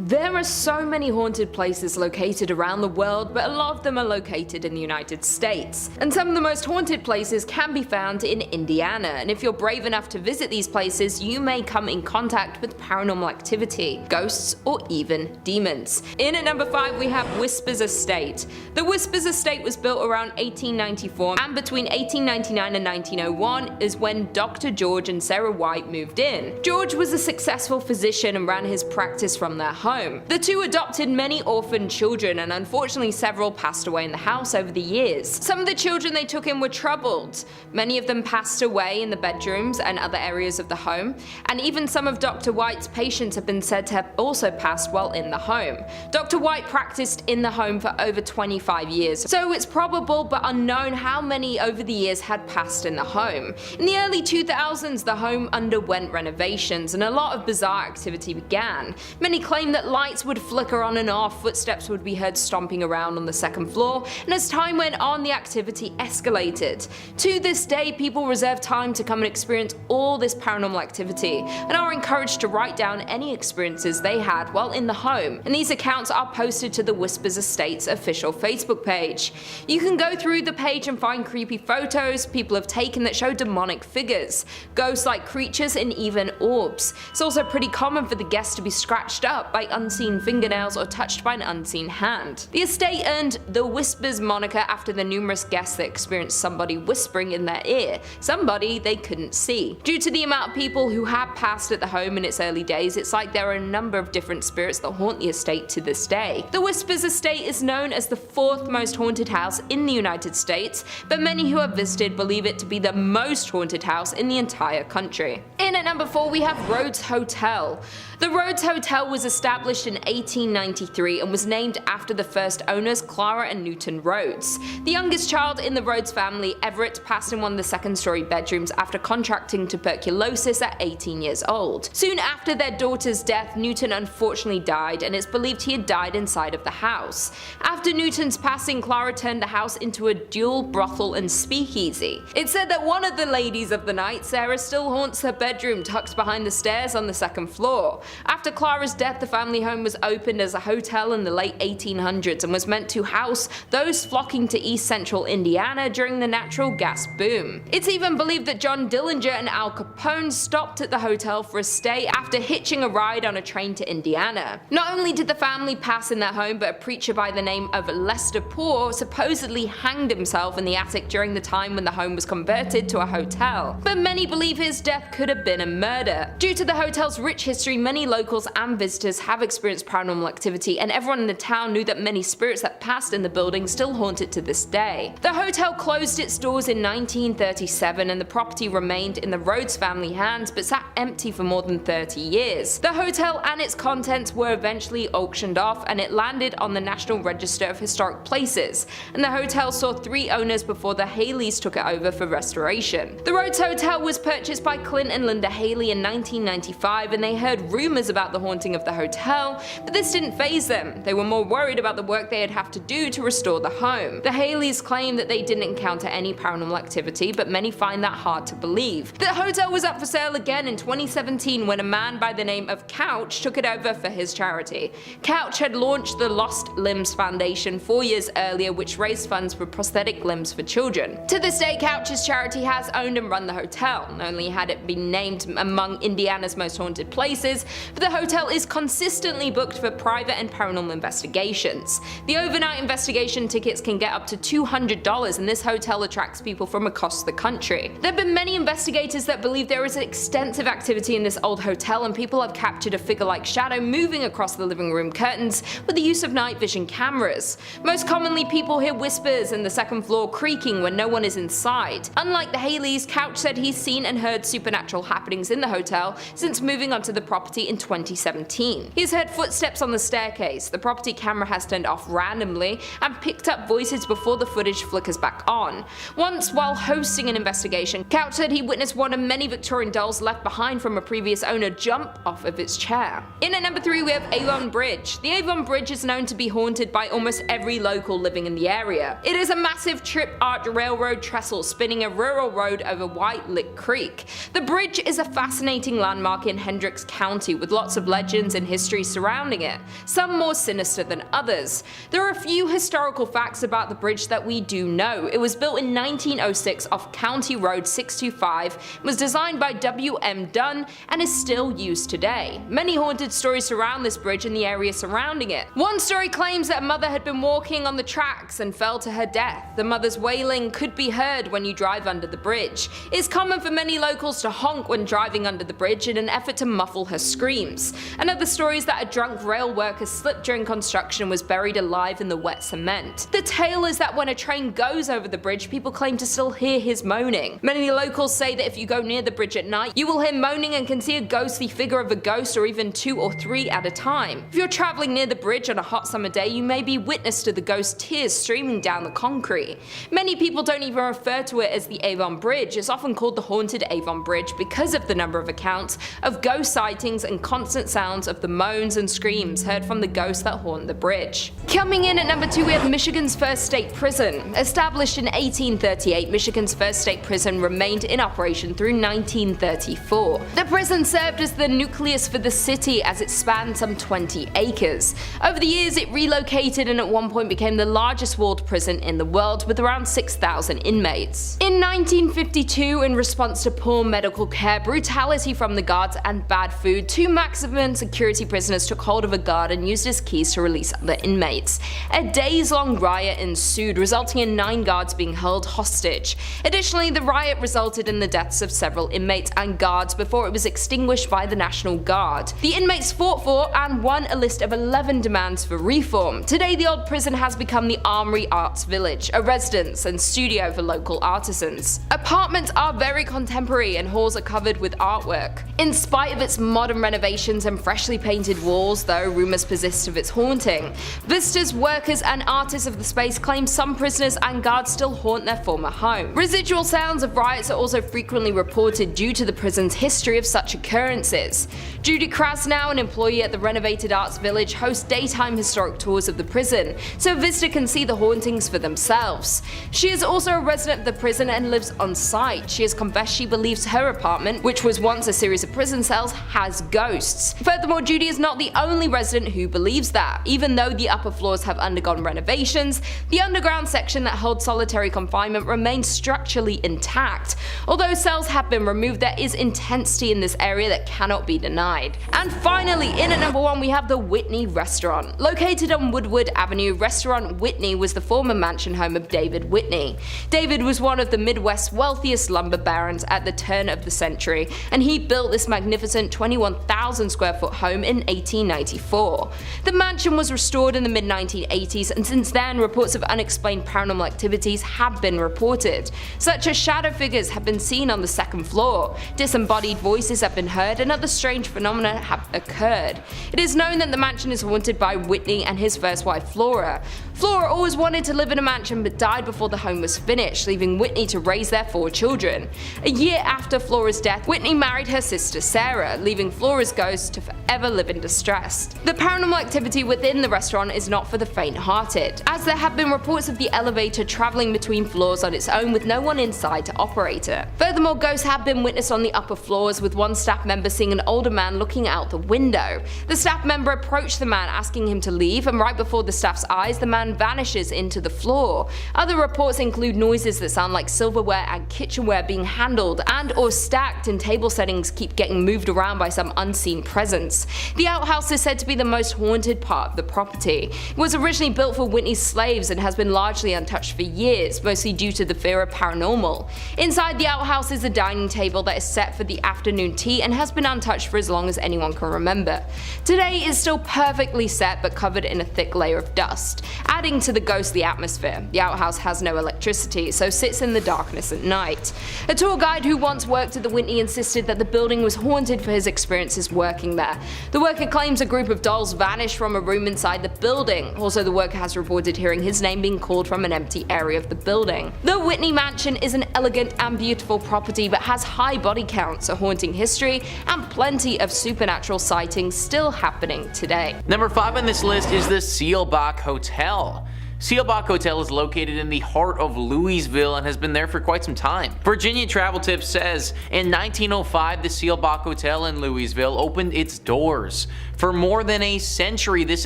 There are so many haunted places located around the world, but a lot of them are located in the United States. And some of the most haunted places can be found in Indiana, and if you're brave enough to visit these places, you may come in contact with paranormal activity, ghosts, or even demons. In at number 5 we have Whispers Estate. The Whispers Estate was built around 1894, and between 1899 and 1901 is when Dr. George and Sarah White moved in. George was a successful physician and ran his practice from their home. The two adopted many orphaned children, and unfortunately several passed away in the house over the years. Some of the children they took in were troubled. Many of them passed away in the bedrooms and other areas of the home, and even some of Dr. White's patients have been said to have also passed while in the home. Dr. White practiced in the home for over 25 years, so it's probable but unknown how many over the years had passed in the home. In the early 2000s, the home underwent renovations and a lot of bizarre activity began. Many claim that lights would flicker on and off, footsteps would be heard stomping around on the second floor, and as time went on the activity escalated. To this day, people reserve time to come and experience all this paranormal activity, and are encouraged to write down any experiences they had while in the home, and these accounts are posted to the Whispers Estate's official Facebook page. You can go through the page and find creepy photos people have taken that show demonic figures, ghost-like creatures, and even orbs. It's also pretty common for the guests to be scratched up by unseen fingernails or touched by an unseen hand. The estate earned the Whispers moniker after the numerous guests that experienced somebody whispering in their ear, somebody they couldn't see. Due to the amount of people who have passed at the home in its early days, it's like there are a number of different spirits that haunt the estate to this day. The Whispers Estate is known as the 4th most haunted house in the United States, but many who have visited believe it to be the most haunted house in the entire country. In at number 4 we have Rhodes Hotel. The Rhodes Hotel was established in 1893 and was named after the first owners, Clara and Newton Rhodes. The youngest child in the Rhodes family, Everett, passed in one of the second-story bedrooms after contracting tuberculosis at 18 years old. Soon after their daughter's death, Newton unfortunately died, and it's believed he had died inside of the house. After Newton's passing, Clara turned the house into a dual brothel and speakeasy. It's said that one of the ladies of the night, Sarah, still haunts her bedroom tucked behind the stairs on the second floor. After Clara's death, the family home was opened as a hotel in the late 1800s and was meant to house those flocking to East Central Indiana during the natural gas boom. It's even believed that John Dillinger and Al Capone stopped at the hotel for a stay after hitching a ride on a train to Indiana. Not only did the family pass in their home, but a preacher by the name of Lester Poor supposedly hanged himself in the attic during the time when the home was converted to a hotel. But many believe his death could have been a murder. Due to the hotel's rich history, many locals and visitors have experienced paranormal activity, and everyone in the town knew that many spirits that passed in the building still haunt it to this day. The hotel closed its doors in 1937 and the property remained in the Rhodes family hands but sat empty for more than 30 years. The hotel and its contents were eventually auctioned off and it landed on the National Register of Historic Places, and the hotel saw 3 owners before the Haleys took it over for restoration. The Rhodes Hotel was purchased by Clint and Linda Haley in 1995, and they heard rumors about the haunting of the hotel, but this didn't faze them. They were more worried about the work they'd have to do to restore the home. The Haleys claim that they didn't encounter any paranormal activity, but many find that hard to believe. The hotel was up for sale again in 2017 when a man by the name of Couch took it over for his charity. Couch had launched the Lost Limbs Foundation 4 years earlier, which raised funds for prosthetic limbs for children. To this day, Couch's charity has owned and run the hotel. Not only had it been named among Indiana's most haunted places, but the hotel is consistently booked for private and paranormal investigations. The overnight investigation tickets can get up to $200, and this hotel attracts people from across the country. There have been many investigators that believe there is extensive activity in this old hotel, and people have captured a figure-like shadow moving across the living room curtains with the use of night vision cameras. Most commonly, people hear whispers and the second floor creaking when no one is inside. Unlike the Haleys, Couch said he's seen and heard supernatural happenings in the hotel since moving onto the property in 2017. He's heard footsteps on the staircase, the property camera has turned off randomly, and picked up voices before the footage flickers back on. Once, while hosting an investigation, Couch said he witnessed one of many Victorian dolls left behind from a previous owner jump off of its chair. In at number 3 we have Avon Bridge. The Avon Bridge is known to be haunted by almost every local living in the area. It is a massive trip-arch railroad trestle spinning a rural road over White Lick Creek. The bridge is a fascinating landmark in Hendricks County with lots of legends and history surrounding it, some more sinister than others. There are a few historical facts about the bridge that we do know. It was built in 1906 off County Road 625, was designed by W.M. Dunn, and is still used today. Many haunted stories surround this bridge and the area surrounding it. One story claims that a mother had been walking on the tracks and fell to her death. The mother's wailing could be heard when you drive under the bridge. It's common for many locals to honk when driving under the bridge in an effort to muffle her screams. Another story is that a drunk rail worker slipped during construction and was buried alive in the wet cement. The tale is that when a train goes over the bridge, people claim to still hear his moaning. Many locals say that if you go near the bridge at night, you will hear moaning and can see a ghostly figure of a ghost, or even 2 or 3 at a time. If you're traveling near the bridge on a hot summer day, you may be witness to the ghost tears streaming down the concrete. Many people don't even refer to it as the Avon Bridge. It's often called the Haunted Avon Bridge because of the number of accounts of ghost sightings and constant sounds of the moans and screams heard from the ghosts that haunt the bridge. Coming in at number 2, we have Michigan's first state prison. Established in 1838, Michigan's first state prison remained in operation through 1934. The prison served as the nucleus for the city as it spanned some 20 acres. Over the years, it relocated and at one point became the largest walled prison in the world with around 6,000 inmates. In 1952, in response to poor medical care, brutality from the guards, and bad food, 2 maximum security prisoners took hold of a guard and used his keys to release other inmates. A days-long riot ensued, resulting in 9 guards being held hostage. Additionally, the riot resulted in the deaths of several inmates and guards before it was extinguished by the National Guard. The inmates fought for and won a list of 11 demands for reform. Today, the old prison has become the Armory Arts Village, a residence and studio for local artisans. Apartments are very contemporary and halls are covered with artwork. In spite of its modern renovations and freshly painted walls, though, rumors persist of its haunting. Visitors, workers, and artists of the space claim some prisoners and guards still haunt their former home. Residual sounds of riots are also frequently reported due to the prison's history of such occurrences. Judy Krasnow, an employee at the renovated Arts Village, hosts daytime historic tours of the prison, so a visitor can see the hauntings for themselves. She is also a resident of the prison and lives on site. She has confessed she believes her apartment, which was once a series of prison cells, has ghosts. Furthermore, Judy is not the only resident who believes that. Even though the upper floors have undergone renovations, the underground section that holds solitary confinement remains structurally intact. Although cells have been removed, there is intensity in this area that cannot be denied. And finally, in at number 1, we have the Whitney Restaurant. Located on Woodward Avenue, Restaurant Whitney was the former mansion home of David Whitney. David was one of the Midwest's wealthiest lumber barons at the turn of the century, and he built this magnificent 21,000 square foot home in 1894. The mansion was restored in the mid-1980s, and since then, reports of unexplained paranormal activities have been reported, such as shadow figures have been seen on the 2nd floor, disembodied voices have been heard, and other strange phenomena have occurred. It is known that the mansion is haunted by Whitney and his first wife Flora. Flora always wanted to live in a mansion but died before the home was finished, leaving Whitney to raise their 4 children. A year after Flora's death, Whitney married her sister Sarah, leaving Flora's ghost to forever live in distress. The paranormal activity within the restaurant is not for the faint-hearted, as there have been reports of the elevator traveling between floors on its own with no one inside to operate it. Furthermore, ghosts have been witnessed on the upper floors, with one staff member seeing an older man looking out the window. The staff member approached the man asking him to leave, and right before the staff's eyes, the man vanishes into the floor. Other reports include noises that sound like silverware and kitchenware being handled and or stacked in table settings keep getting moved around by some unseen presence. The outhouse is said to be the most haunted part of the property. It was originally built for Whitney's slaves and has been largely untouched for years, mostly due to the fear of paranormal. Inside the outhouse is a dining table that is set for the afternoon tea and has been untouched for as long as anyone can remember. Today it is still perfectly set but covered in a thick layer of dust, adding to the ghostly atmosphere. The outhouse has no electricity, so sits in the darkness at night. A tour guide who once worked at the Whitney insisted that the building was haunted for his experiences working there. The worker claims a group of dolls vanished from a room inside the building. Also, the worker has reported hearing his name being called from an empty area of the building. The Whitney Mansion is an elegant and beautiful property but has high body counts, a haunting history, and plenty of supernatural sightings still happening today. Number 5 on this list is the Seelbach Hotel. Seelbach Hotel is located in the heart of Louisville and has been there for quite some time. Virginia Travel Tips says, in 1905 the Seelbach Hotel in Louisville opened its doors. For more than a century, this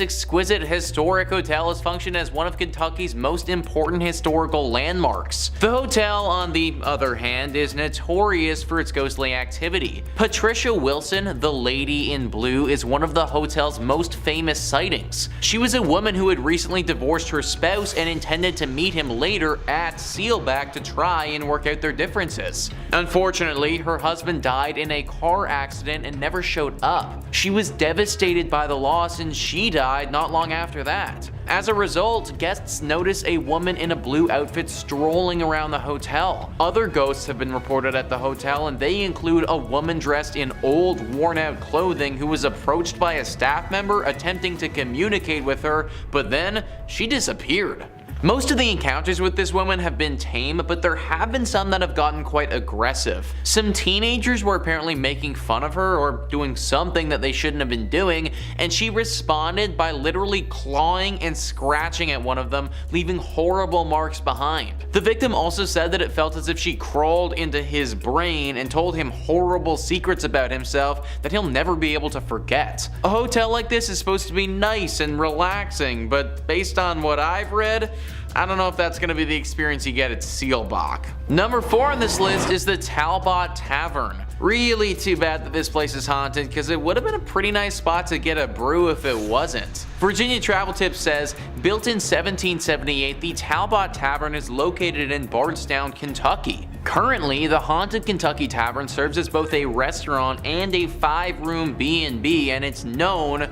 exquisite historic hotel has functioned as one of Kentucky's most important historical landmarks. The hotel, on the other hand, is notorious for its ghostly activity. Patricia Wilson, the Lady in Blue, is one of the hotel's most famous sightings. She was a woman who had recently divorced her spouse and intended to meet him later at Seelbach to try and work out their differences. Unfortunately, her husband died in a car accident and never showed up. She was devastated by the loss and she died not long after that. As a result, guests notice a woman in a blue outfit strolling around the hotel. Other ghosts have been reported at the hotel, and they include a woman dressed in old, worn-out clothing who was approached by a staff member attempting to communicate with her, but then she disappeared. Most of the encounters with this woman have been tame, but there have been some that have gotten quite aggressive. Some teenagers were apparently making fun of her or doing something that they shouldn't have been doing, and she responded by literally clawing and scratching at one of them, leaving horrible marks behind. The victim also said that it felt as if she crawled into his brain and told him horrible secrets about himself that he'll never be able to forget. A hotel like this is supposed to be nice and relaxing, but based on what I've read, I don't know if that's going to be the experience you get at Seelbach. Number 4 on this list is the Talbott Tavern. Really too bad that this place is haunted, because it would have been a pretty nice spot to get a brew if it wasn't. Virginia Travel Tips says, built in 1778, the Talbott Tavern is located in Bardstown, Kentucky. Currently, the Haunted Kentucky Tavern serves as both a restaurant and a 5-room B&B, and it's known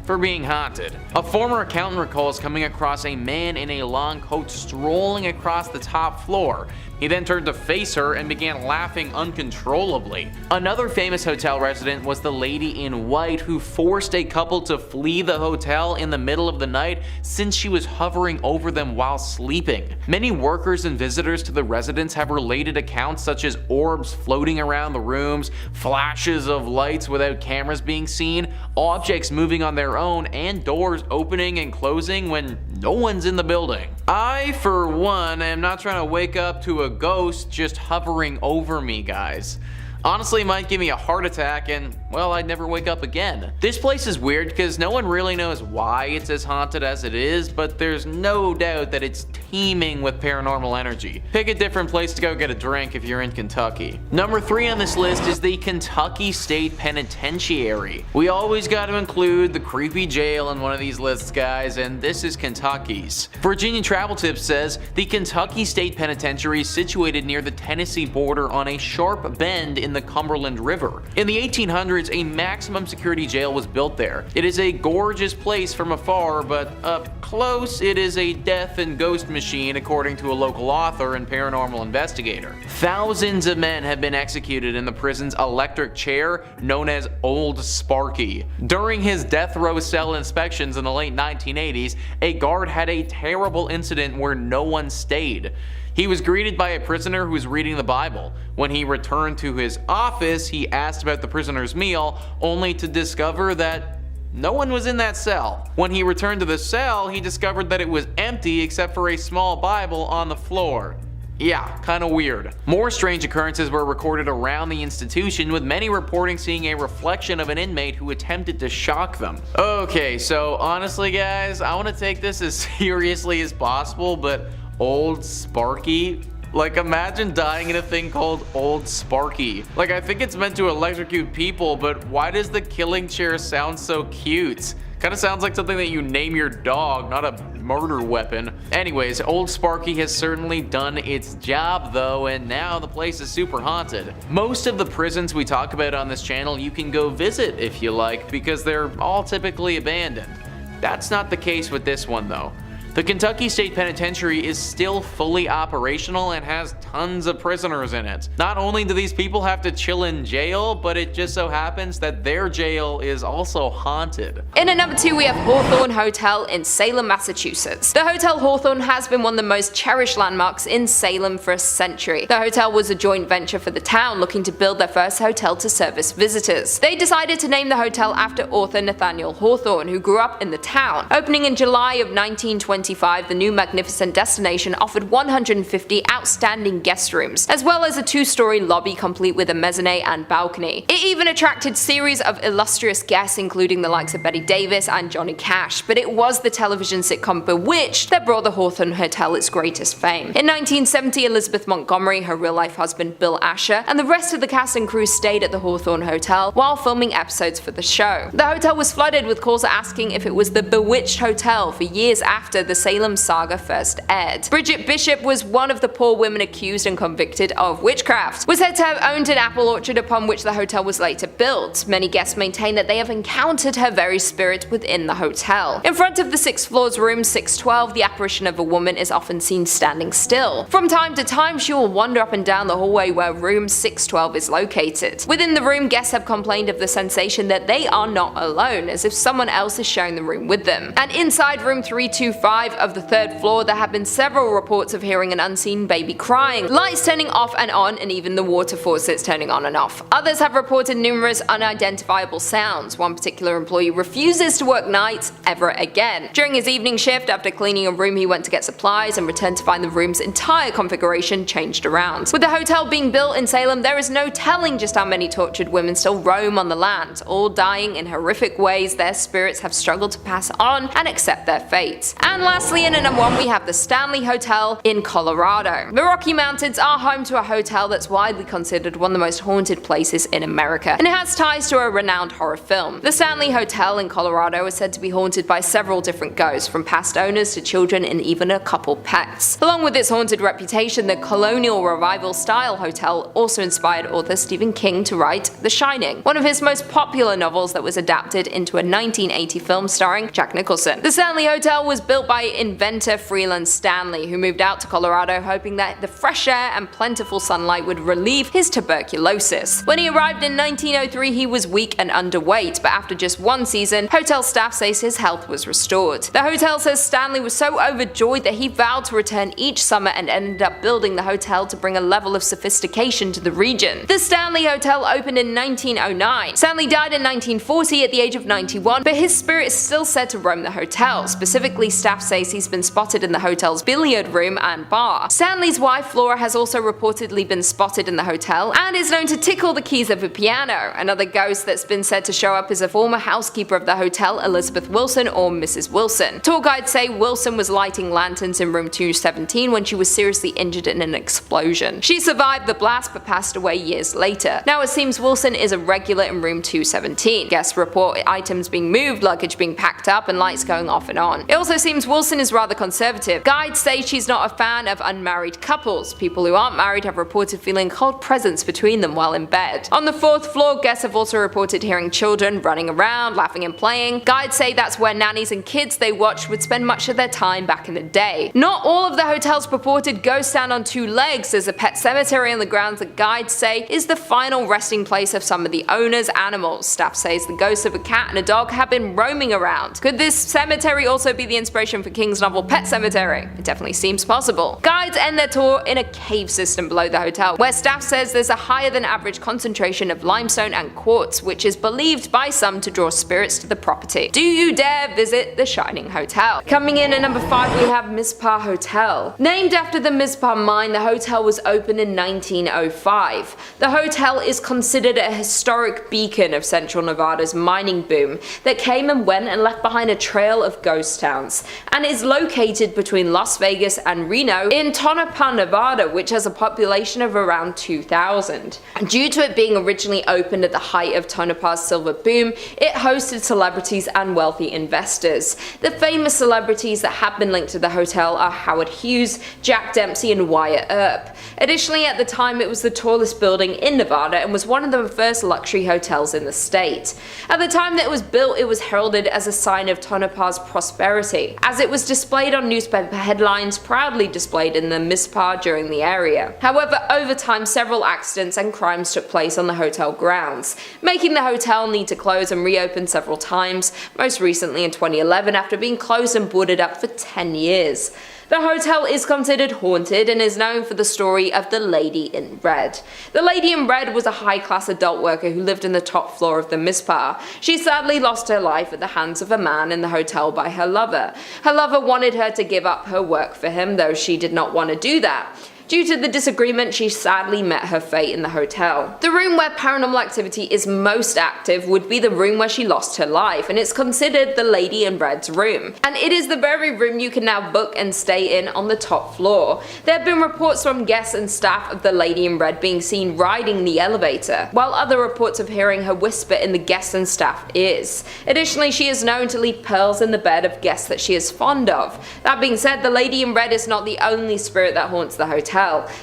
for being haunted. A former accountant recalls coming across a man in a long coat strolling across the top floor. He then turned to face her and began laughing uncontrollably. Another famous hotel resident was the Lady in White, who forced a couple to flee the hotel in the middle of the night since she was hovering over them while sleeping. Many workers and visitors to the residence have related accounts such as orbs floating around the rooms, flashes of lights without cameras being seen, objects moving on their own, and doors opening and closing when no one's in the building. I, for one, am not trying to wake up to a ghost just hovering over me, guys. Honestly, it might give me a heart attack and, well, I'd never wake up again. This place is weird because no one really knows why it's as haunted as it is, but there's no doubt that it's teeming with paranormal energy. Pick a different place to go get a drink if you're in Kentucky. Number 3 on this list is the Kentucky State Penitentiary. We always got to include the creepy jail in one of these lists, guys, and this is Kentucky's. Virginia Travel Tips says, the Kentucky State Penitentiary is situated near the Tennessee border on a sharp bend in the Cumberland River. In the 1800s, a maximum security jail was built there. It is a gorgeous place from afar, but up close, it is a death and ghost machine, according to a local author and paranormal investigator. Thousands of men have been executed in the prison's electric chair, known as Old Sparky. During his death row cell inspections in the late 1980s, a guard had a terrible incident where no one stayed. He was greeted by a prisoner who was reading the Bible. When he returned to his office, he asked about the prisoner's meal, only to discover that no one was in that cell. When he returned to the cell, he discovered that it was empty except for a small Bible on the floor. Yeah, kinda weird. More strange occurrences were recorded around the institution, with many reporting seeing a reflection of an inmate who attempted to shock them. Okay, so honestly guys, I want to take this as seriously as possible, but Old Sparky? Like, imagine dying in a thing called Old Sparky. Like, I think it's meant to electrocute people, but why does the killing chair sound so cute? Kinda sounds like something that you name your dog, not a murder weapon. Anyways, Old Sparky has certainly done its job though, and now the place is super haunted. Most of the prisons we talk about on this channel you can go visit if you like, because they're all typically abandoned. That's not the case with this one though. The Kentucky State Penitentiary is still fully operational and has tons of prisoners in it. Not only do these people have to chill in jail, but it just so happens that their jail is also haunted. In at number 2 we have Hawthorne Hotel in Salem, Massachusetts. The Hotel Hawthorne has been one of the most cherished landmarks in Salem for a century. The hotel was a joint venture for the town looking to build their first hotel to service visitors. They decided to name the hotel after author Nathaniel Hawthorne, who grew up in the town. Opening in July of 1920, 1925, the new magnificent destination offered 150 outstanding guest rooms, as well as a 2-story lobby complete with a mezzanine and balcony. It even attracted series of illustrious guests including the likes of Betty Davis and Johnny Cash, but it was the television sitcom Bewitched that brought the Hawthorne Hotel its greatest fame. In 1970, Elizabeth Montgomery, her real-life husband Bill Asher, and the rest of the cast and crew stayed at the Hawthorne Hotel while filming episodes for the show. The hotel was flooded with calls asking if it was the Bewitched Hotel for years after the Salem saga first aired. Bridget Bishop was one of the poor women accused and convicted of witchcraft, was said to have owned an apple orchard upon which the hotel was later built. Many guests maintain that they have encountered her very spirit within the hotel. In front of the 6th floor's room 612, the apparition of a woman is often seen standing still. From time to time, she will wander up and down the hallway where room 612 is located. Within the room, guests have complained of the sensation that they are not alone, as if someone else is sharing the room with them. And inside room 325 of the 3rd floor, there have been several reports of hearing an unseen baby crying, lights turning off and on, and even the water faucets turning on and off. Others have reported numerous unidentifiable sounds. One particular employee refuses to work nights ever again. During his evening shift, after cleaning a room, he went to get supplies and returned to find the room's entire configuration changed around. With the hotel being built in Salem, there is no telling just how many tortured women still roam on the land, all dying in horrific ways their spirits have struggled to pass on and accept their fate. And lastly, in at number 1, we have the Stanley Hotel in Colorado. The Rocky Mountains are home to a hotel that's widely considered one of the most haunted places in America, and it has ties to a renowned horror film. The Stanley Hotel in Colorado is said to be haunted by several different ghosts, from past owners to children and even a couple pets. Along with its haunted reputation, the colonial revival style hotel also inspired author Stephen King to write The Shining, one of his most popular novels that was adapted into a 1980 film starring Jack Nicholson. The Stanley Hotel was built by inventor Freeland Stanley, who moved out to Colorado hoping that the fresh air and plentiful sunlight would relieve his tuberculosis. When he arrived in 1903, he was weak and underweight, but after just one season, hotel staff says his health was restored. The hotel says Stanley was so overjoyed that he vowed to return each summer and ended up building the hotel to bring a level of sophistication to the region. The Stanley Hotel opened in 1909. Stanley died in 1940 at the age of 91, but his spirit is still said to roam the hotel. Specifically, staff says he's been spotted in the hotel's billiard room and bar. Stanley's wife Flora has also reportedly been spotted in the hotel and is known to tickle the keys of a piano. Another ghost that's been said to show up is a former housekeeper of the hotel, Elizabeth Wilson, or Mrs. Wilson. Tour guides say Wilson was lighting lanterns in room 217 when she was seriously injured in an explosion. She survived the blast but passed away years later. Now it seems Wilson is a regular in room 217. Guests report items being moved, luggage being packed up, and lights going off and on. It also seems Wilson is rather conservative. Guides say she's not a fan of unmarried couples. People who aren't married have reported feeling cold presence between them while in bed. On the 4th floor, guests have also reported hearing children running around, laughing and playing. Guides say that's where nannies and kids they watched would spend much of their time back in the day. Not all of the hotel's purported ghosts stand on 2 legs. There's a pet cemetery on the grounds that guides say is the final resting place of some of the owner's animals. Staff says the ghosts of a cat and a dog have been roaming around. Could this cemetery also be the inspiration for King's novel Pet Sematary? It definitely seems possible. Guides end their tour in a cave system below the hotel, where staff says there's a higher than average concentration of limestone and quartz, which is believed by some to draw spirits to the property. Do you dare visit the Shining Hotel? Coming in at number 5, we have Mizpah Hotel. Named after the Mizpah mine, the hotel was opened in 1905. The hotel is considered a historic beacon of Central Nevada's mining boom that came and went and left behind a trail of ghost towns, and is located between Las Vegas and Reno in Tonopah, Nevada, which has a population of around 2,000. Due to it being originally opened at the height of Tonopah's silver boom, it hosted celebrities and wealthy investors. The famous celebrities that have been linked to the hotel are Howard Hughes, Jack Dempsey, and Wyatt Earp. Additionally, at the time it was the tallest building in Nevada and was one of the first luxury hotels in the state. At the time that it was built, it was heralded as a sign of Tonopah's prosperity, as it was displayed on newspaper headlines, proudly displayed in the Mizpah during the area. However, over time several accidents and crimes took place on the hotel grounds, making the hotel need to close and reopen several times, most recently in 2011 after being closed and boarded up for 10 years. The hotel is considered haunted and is known for the story of the Lady in Red. The Lady in Red was a high-class adult worker who lived in the top floor of the Mizpah. She sadly lost her life at the hands of a man in the hotel by her lover. Her lover wanted her to give up her work for him, though she did not want to do that. Due to the disagreement, she sadly met her fate in the hotel. The room where paranormal activity is most active would be the room where she lost her life, and it's considered the Lady in Red's room. And it is the very room you can now book and stay in on the top floor. There have been reports from guests and staff of the Lady in Red being seen riding the elevator, while other reports of hearing her whisper in the guests and staff ears. Additionally, she is known to leave pearls in the bed of guests that she is fond of. That being said, the Lady in Red is not the only spirit that haunts the hotel,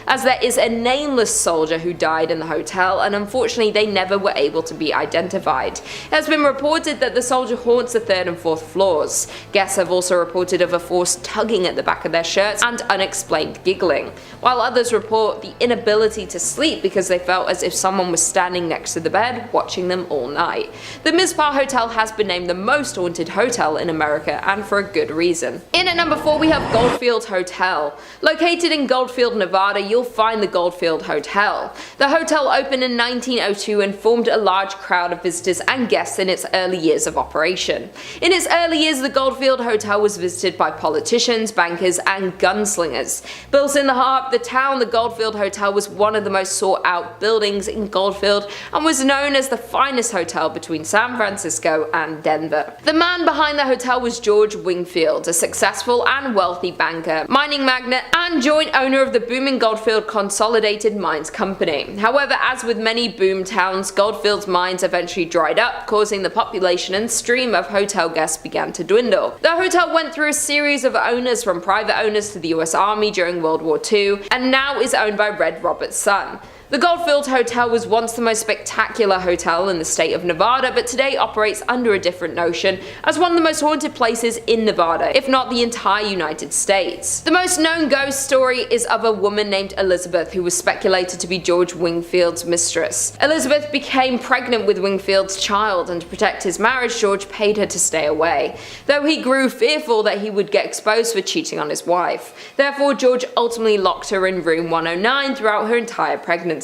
as there is a nameless soldier who died in the hotel, and unfortunately they never were able to be identified. It has been reported that the soldier haunts the 3rd and 4th floors. Guests have also reported of a force tugging at the back of their shirts and unexplained giggling, while others report the inability to sleep because they felt as if someone was standing next to the bed watching them all night. The Mizpah Hotel has been named the most haunted hotel in America, and for a good reason. In at number 4 we have Goldfield Hotel. Located in Goldfield, Nevada, you'll find the Goldfield Hotel. The hotel opened in 1902 and formed a large crowd of visitors and guests in its early years of operation. In its early years, the Goldfield Hotel was visited by politicians, bankers, and gunslingers. Built in the heart of the town, the Goldfield Hotel was one of the most sought out buildings in Goldfield and was known as the finest hotel between San Francisco and Denver. The man behind the hotel was George Wingfield, a successful and wealthy banker, mining magnate, and joint owner of the booming Goldfield Consolidated Mines Company. However, as with many boom towns, Goldfield's mines eventually dried up, causing the population and stream of hotel guests began to dwindle. The hotel went through a series of owners, from private owners to the US Army during World War II, and now is owned by Red Roberts' son. The Goldfield Hotel was once the most spectacular hotel in the state of Nevada, but today operates under a different notion as one of the most haunted places in Nevada, if not the entire United States. The most known ghost story is of a woman named Elizabeth, who was speculated to be George Wingfield's mistress. Elizabeth became pregnant with Wingfield's child, and to protect his marriage, George paid her to stay away, though he grew fearful that he would get exposed for cheating on his wife. Therefore, George ultimately locked her in room 109 throughout her entire pregnancy.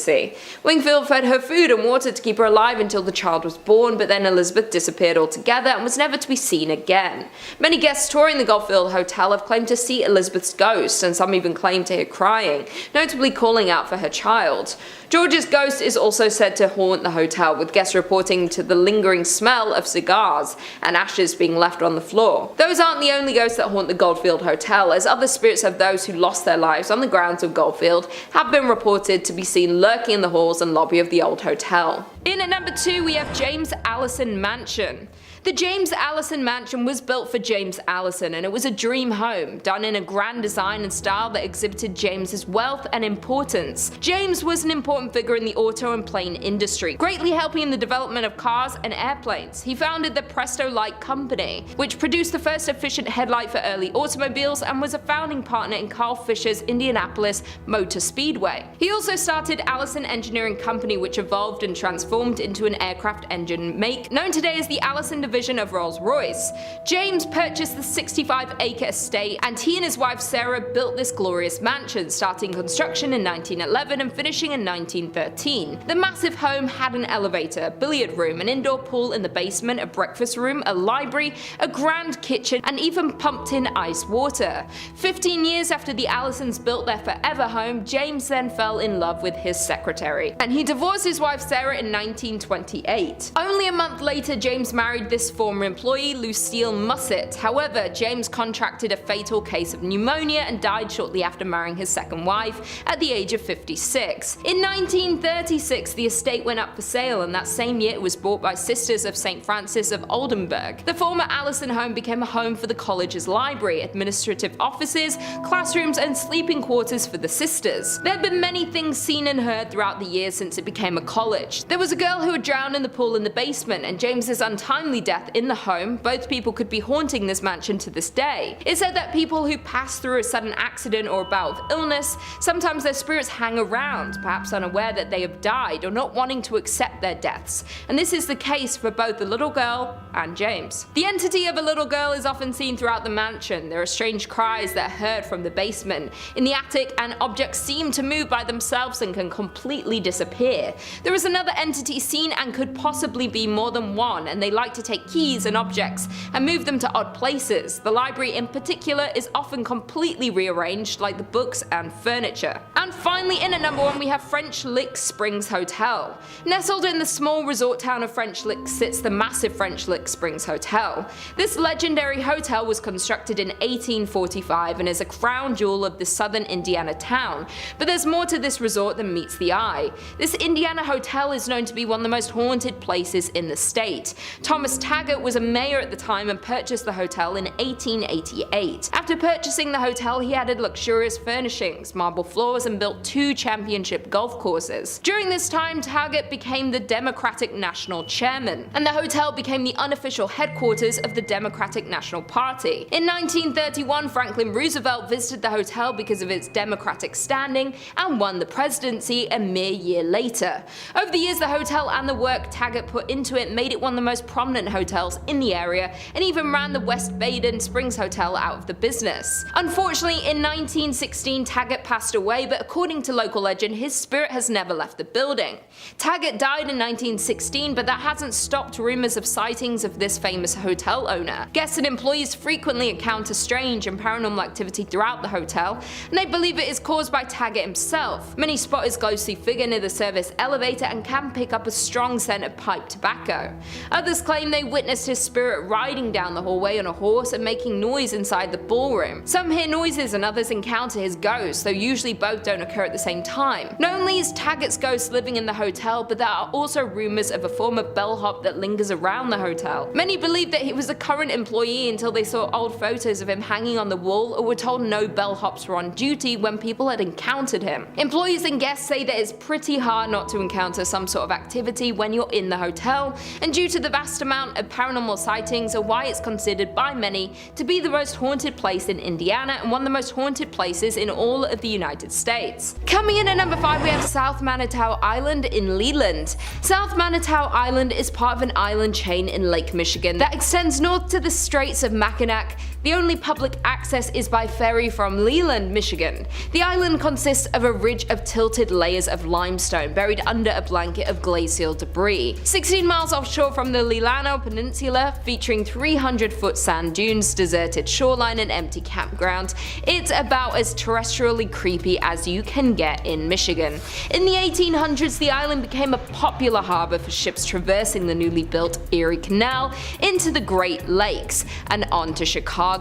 Wingfield fed her food and water to keep her alive until the child was born, but then Elizabeth disappeared altogether and was never to be seen again. Many guests touring the Goldfield Hotel have claimed to see Elizabeth's ghost, and some even claim to hear crying, notably calling out for her child. George's ghost is also said to haunt the hotel, with guests reporting to the lingering smell of cigars and ashes being left on the floor. Those aren't the only ghosts that haunt the Goldfield Hotel, as other spirits of those who lost their lives on the grounds of Goldfield have been reported to be seen lurking in the halls and lobby of the old hotel. In at number 2 we have James Allison Mansion. The James Allison Mansion was built for James Allison, and it was a dream home, done in a grand design and style that exhibited James's wealth and importance. James was an important figure in the auto and plane industry, greatly helping in the development of cars and airplanes. He founded the Presto Light Company, which produced the first efficient headlight for early automobiles, and was a founding partner in Carl Fisher's Indianapolis Motor Speedway. He also started Allison Engineering Company, which evolved and transformed into an aircraft engine make known today as the Allison division of Rolls-Royce. James purchased the 65-acre estate, and he and his wife Sarah built this glorious mansion, starting construction in 1911 and finishing in 1913. The massive home had an elevator, a billiard room, an indoor pool in the basement, a breakfast room, a library, a grand kitchen, and even pumped-in ice water. 15 years after the Allisons built their forever home, James then fell in love with his secretary, and he divorced his wife Sarah in 1928. Only a month later, James married this former employee, Lucille Musset. However, James contracted a fatal case of pneumonia and died shortly after marrying his second wife at the age of 56. In 1936, the estate went up for sale, and that same year it was bought by Sisters of St. Francis of Oldenburg. The former Allison home became a home for the college's library, administrative offices, classrooms, and sleeping quarters for the sisters. There have been many things seen and heard throughout the years since it became a college. There was a girl who had drowned in the pool in the basement, and James's untimely death in the home. Both people could be haunting this mansion to this day. It's said that people who pass through a sudden accident or a bout of illness, sometimes their spirits hang around, perhaps unaware that they have died or not wanting to accept their deaths. And this is the case for both the little girl and James. The entity of a little girl is often seen throughout the mansion. There are strange cries that are heard from the basement, in the attic, and objects seem to move by themselves and can completely disappear. There is another entity seen and could possibly be more than one, and they like to take keys and objects and move them to odd places. The library in particular is often completely rearranged, like the books and furniture. And finally, in at number 1 we have French Lick Springs Hotel. Nestled in the small resort town of French Lick sits the massive French Lick Springs Hotel. This legendary hotel was constructed in 1845 and is a crown jewel of the southern Indiana town, but there's more to this resort than meets the eye. This Indiana hotel is known to be one of the most haunted places in the state. Thomas Taggart was a mayor at the time and purchased the hotel in 1888. After purchasing the hotel, he added luxurious furnishings, marble floors, and built 2 championship golf courses. During this time, Taggart became the Democratic National Chairman, and the hotel became the unofficial headquarters of the Democratic National Party. In 1931, Franklin Roosevelt visited the hotel because of its Democratic standing and won the presidency a mere year later. Over the years, the hotel and the work Taggart put into it made it one of the most prominent hotels in the area, and even ran the West Baden Springs Hotel out of the business. Unfortunately, in 1916, Taggart passed away, but according to local legend, his spirit has never left the building. Taggart died in 1916, but that hasn't stopped rumors of sightings of this famous hotel owner. Guests and employees frequently encounter strange and paranormal activity throughout the hotel, and they believe it is caused by Taggart himself. Many spot his ghostly figure near the service elevator and can pick up a strong scent of pipe tobacco. Others claim they witnessed his spirit riding down the hallway on a horse and making noise inside the ballroom. Some hear noises and others encounter his ghost, though usually both don't occur at the same time. Not only is Taggart's ghost living in the hotel, but there are also rumors of a former bellhop that lingers around the hotel. Many believe that he was a current employee until they saw old photos of him hanging on the wall, or were told no bellhops were on duty when people had encountered him. Employees and guests say that it's pretty hard not to encounter some sort of activity when you're in the hotel, and due to the vast amount of paranormal sightings are why it's considered by many to be the most haunted place in Indiana and one of the most haunted places in all of the United States. Coming in at number 5 we have South Manitou Island in Leland. South Manitou Island is part of an island chain in Lake Michigan that extends north to the Straits of Mackinac. The only public access is by ferry from Leland, Michigan. The island consists of a ridge of tilted layers of limestone buried under a blanket of glacial debris. 16 miles offshore from the Leelanau Peninsula, featuring 300-foot sand dunes, deserted shoreline, and empty campground, it's about as terrestrially creepy as you can get in Michigan. In the 1800s, the island became a popular harbor for ships traversing the newly built Erie Canal into the Great Lakes and on to Chicago.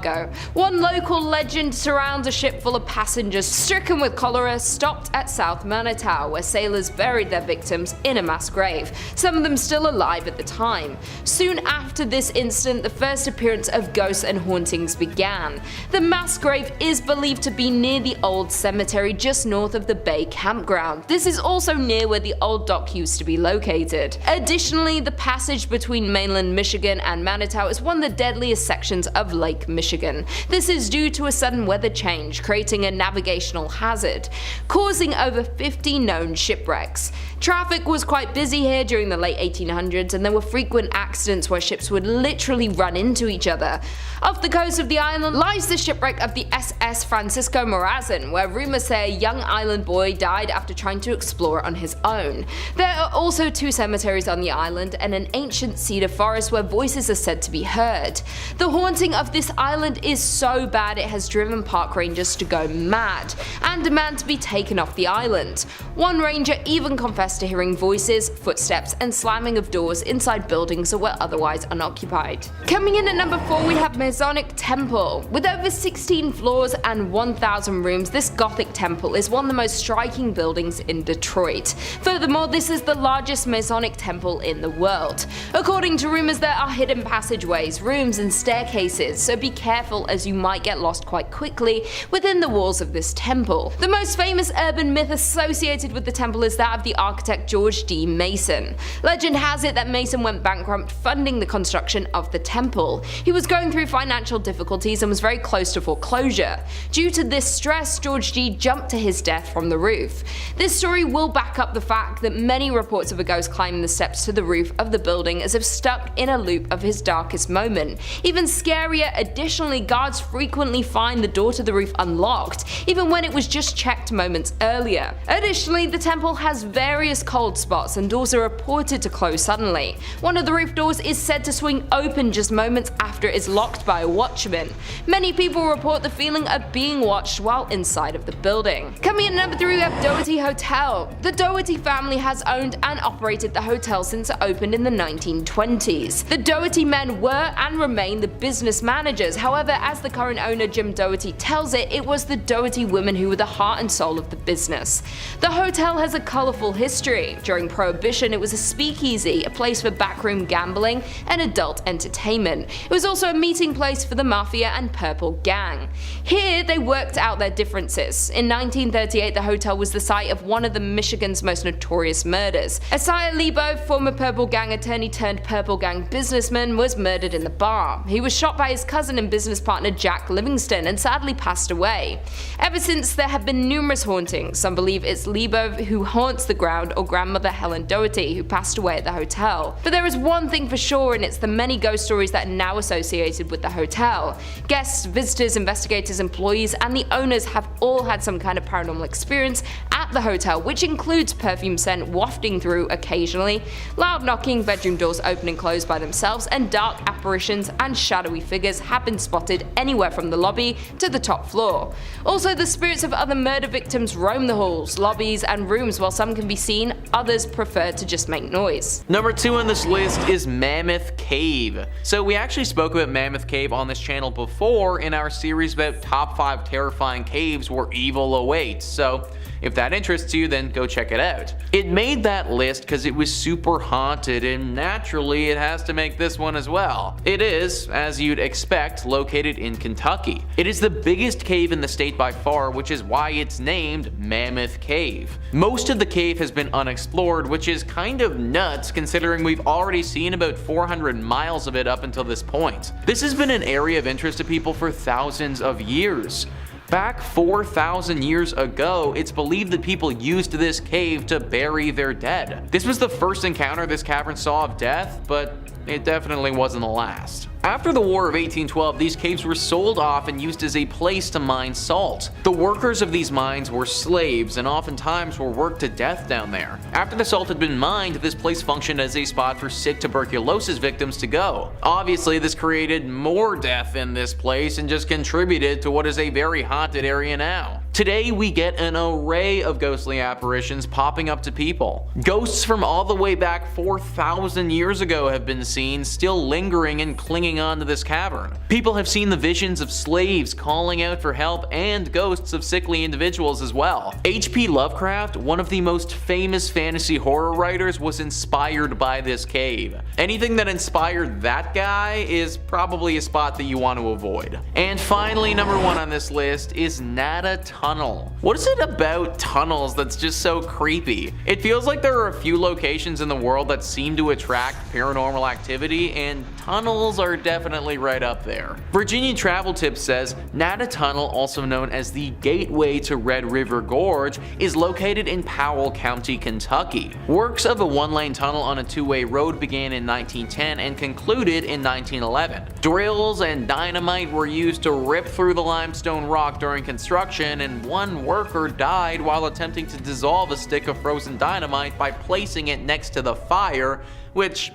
One local legend surrounds a ship full of passengers stricken with cholera stopped at South Manitou, where sailors buried their victims in a mass grave, some of them still alive at the time. Soon after this incident, the first appearance of ghosts and hauntings began. The mass grave is believed to be near the old cemetery just north of the Bay campground. This is also near where the old dock used to be located. Additionally, the passage between mainland Michigan and Manitou is one of the deadliest sections of Lake Michigan. This is due to a sudden weather change, creating a navigational hazard, causing over 50 known shipwrecks. Traffic was quite busy here during the late 1800s, and there were frequent accidents where ships would literally run into each other. Off the coast of the island lies the shipwreck of the SS Francisco Morazan, where rumors say a young island boy died after trying to explore on his own. There are also 2 cemeteries on the island and an ancient cedar forest where voices are said to be heard. The haunting of this island is so bad it has driven park rangers to go mad and demand to be taken off the island. One ranger even confessed to hearing voices, footsteps, and slamming of doors inside buildings that were otherwise unoccupied. Coming in at number 4 we have Masonic Temple. With over 16 floors and 1,000 rooms, this Gothic temple is one of the most striking buildings in Detroit. Furthermore, this is the largest Masonic temple in the world. According to rumors, there are hidden passageways, rooms, and staircases, so be careful as you might get lost quite quickly within the walls of this temple. The most famous urban myth associated with the temple is that of the architect George D. Mason. Legend has it that Mason went bankrupt funding the construction of the temple. He was going through financial difficulties and was very close to foreclosure. Due to this stress, George D. jumped to his death from the roof. This story will back up the fact that many reports of a ghost climbing the steps to the roof of the building as if stuck in a loop of his darkest moment. Even scarier, additionally, guards frequently find the door to the roof unlocked, even when it was just checked moments earlier. Additionally, the temple has various cold spots and doors are reported to close suddenly. One of the roof doors is said to swing open just moments after it is locked by a watchman. Many people report the feeling of being watched while inside of the building. Coming in at number 3, we have Doherty Hotel. The Doherty family has owned and operated the hotel since it opened in the 1920s. The Doherty men were and remain the business managers. However, as the current owner Jim Doherty tells it, it was the Doherty women who were the heart and soul of the business. The hotel has a colorful history. During Prohibition, it was a speakeasy, a place for backroom gambling and adult entertainment. It was also a meeting place for the Mafia and Purple Gang. Here, they worked out their differences. In 1938, the hotel was the site of one of Michigan's most notorious murders. Isaiah Lebo, former Purple Gang attorney turned Purple Gang businessman, was murdered in the bar. He was shot by his cousin and business partner Jack Livingston and sadly passed away. Ever since, there have been numerous hauntings. Some believe it's Lebo who haunts the ground or grandmother Helen Doherty who passed away at the hotel. But there is one thing for sure, and it's the many ghost stories that are now associated with the hotel. Guests, visitors, investigators, employees, and the owners have all had some kind of paranormal experience at the hotel, which includes perfume scent wafting through occasionally, loud knocking, bedroom doors open and close by themselves, and dark apparitions and shadowy figures have been spotted anywhere from the lobby to the top floor. Also, the spirits of other murder victims roam the halls, lobbies, and rooms. While some can be seen, others prefer to just make noise. Number 2 on this list is Mammoth Cave. So we actually spoke about Mammoth Cave on this channel before in our series about top 5 terrifying caves where evil awaits, so if that interests you, then go check it out. It made that list because it was super haunted, and naturally it has to make this one as well. It is, as you'd expect, located in Kentucky. It is the biggest cave in the state by far, which is why it's named Mammoth Cave. Most of the cave has been unexplored, which is kind of nuts considering we've already seen about 400 miles of it up until this point. This has been an area of interest to people for thousands of years. Back 4,000 years ago, it's believed that people used this cave to bury their dead. This was the first encounter this cavern saw of death, but it definitely wasn't the last. After the War of 1812, these caves were sold off and used as a place to mine salt. The workers of these mines were slaves and oftentimes were worked to death down there. After the salt had been mined, this place functioned as a spot for sick tuberculosis victims to go. Obviously, this created more death in this place and just contributed to what is a very haunted area now. Today, we get an array of ghostly apparitions popping up to people. Ghosts from all the way back 4,000 years ago have been seen, still lingering and clinging onto this cavern. People have seen the visions of slaves calling out for help and ghosts of sickly individuals as well. H.P. Lovecraft, one of the most famous fantasy horror writers, was inspired by this cave. Anything that inspired that guy is probably a spot that you want to avoid. And finally, number 1 on this list is Nada Tunnel. What is it about tunnels that's just so creepy? It feels like there are a few locations in the world that seem to attract paranormal activity, and tunnels are definitely right up there. Virginia Travel Tips says Nada Tunnel, also known as the Gateway to Red River Gorge, is located in Powell County, Kentucky. Works of a one-lane tunnel on a two-way road began in 1910 and concluded in 1911. Drills and dynamite were used to rip through the limestone rock during construction, and one worker died while attempting to dissolve a stick of frozen dynamite by placing it next to the fire, which,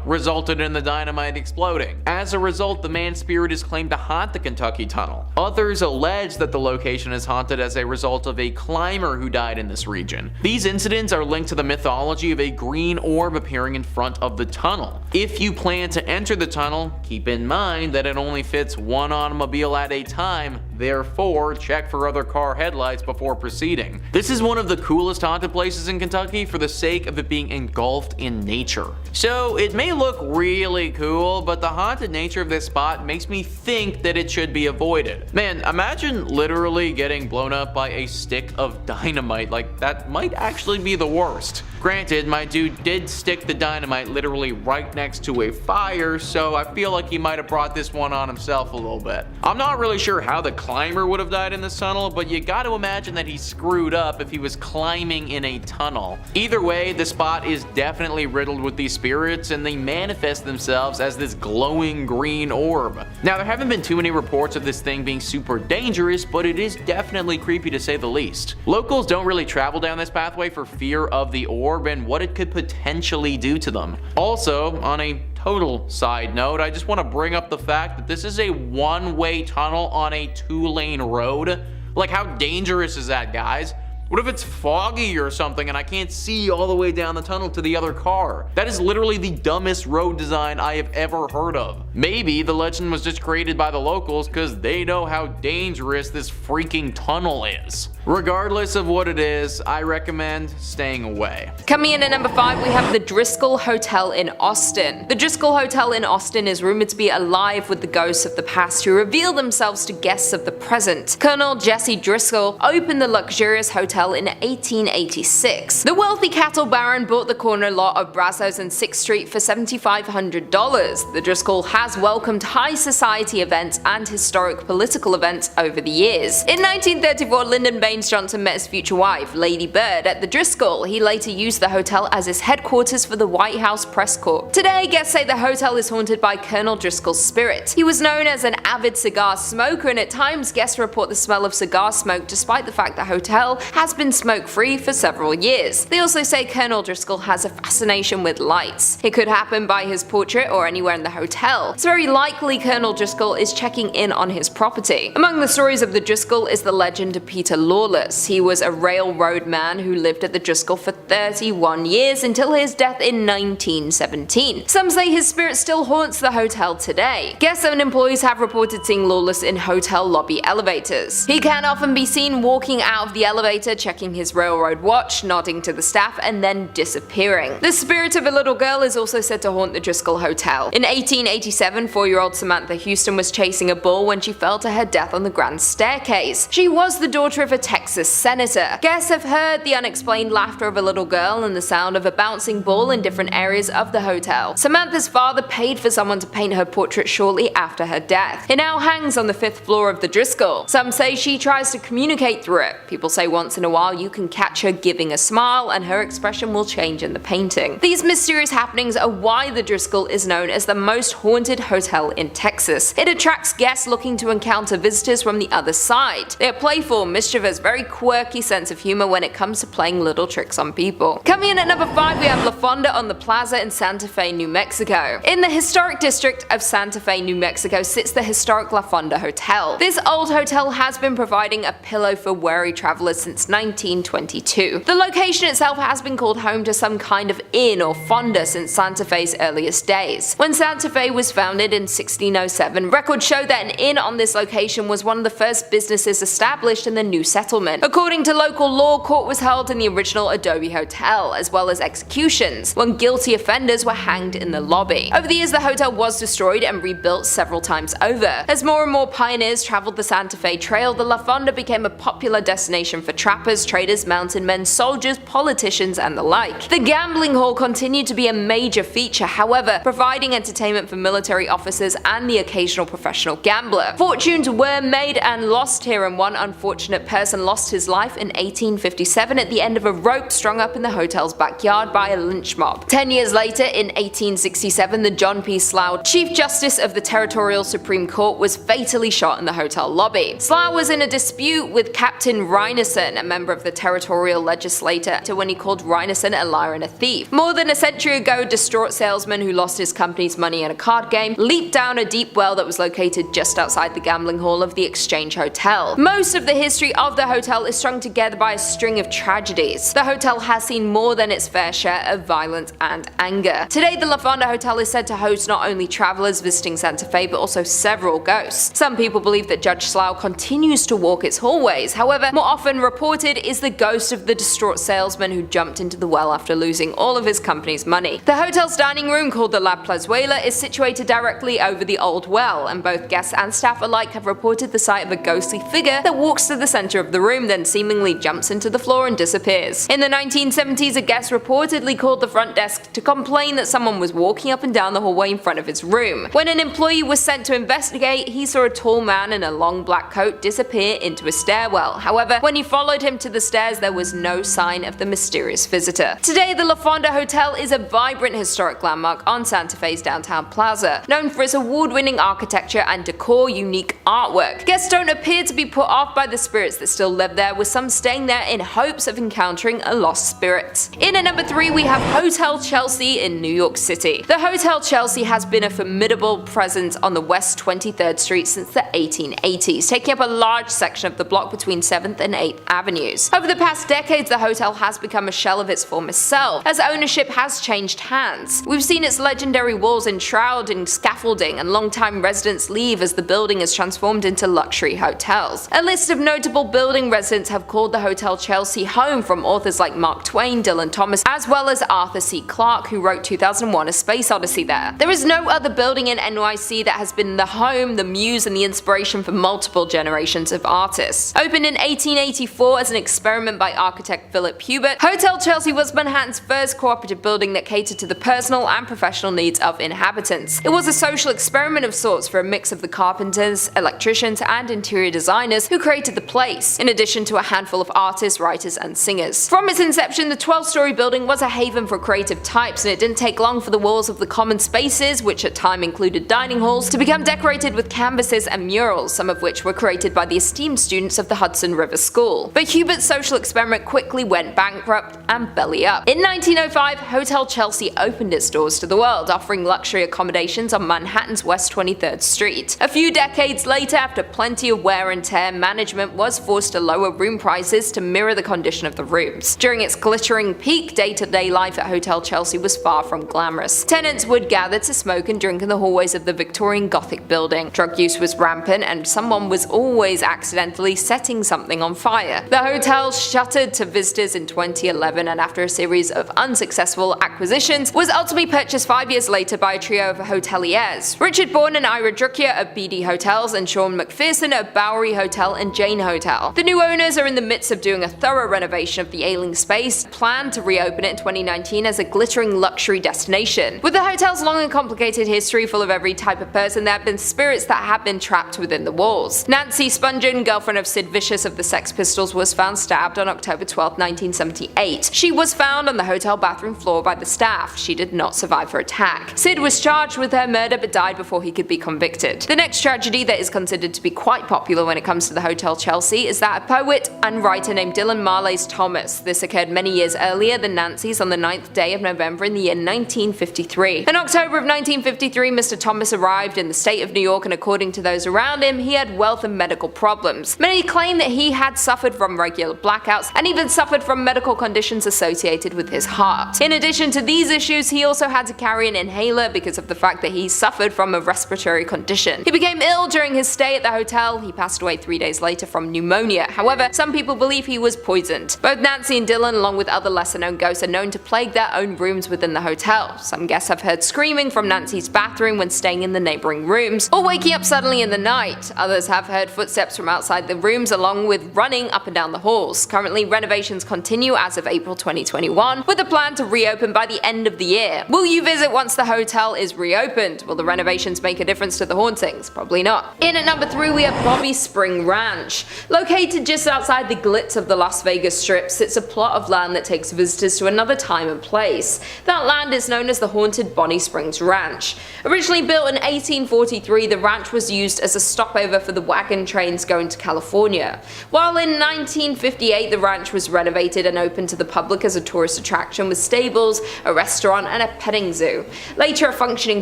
resulted in the dynamite exploding. As a result, the man's spirit is claimed to haunt the Kentucky Tunnel. Others allege that the location is haunted as a result of a climber who died in this region. These incidents are linked to the mythology of a green orb appearing in front of the tunnel. If you plan to enter the tunnel, keep in mind that it only fits one automobile at a time, therefore check for other car headlights before proceeding. This is one of the coolest haunted places in Kentucky for the sake of it being engulfed in nature. So it may look really cool, but the haunted nature of this spot makes me think that it should be avoided. Man, imagine literally getting blown up by a stick of dynamite. Like, that might actually be the worst. Granted, my dude did stick the dynamite literally right next to a fire, so I feel like he might have brought this one on himself a little bit. I'm not really sure how the climber would have died in this tunnel, but you gotta imagine that he screwed up if he was climbing in a tunnel. Either way, the spot is definitely riddled with these spirits, and they manifest themselves as this glowing green orb. Now, there haven't been too many reports of this thing being super dangerous, but it is definitely creepy to say the least. Locals don't really travel down this pathway for fear of the orb and what it could potentially do to them. Also, on a total side note, I just want to bring up the fact that this is a one-way tunnel on a two-lane road. Like, how dangerous is that, guys? What if it's foggy or something and I can't see all the way down the tunnel to the other car? That is literally the dumbest road design I have ever heard of. Maybe the legend was just created by the locals because they know how dangerous this freaking tunnel is. Regardless of what it is, I recommend staying away. Coming in at number 5, we have the Driskill Hotel in Austin. The Driskill Hotel in Austin is rumored to be alive with the ghosts of the past who reveal themselves to guests of the present. Colonel Jesse Driskill opened the luxurious hotel in 1886. The wealthy cattle baron bought the corner lot of Brazos and 6th Street for $7,500. The Driskill has welcomed high society events and historic political events over the years. In 1934, Lyndon Baines Johnson met his future wife, Lady Bird, at the Driskill. He later used the hotel as his headquarters for the White House press corps. Today, guests say the hotel is haunted by Colonel Driskill's spirit. He was known as an avid cigar smoker, and at times guests report the smell of cigar smoke despite the fact the hotel has been smoke-free for several years. They also say Colonel Driskill has a fascination with lights. It could happen by his portrait or anywhere in the hotel. It's very likely Colonel Driskill is checking in on his property. Among the stories of the Driskill is the legend of Peter Lawless. He was a railroad man who lived at the Driskill for 31 years until his death in 1917. Some say his spirit still haunts the hotel today. Guests and employees have reported seeing Lawless in hotel lobby elevators. He can often be seen walking out of the elevator, checking his railroad watch, nodding to the staff, and then disappearing. The spirit of a little girl is also said to haunt the Driskill Hotel. In 1887, 4-year-old Samantha Houston was chasing a bull when she fell to her death on the grand staircase. She was the daughter of a Texas senator. Guests have heard the unexplained laughter of a little girl and the sound of a bouncing ball in different areas of the hotel. Samantha's father paid for someone to paint her portrait shortly after her death. It now hangs on the 5th floor of the Driskill. Some say she tries to communicate through it. People say once in a while you can catch her giving a smile and her expression will change in the painting. These mysterious happenings are why the Driskill is known as the most haunted hotel in Texas. It attracts guests looking to encounter visitors from the other side. They are playful, mischievous, very quirky sense of humor when it comes to playing little tricks on people. Coming in at number 5, we have La Fonda on the Plaza in Santa Fe, New Mexico. In the historic district of Santa Fe, New Mexico sits the historic La Fonda Hotel. This old hotel has been providing a pillow for weary travelers since 1922. The location itself has been called home to some kind of inn or fonda since Santa Fe's earliest days. When Santa Fe was founded in 1607, records show that an inn on this location was one of the first businesses established in the new settlement. According to local law, court was held in the original Adobe Hotel, as well as executions, when guilty offenders were hanged in the lobby. Over the years, the hotel was destroyed and rebuilt several times over. As more and more pioneers traveled the Santa Fe Trail, the La Fonda became a popular destination for trappers, traders, mountain men, soldiers, politicians, and the like. The gambling hall continued to be a major feature, however, providing entertainment for military officers and the occasional professional gambler. Fortunes were made and lost here, and one unfortunate person lost his life in 1857 at the end of a rope strung up in the hotel's backyard by a lynch mob. 10 years later, in 1867, the John P. Slough, Chief Justice of the Territorial Supreme Court, was fatally shot in the hotel lobby. Slough was in a dispute with Captain Reinerson, a member of the territorial legislature, when he called Reinerson a liar and a thief. More than a century ago, a distraught salesman who lost his company's money in a card game leaped down a deep well that was located just outside the gambling hall of the Exchange Hotel. Most of the history of the hotel is strung together by a string of tragedies. The hotel has seen more than its fair share of violence and anger. Today, the La Fonda Hotel is said to host not only travelers visiting Santa Fe, but also several ghosts. Some people believe that Judge Slough continues to walk its hallways. However, more often reported is the ghost of the distraught salesman who jumped into the well after losing all of his company's money. The hotel's dining room, called the La Plazuela, is situated directly over the old well, and both guests and staff alike have reported the sight of a ghostly figure that walks to the center of the the room, then seemingly jumps into the floor and disappears. In the 1970s, a guest reportedly called the front desk to complain that someone was walking up and down the hallway in front of his room. When an employee was sent to investigate, he saw a tall man in a long black coat disappear into a stairwell. However, when he followed him to the stairs, there was no sign of the mysterious visitor. Today, the Fonda Hotel is a vibrant historic landmark on Santa Fe's downtown plaza, known for its award-winning architecture and decor unique artwork. Guests don't appear to be put off by the spirits that still live there, with some staying there in hopes of encountering a lost spirit. In at number 3, we have Hotel Chelsea in New York City. The Hotel Chelsea has been a formidable presence on the West 23rd Street since the 1880s, taking up a large section of the block between 7th and 8th Avenues. Over the past decades, the hotel has become a shell of its former self, as ownership has changed hands. We've seen its legendary walls enshrouded in scaffolding, and long-time residents leave as the building is transformed into luxury hotels. A list of notable building residents have called the Hotel Chelsea home, from authors like Mark Twain, Dylan Thomas, as well as Arthur C. Clarke, who wrote 2001: A Space Odyssey there. There is no other building in NYC that has been the home, the muse, and the inspiration for multiple generations of artists. Opened in 1884 as an experiment by architect Philip Hubert, Hotel Chelsea was Manhattan's first cooperative building that catered to the personal and professional needs of inhabitants. It was a social experiment of sorts for a mix of the carpenters, electricians, and interior designers who created the place, in addition to a handful of artists, writers, and singers. From its inception, the 12-story building was a haven for creative types, and it didn't take long for the walls of the common spaces, which at time included dining halls, to become decorated with canvases and murals, some of which were created by the esteemed students of the Hudson River School. But Hubert's social experiment quickly went bankrupt and belly up. In 1905, Hotel Chelsea opened its doors to the world, offering luxury accommodations on Manhattan's West 23rd Street. A few decades later, after plenty of wear and tear, management was forced to lower room prices to mirror the condition of the rooms. During its glittering peak, day-to-day life at Hotel Chelsea was far from glamorous. Tenants would gather to smoke and drink in the hallways of the Victorian Gothic building. Drug use was rampant, and someone was always accidentally setting something on fire. The hotel shuttered to visitors in 2011, and after a series of unsuccessful acquisitions, was ultimately purchased 5 years later by a trio of hoteliers: Richard Bourne and Ira Druckier of BD Hotels, and Sean McPherson of Bowery Hotel and Jane Hotel. The new owners are in the midst of doing a thorough renovation of the ailing space, planned to reopen it in 2019 as a glittering luxury destination. With the hotel's long and complicated history full of every type of person, there have been spirits that have been trapped within the walls. Nancy Spungen, girlfriend of Sid Vicious of the Sex Pistols, was found stabbed on October 12, 1978. She was found on the hotel bathroom floor by the staff. She did not survive her attack. Sid was charged with her murder but died before he could be convicted. The next tragedy that is considered to be quite popular when it comes to the Hotel Chelsea is that of poet and writer named Dylan Marley's Thomas. This occurred many years earlier than Nancy's on the 9th day of November in the year 1953. In October of 1953, Mr. Thomas arrived in the state of New York, and according to those around him, he had wealth and medical problems. Many claim that he had suffered from regular blackouts and even suffered from medical conditions associated with his heart. In addition to these issues, he also had to carry an inhaler because of the fact that he suffered from a respiratory condition. He became ill during his stay at the hotel. He passed away 3 days later from pneumonia. However, some people believe he was poisoned. Both Nancy and Dylan, along with other lesser-known ghosts, are known to plague their own rooms within the hotel. Some guests have heard screaming from Nancy's bathroom when staying in the neighboring rooms, or waking up suddenly in the night. Others have heard footsteps from outside the rooms, along with running up and down the halls. Currently, renovations continue as of April 2021, with a plan to reopen by the end of the year. Will you visit once the hotel is reopened? Will the renovations make a difference to the hauntings? Probably not. In at number 3, we have Bobby Spring Ranch. Located just outside the glitz of the Las Vegas Strip sits a plot of land that takes visitors to another time and place. That land is known as the haunted Bonnie Springs Ranch. Originally built in 1843, the ranch was used as a stopover for the wagon trains going to California. While in 1958 the ranch was renovated and opened to the public as a tourist attraction with stables, a restaurant, and a petting zoo. Later, a functioning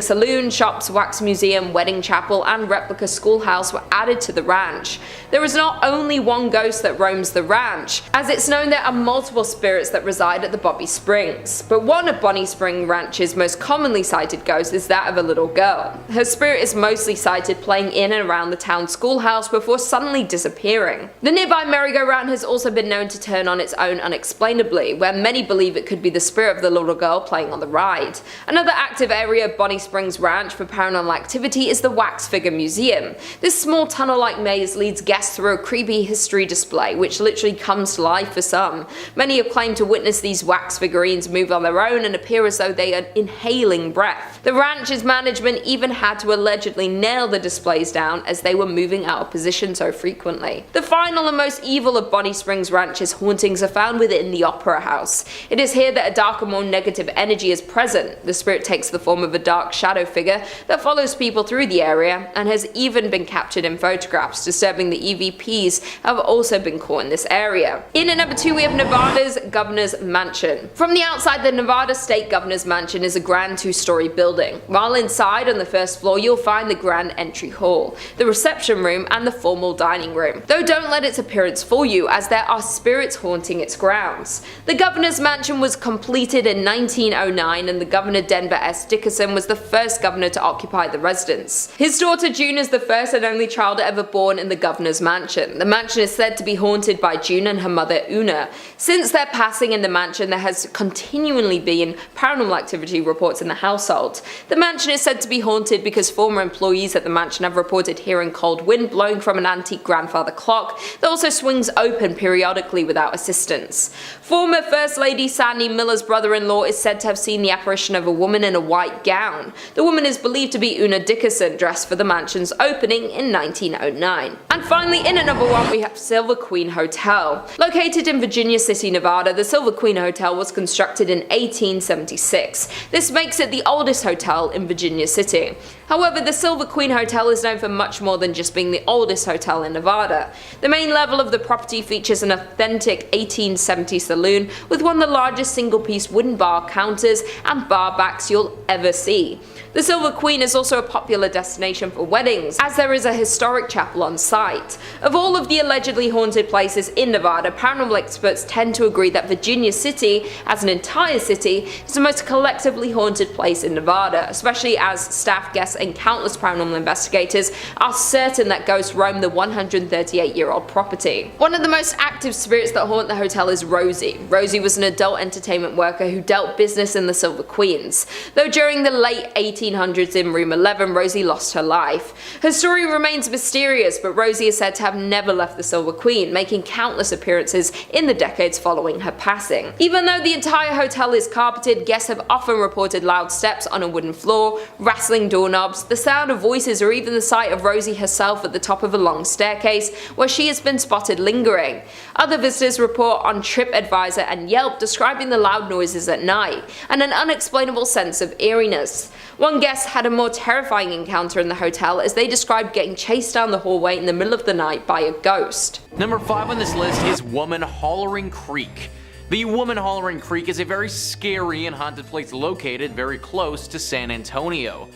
saloon, shops, wax museum, wedding chapel, and replica schoolhouse were added to the ranch. There is not only one ghost that roams the ranch, as it's known there are multiple spirits that reside at the Bobby Springs. But one of Bonnie Spring Ranch's most commonly cited ghosts is that of a little girl. Her spirit is mostly sighted playing in and around the town schoolhouse before suddenly disappearing. The nearby merry-go-round has also been known to turn on its own unexplainably, where many believe it could be the spirit of the little girl playing on the ride. Another active area of Bonnie Springs Ranch for paranormal activity is the Wax Figure Museum. This small tunnel-like maze leads guests through a creepy history display, which literally comes to life for some. Many have claimed to witness these wax figurines move on their own and appear as though they are inhaling breath. The ranch's management even had to allegedly nail the displays down as they were moving out of position so frequently. The final and most evil of Bonnie Springs Ranch's hauntings are found within the Opera House. It is here that a darker, more negative energy is present. The spirit takes the form of a dark shadow figure that follows people through the area and has even been captured in photographs. Disturbing the EVPs have also been caught in this area. In at number 2 we have Nevada's Governor's Mansion. From the outside, the Nevada State Governor's Mansion is a grand 2-story building. While inside on the first floor you'll find the grand entry hall, the reception room and the formal dining room. Though don't let its appearance fool you, as there are spirits haunting its grounds. The Governor's Mansion was completed in 1909 and the Governor Denver S. Dickerson was the first governor to occupy the residence. His daughter June is the first and only child ever born in the Governor's Mansion. The mansion is said to be haunted by June and her mother Una. Since their passing in the mansion, there has continually been paranormal activity reports in the household. The mansion is said to be haunted because former employees at the mansion have reported hearing cold wind blowing from an antique grandfather clock that also swings open periodically without assistance. Former First Lady Sandy Miller's brother-in-law is said to have seen the apparition of a woman in a white gown. The woman is believed to be Una Dickerson, dressed for the mansion's opening in 1909. And finally, in at number 1 we have Silver Queen Hotel. Located in Virginia City, Nevada, the Silver Queen Hotel was constructed in 1876. This makes it the oldest hotel in Virginia City. However, the Silver Queen Hotel is known for much more than just being the oldest hotel in Nevada. The main level of the property features an authentic 1870s saloon with one of the largest single-piece wooden bar counters and bar backs you'll ever see. The Silver Queen is also a popular destination for weddings, as there is a historic chapel on site. Of all of the allegedly haunted places in Nevada, paranormal experts tend to agree that Virginia City, as an entire city, is the most collectively haunted place in Nevada, especially as staff, guests, and countless paranormal investigators are certain that ghosts roam the 138-year-old property. One of the most active spirits that haunt the hotel is Rosie. Rosie was an adult entertainment worker who dealt business in the Silver Queens. Though during the late 1800s in room 11, Rosie lost her life. Her story remains mysterious, but Rosie is said to have never left the Silver Queen, making countless appearances in the decades following her passing. Even though the entire hotel is carpeted, guests have often reported loud steps on a wooden floor, rattling doorknobs, the sound of voices, or even the sight of Rosie herself at the top of a long staircase where she has been spotted lingering. Other visitors report on TripAdvisor and Yelp describing the loud noises at night and an unexplainable sense of eeriness. One guest had a more terrifying encounter in the hotel as they described getting chased down the hallway in the middle of the night by a ghost. Number 5 on this list is Woman Hollering Creek. The Woman Hollering Creek is a very scary and haunted place located very close to San Antonio.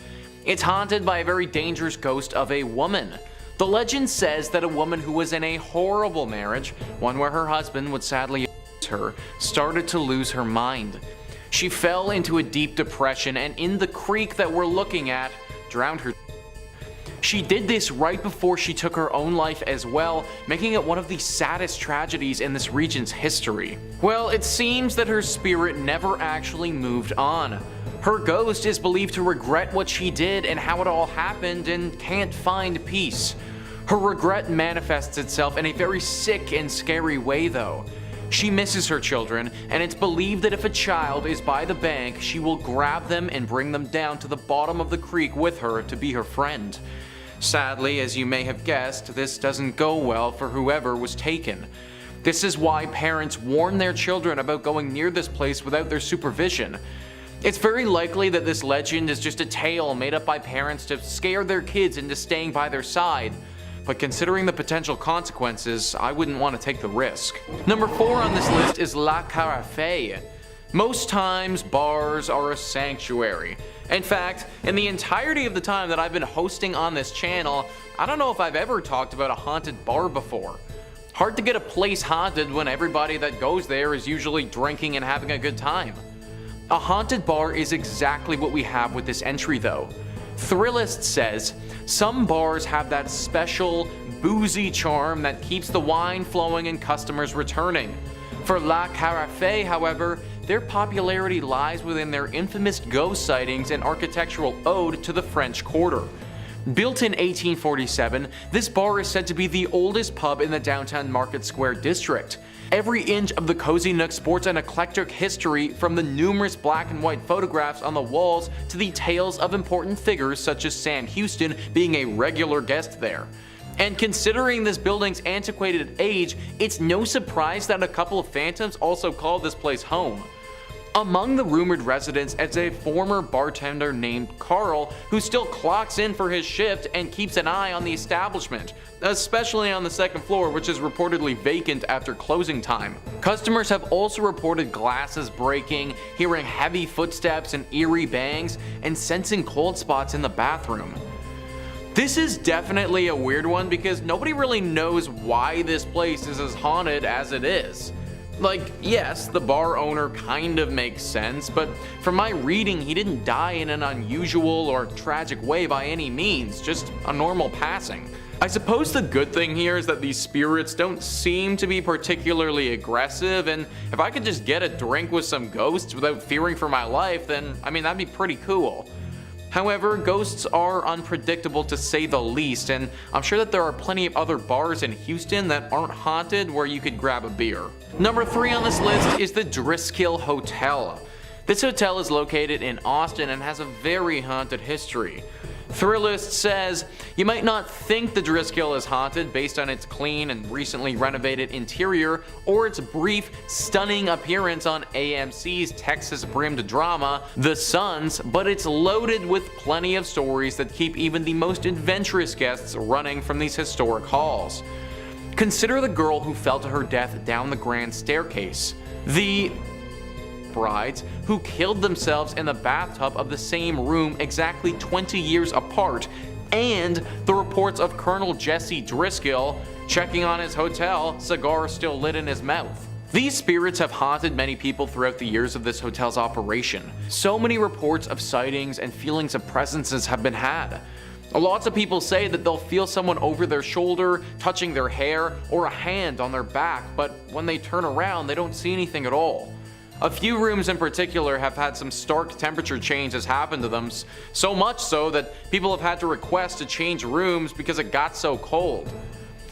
It's haunted by a very dangerous ghost of a woman. The legend says that a woman who was in a horrible marriage, one where her husband would sadly abuse her, started to lose her mind. She fell into a deep depression and in the creek that we're looking at, drowned her. She did this right before she took her own life as well, making it one of the saddest tragedies in this region's history. Well, it seems that her spirit never actually moved on. Her ghost is believed to regret what she did and how it all happened and can't find peace. Her regret manifests itself in a very sick and scary way though. She misses her children, and it's believed that if a child is by the bank, she will grab them and bring them down to the bottom of the creek with her to be her friend. Sadly, as you may have guessed, this doesn't go well for whoever was taken. This is why parents warn their children about going near this place without their supervision. It's very likely that this legend is just a tale made up by parents to scare their kids into staying by their side, but considering the potential consequences, I wouldn't want to take the risk. Number 4 on this list is La Carafe. Most times, bars are a sanctuary. In fact, in the entirety of the time that I've been hosting on this channel, I don't know if I've ever talked about a haunted bar before. Hard to get a place haunted when everybody that goes there is usually drinking and having a good time. A haunted bar is exactly what we have with this entry though. Thrillist says, some bars have that special, boozy charm that keeps the wine flowing and customers returning. For La Carafe, however, their popularity lies within their infamous ghost sightings and architectural ode to the French Quarter. Built in 1847, this bar is said to be the oldest pub in the downtown Market Square district. Every inch of the cozy nook sports an eclectic history, from the numerous black and white photographs on the walls to the tales of important figures such as Sam Houston being a regular guest there. And considering this building's antiquated age, it's no surprise that a couple of phantoms also call this place home. Among the rumored residents is a former bartender named Carl, who still clocks in for his shift and keeps an eye on the establishment, especially on the second floor, which is reportedly vacant after closing time. Customers have also reported glasses breaking, hearing heavy footsteps and eerie bangs, and sensing cold spots in the bathroom. This is definitely a weird one because nobody really knows why this place is as haunted as it is. Like, yes, the bar owner kind of makes sense, but from my reading, he didn't die in an unusual or tragic way by any means, just a normal passing. I suppose the good thing here is that these spirits don't seem to be particularly aggressive, and if I could just get a drink with some ghosts without fearing for my life, then I mean that'd be pretty cool. However, ghosts are unpredictable to say the least, and I'm sure that there are plenty of other bars in Houston that aren't haunted where you could grab a beer. Number 3 on this list is the Driskill Hotel. This hotel is located in Austin and has a very haunted history. Thrillist says, you might not think the Driskill is haunted based on its clean and recently renovated interior or its brief, stunning appearance on AMC's Texas-brimmed drama, The Sons, but it's loaded with plenty of stories that keep even the most adventurous guests running from these historic halls. Consider the girl who fell to her death down the grand staircase, the brides who killed themselves in the bathtub of the same room exactly 20 years apart, and the reports of Colonel Jesse Driskill checking on his hotel, cigar still lit in his mouth. These spirits have haunted many people throughout the years of this hotel's operation. So many reports of sightings and feelings of presences have been had. Lots of people say that they'll feel someone over their shoulder, touching their hair, or a hand on their back, but when they turn around, they don't see anything at all. A few rooms in particular have had some stark temperature changes happen to them, so much so that people have had to request to change rooms because it got so cold.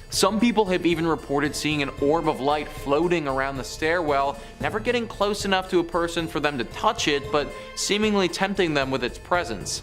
Some people have even reported seeing an orb of light floating around the stairwell, never getting close enough to a person for them to touch it, but seemingly tempting them with its presence.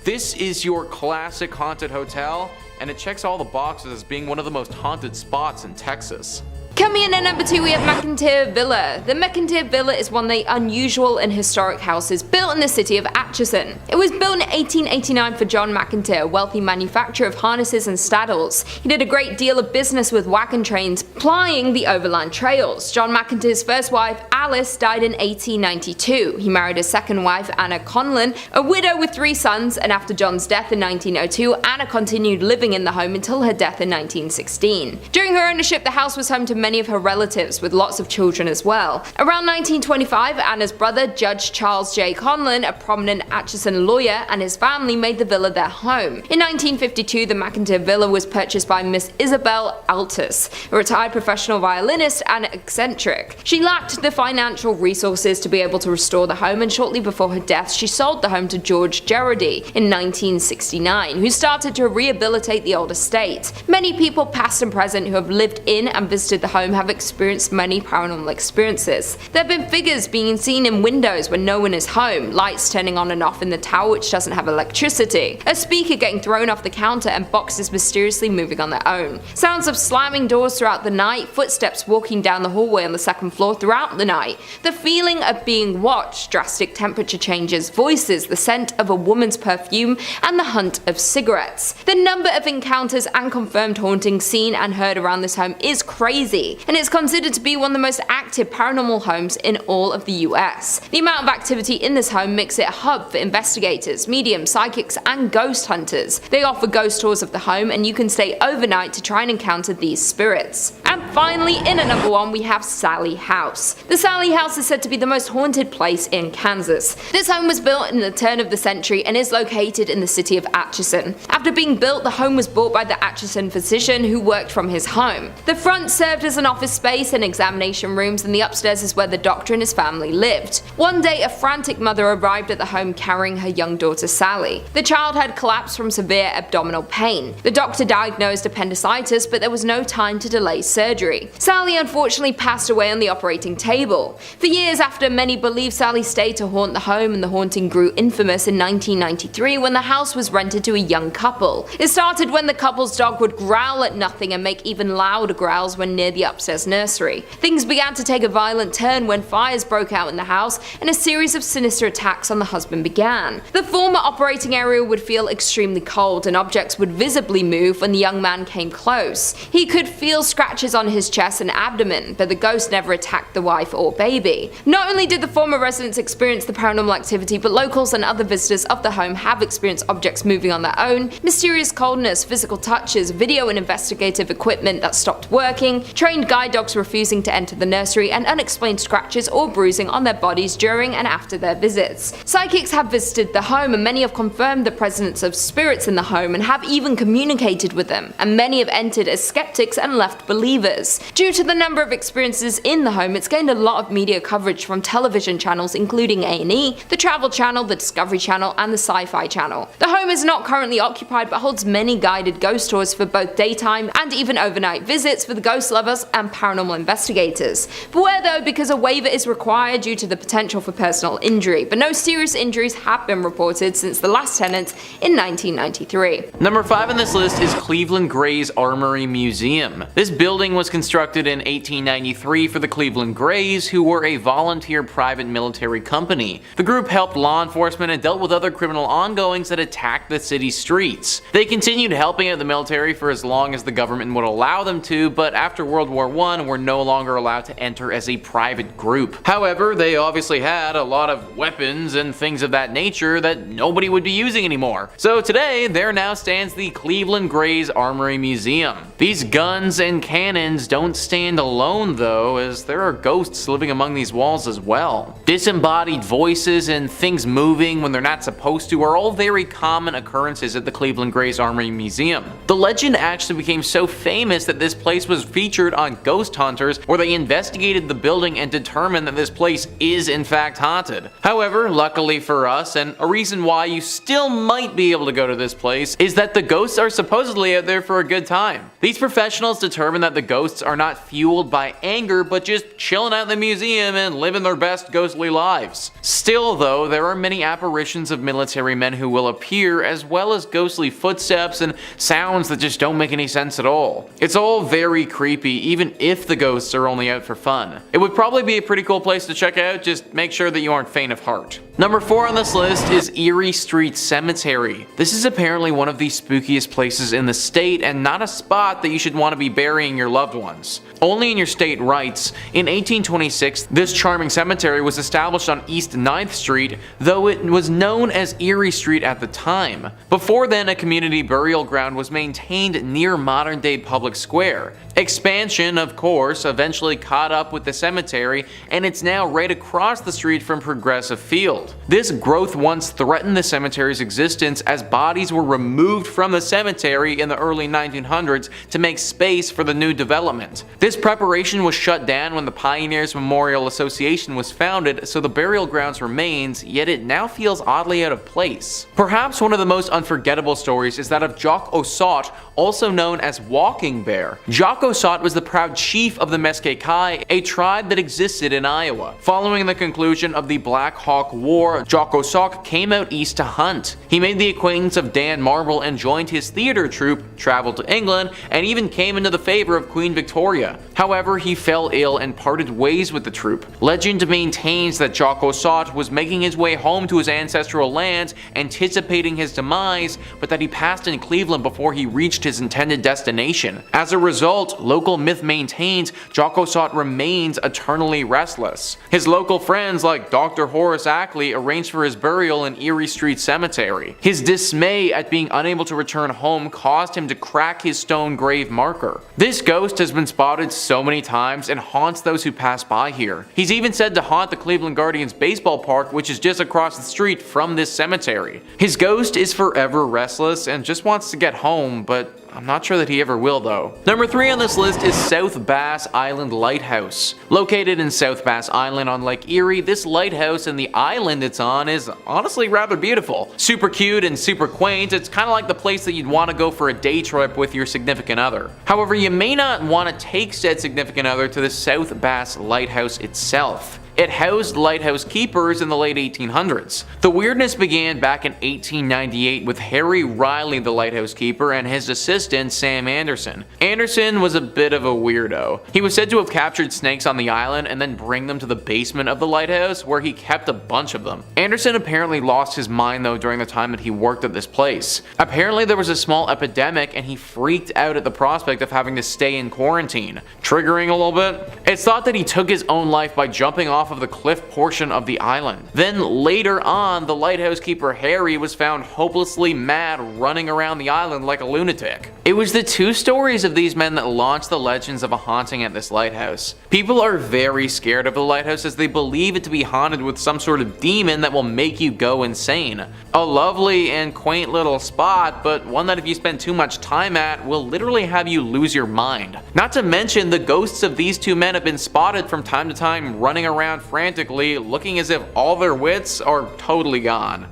This is your classic haunted hotel, and it checks all the boxes as being one of the most haunted spots in Texas. Coming in at number 2, we have McInteer Villa. The McInteer Villa is one of the unusual and historic houses built in the city of Atchison. It was built in 1889 for John McInteer, a wealthy manufacturer of harnesses and saddles. He did a great deal of business with wagon trains, plying the overland trails. John McInteer's first wife, Alice, died in 1892. He married his second wife, Anna Conlon, a widow with 3 sons, and after John's death in 1902, Anna continued living in the home until her death in 1916. During her ownership, the house was home to many of her relatives, with lots of children as well. Around 1925, Anna's brother, Judge Charles J. Conlon, a prominent Atchison lawyer, and his family made the villa their home. In 1952, the McInteer Villa was purchased by Miss Isabel Altus, a retired professional violinist and eccentric. She lacked the financial resources to be able to restore the home, and shortly before her death, she sold the home to George Gerardi in 1969, who started to rehabilitate the old estate. Many people, past and present, who have lived in and visited the home have experienced many paranormal experiences. There have been figures being seen in windows when no one is home, lights turning on and off in the tower which doesn't have electricity, a speaker getting thrown off the counter, and boxes mysteriously moving on their own. Sounds of slamming doors throughout the night, footsteps walking down the hallway on the second floor throughout the night, the feeling of being watched, drastic temperature changes, voices, the scent of a woman's perfume, and the hunt of cigarettes. The number of encounters and confirmed hauntings seen and heard around this home is crazy, and it's considered to be one of the most active paranormal homes in all of the US. The amount of activity in this home makes it a hub for investigators, mediums, psychics, and ghost hunters. They offer ghost tours of the home, and you can stay overnight to try and encounter these spirits. And finally, in at number 1, we have Sally House. The Sally House is said to be the most haunted place in Kansas. This home was built in the turn of the century and is located in the city of Atchison. After being built, the home was bought by the Atchison physician who worked from his home. The front served as an office space and examination rooms, and the upstairs is where the doctor and his family lived. One day, a frantic mother arrived at the home home carrying her young daughter Sally. The child had collapsed from severe abdominal pain. The doctor diagnosed appendicitis, but there was no time to delay surgery. Sally unfortunately passed away on the operating table. For years after, many believe Sally stayed to haunt the home, and the haunting grew infamous in 1993 when the house was rented to a young couple. It started when the couple's dog would growl at nothing and make even louder growls when near the upstairs nursery. Things began to take a violent turn when fires broke out in the house and a series of sinister attacks on the husband began. The former operating area would feel extremely cold and objects would visibly move when the young man came close. He could feel scratches on his chest and abdomen, but the ghost never attacked the wife or baby. Not only did the former residents experience the paranormal activity, but locals and other visitors of the home have experienced objects moving on their own, mysterious coldness, physical touches, video and investigative equipment that stopped working, trained guide dogs refusing to enter the nursery, and unexplained scratches or bruising on their bodies during and after their visits. Psychics have visited the home, and many have confirmed the presence of spirits in the home and have even communicated with them, and many have entered as skeptics and left believers. Due to the number of experiences in the home, it's gained a lot of media coverage from television channels including A&E, the Travel Channel, the Discovery Channel, and the Sci-Fi Channel. The home is not currently occupied but holds many guided ghost tours for both daytime and even overnight visits for the ghost lovers and paranormal investigators. Beware though, because a waiver is required due to the potential for personal injury, but no serious injuries have been reported since the last tenant in 1993. Number 5 on this list is Cleveland Gray's Armory Museum. This building was constructed in 1893 for the Cleveland Grays, who were a volunteer private military company. The group helped law enforcement and dealt with other criminal ongoings that attacked the city's streets. They continued helping out the military for as long as the government would allow them to, but after World War I were no longer allowed to enter as a private group. However, they obviously had a lot of weapons and things of that nature that nobody would be using anymore. So today, there now stands the Cleveland Grays Armory Museum. These guns and cannons don't stand alone though, as there are ghosts living among these walls as well. Disembodied voices and things moving when they're not supposed to are all very common occurrences at the Cleveland Grays Armory Museum. The legend actually became so famous that this place was featured on Ghost Hunters, where they investigated the building and determined that this place is in fact haunted. However, luckily for us, and a reason why you still might be able to go to this place, is that the ghosts are supposedly out there for a good time. These professionals determined that the ghosts are not fueled by anger, but just chilling out in the museum and living their best ghostly lives. Still though, there are many apparitions of military men who will appear, as well as ghostly footsteps and sounds that just don't make any sense at all. It's all very creepy, even if the ghosts are only out for fun. It would probably be a pretty cool place to check out, just make sure that you aren't faint of heart. Number 4 on this list is Erie Street Cemetery. This is apparently one of the spookiest places in the state, and not a spot that you should want to be burying your loved ones. Only in your state rights. In 1826, this charming cemetery was established on East 9th Street, though it was known as Erie Street at the time. Before then, a community burial ground was maintained near modern-day Public Square. Expansion, of course, eventually caught up with the cemetery, and it's now right across the street from Progressive Field. This growth once threatened the cemetery's existence, as bodies were removed from the cemetery in the early 1900s to make space for the new development. This preparation was shut down when the Pioneers Memorial Association was founded, so the burial grounds remains, yet it now feels oddly out of place. Perhaps one of the most unforgettable stories is that of Jock Ossaut, also known as Walking Bear. Jock Ossaut was the proud chief of the Mesquite, a tribe that existed in Iowa. Following the conclusion of the Black Hawk War, Jock Ossaut came out east to hunt. He made the acquaintance of Dan Marble and joined his theater troupe, traveled to England, and even came into the favor of Queen Victoria. However, he fell ill and parted ways with the troupe. Legend maintains that Jock Ossaut was making his way home to his ancestral lands, anticipating his demise, but that he passed in Cleveland before he reached his intended destination. As a result, local myth maintains Jock Ossaut remains eternally restless. His local friends like Dr. Horace Ackley arranged for his burial in Erie Street Cemetery. His dismay at being unable to return home caused him to crack his stone grave marker. This ghost has been spotted so many times and haunts those who pass by here. He's even said to haunt the Cleveland Guardians baseball park, which is just across the street from this cemetery. His ghost is forever restless and just wants to get home, but I'm not sure that he ever will though. Number 3 on this list is South Bass Island Lighthouse. Located in South Bass Island on Lake Erie, this lighthouse and the island it's on is honestly rather beautiful. Super cute and super quaint. It's kind of like the place that you'd want to go for a day trip with your significant other. However, you may not want to take said significant other to the South Bass Lighthouse itself. It housed lighthouse keepers in the late 1800s. The weirdness began back in 1898 with Harry Riley, the lighthouse keeper, and his assistant Sam Anderson. Anderson was a bit of a weirdo. He was said to have captured snakes on the island and then bring them to the basement of the lighthouse where he kept a bunch of them. Anderson apparently lost his mind though during the time that he worked at this place. Apparently there was a small epidemic and he freaked out at the prospect of having to stay in quarantine. Triggering a little bit? It's thought that he took his own life by jumping off of the cliff portion of the island. Then later on, the lighthouse keeper Harry was found hopelessly mad running around the island like a lunatic. It was the 2 stories of these men that launched the legends of a haunting at this lighthouse. People are very scared of the lighthouse as they believe it to be haunted with some sort of demon that will make you go insane. A lovely and quaint little spot, but one that if you spend too much time at will literally have you lose your mind. Not to mention the ghosts of these 2 men have been spotted from time to time running around frantically, looking as if all their wits are totally gone.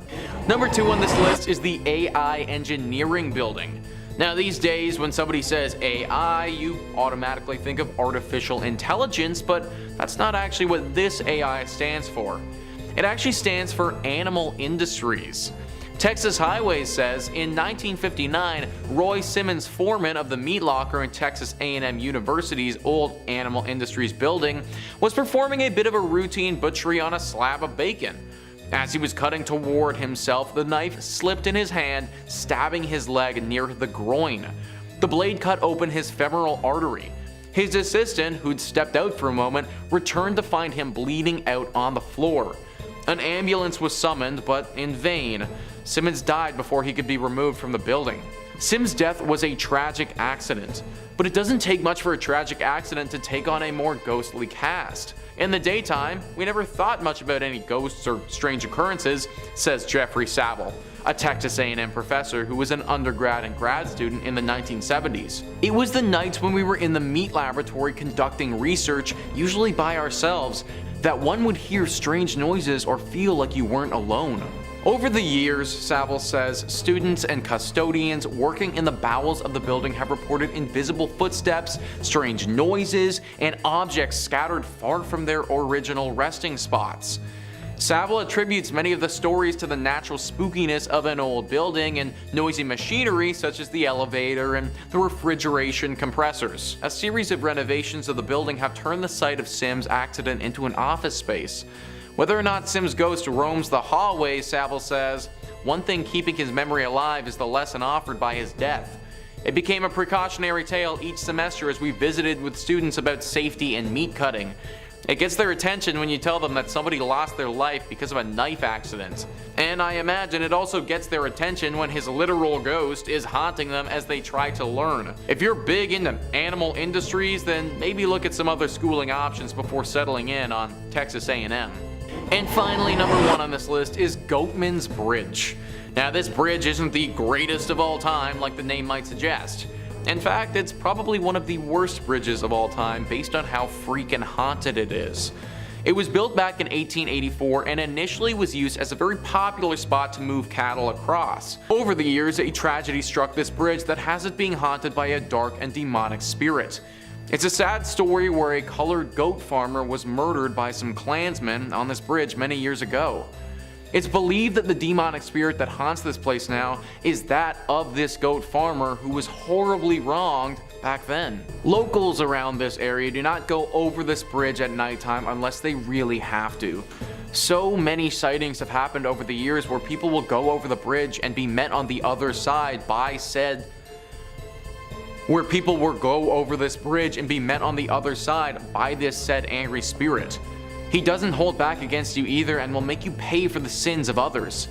Number 2 on this list is the AI Engineering Building. Now these days when somebody says AI, you automatically think of artificial intelligence, but that's not actually what this AI stands for. It actually stands for Animal Industries. Texas Highways says, in 1959, Roy Simmons, foreman of the meat locker in Texas A&M University's old Animal Industries building, was performing a bit of a routine butchery on a slab of bacon. As he was cutting toward himself, the knife slipped in his hand, stabbing his leg near the groin. The blade cut open his femoral artery. His assistant, who'd stepped out for a moment, returned to find him bleeding out on the floor. An ambulance was summoned, but in vain. Simmons died before he could be removed from the building. Sims' death was a tragic accident, but it doesn't take much for a tragic accident to take on a more ghostly cast. In the daytime, we never thought much about any ghosts or strange occurrences, says Jeffrey Saville, a Texas A&M professor who was an undergrad and grad student in the 1970s. It was the nights when we were in the meat laboratory conducting research, usually by ourselves, that one would hear strange noises or feel like you weren't alone. Over the years, Saville says, students and custodians working in the bowels of the building have reported invisible footsteps, strange noises, and objects scattered far from their original resting spots. Saville attributes many of the stories to the natural spookiness of an old building and noisy machinery such as the elevator and the refrigeration compressors. A series of renovations of the building have turned the site of Sims' accident into an office space. Whether or not Sims' ghost roams the hallways, Saville says, one thing keeping his memory alive is the lesson offered by his death. It became a precautionary tale each semester as we visited with students about safety and meat cutting. It gets their attention when you tell them that somebody lost their life because of a knife accident. And I imagine it also gets their attention when his literal ghost is haunting them as they try to learn. If you're big into animal industries, then maybe look at some other schooling options before settling in on Texas A&M. And finally, number 1 on this list is Goatman's Bridge. Now this bridge isn't the greatest of all time like the name might suggest. In fact, it's probably one of the worst bridges of all time based on how freaking haunted it is. It was built back in 1884 and initially was used as a very popular spot to move cattle across. Over the years, a tragedy struck this bridge that has it being haunted by a dark and demonic spirit. It's a sad story where a colored goat farmer was murdered by some Klansmen on this bridge many years ago. It's believed that the demonic spirit that haunts this place now is that of this goat farmer who was horribly wronged back then. Locals around this area do not go over this bridge at nighttime unless they really have to. So many sightings have happened over the years where people will go over the bridge and be met on the other side by said angry spirit. He doesn't hold back against you either and will make you pay for the sins of others.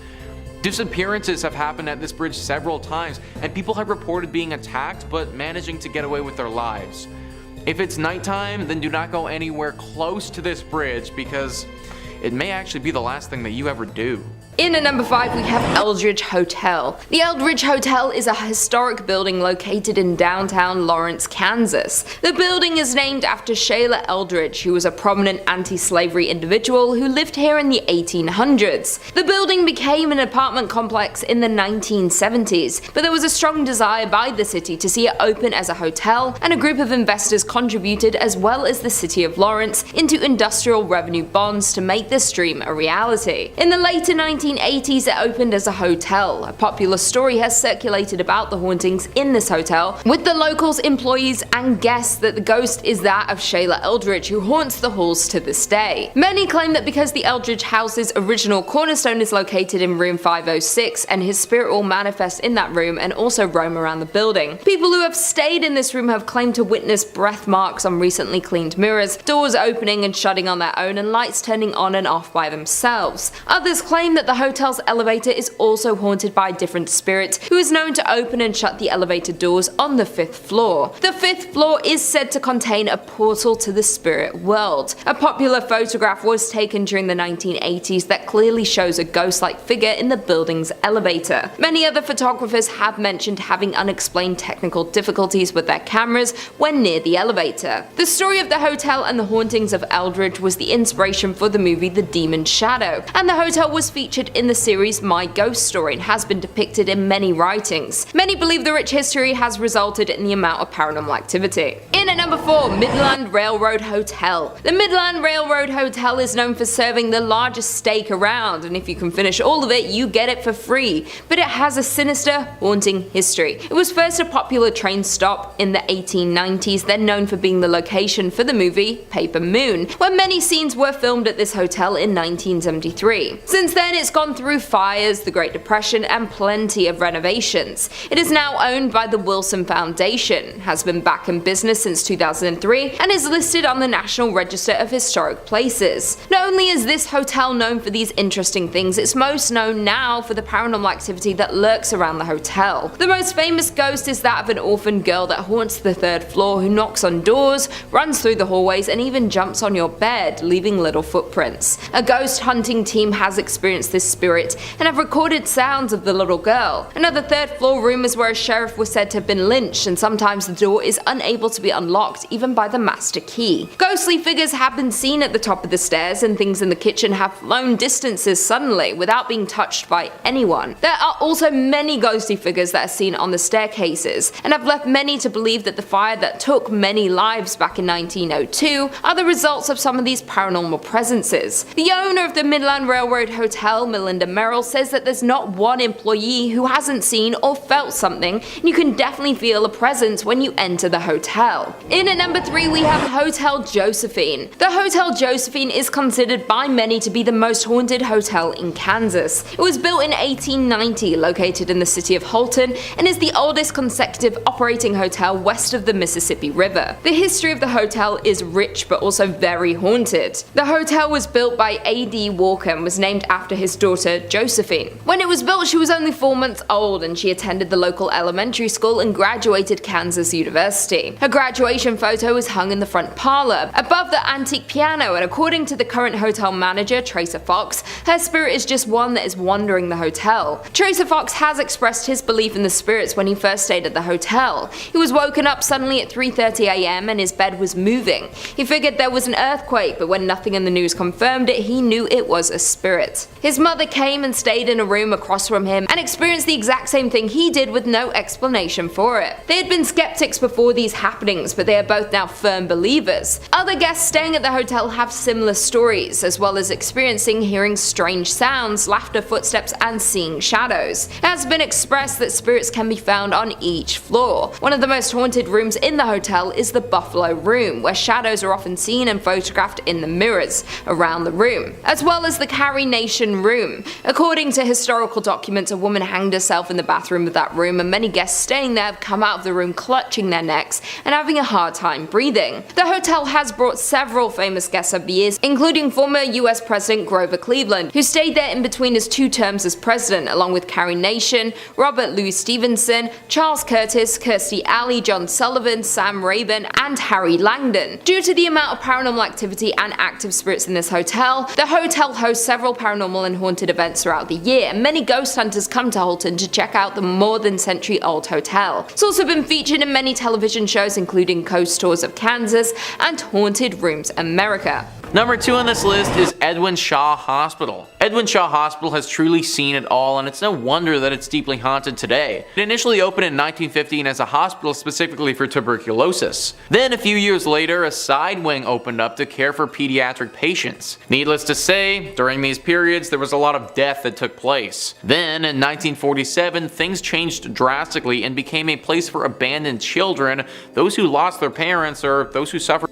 Disappearances have happened at this bridge several times, and people have reported being attacked but managing to get away with their lives. If it's nighttime, then do not go anywhere close to this bridge because it may actually be the last thing that you ever do. In at number 5 we have Eldridge Hotel. The Eldridge Hotel is a historic building located in downtown Lawrence, Kansas. The building is named after Sheila Eldridge, who was a prominent anti-slavery individual who lived here in the 1800s. The building became an apartment complex in the 1970s, but there was a strong desire by the city to see it open as a hotel, and a group of investors contributed, as well as the city of Lawrence, into industrial revenue bonds to make this dream a reality. In the later 1980s, it opened as a hotel. A popular story has circulated about the hauntings in this hotel, with the locals, employees, and guests that the ghost is that of Sheila Eldridge, who haunts the halls to this day. Many claim that because the Eldridge house's original cornerstone is located in room 506, and his spirit will manifest in that room and also roam around the building. People who have stayed in this room have claimed to witness breath marks on recently cleaned mirrors, doors opening and shutting on their own, and lights turning on and off by themselves. Others claim that the hotel's elevator is also haunted by a different spirit, who is known to open and shut the elevator doors on the 5th floor. The 5th floor is said to contain a portal to the spirit world. A popular photograph was taken during the 1980s that clearly shows a ghost-like figure in the building's elevator. Many other photographers have mentioned having unexplained technical difficulties with their cameras when near the elevator. The story of the hotel and the hauntings of Eldridge was the inspiration for the movie The Demon's Shadow, and the hotel was featured in the series My Ghost Story and has been depicted in many writings. Many believe the rich history has resulted in the amount of paranormal activity. In at number 4, Midland Railroad Hotel. The Midland Railroad Hotel is known for serving the largest steak around, and if you can finish all of it, you get it for free. But it has a sinister, haunting history. It was first a popular train stop in the 1890s, then known for being the location for the movie Paper Moon, where many scenes were filmed at this hotel in 1973. Since then, it's gone through fires, the Great Depression, and plenty of renovations. It is now owned by the Wilson Foundation, has been back in business since 2003, and is listed on the National Register of Historic Places. Not only is this hotel known for these interesting things, it's most known now for the paranormal activity that lurks around the hotel. The most famous ghost is that of an orphan girl that haunts the 3rd floor, who knocks on doors, runs through the hallways, and even jumps on your bed, leaving little footprints. A ghost hunting team has experienced this spirit and have recorded sounds of the little girl. Another 3rd floor room is where a sheriff was said to have been lynched, and sometimes the door is unable to be unlocked even by the master key. Ghostly figures have been seen at the top of the stairs, and things in the kitchen have flown distances suddenly without being touched by anyone. There are also many ghostly figures that are seen on the staircases, and have left many to believe that the fire that took many lives back in 1902 are the results of some of these paranormal presences. The owner of the Midland Railroad Hotel, Melinda Merrill, says that there's not one employee who hasn't seen or felt something, and you can definitely feel a presence when you enter the hotel. In at number 3 we have Hotel Josephine. The Hotel Josephine is considered by many to be the most haunted hotel in Kansas. It was built in 1890, located in the city of Hawthorne, and is the oldest consecutive operating hotel west of the Mississippi River. The history of the hotel is rich but also very haunted. The hotel was built by A.D. Walker and was named after his daughter Josephine. When it was built, she was only 4 months old, and she attended the local elementary school and graduated Kansas University. Her graduation photo is hung in the front parlor, above the antique piano, and according to the current hotel manager, Tracer Fox, her spirit is just one that is wandering the hotel. Tracer Fox has expressed his belief in the spirits when he first stayed at the hotel. He was woken up suddenly at 3:30 a.m. and his bed was moving. He figured there was an earthquake, but when nothing in the news confirmed it, he knew it was a spirit. His mother came and stayed in a room across from him and experienced the exact same thing he did with no explanation for it. They had been skeptics before these happenings, but they are both now firm believers. Other guests staying at the hotel have similar stories, as well as experiencing hearing strange sounds, laughter, footsteps, and seeing shadows. It has been expressed that spirits can be found on each floor. One of the most haunted rooms in the hotel is the Buffalo Room, where shadows are often seen and photographed in the mirrors around the room, as well as the Carrie Nation Room. According to historical documents, a woman hanged herself in the bathroom of that room, and many guests staying there have come out of the room clutching their necks and having a hard time breathing. The hotel has brought several famous guests over the years, including former US President Grover Cleveland, who stayed there in between his 2 terms as president, along with Carrie Nation, Robert Louis Stevenson, Charles Curtis, Kirstie Alley, John Sullivan, Sam Rayburn, and Harry Langdon. Due to the amount of paranormal activity and active spirits in this hotel, the hotel hosts several paranormal and haunted events throughout the year, and many ghost hunters come to Houlton to check out the more than century-old hotel. It's also been featured in many television shows including Ghost Tours of Kansas and Haunted Rooms America. Number 2 on this list is Edwin Shaw Hospital. Edwin Shaw Hospital has truly seen it all, and it's no wonder that it's deeply haunted today. It initially opened in 1915 as a hospital specifically for tuberculosis. Then a few years later, a side wing opened up to care for pediatric patients. Needless to say, during these periods there was a lot of death that took place. Then in 1947, things changed drastically and became a place for abandoned children, those who lost their parents, or those who suffered.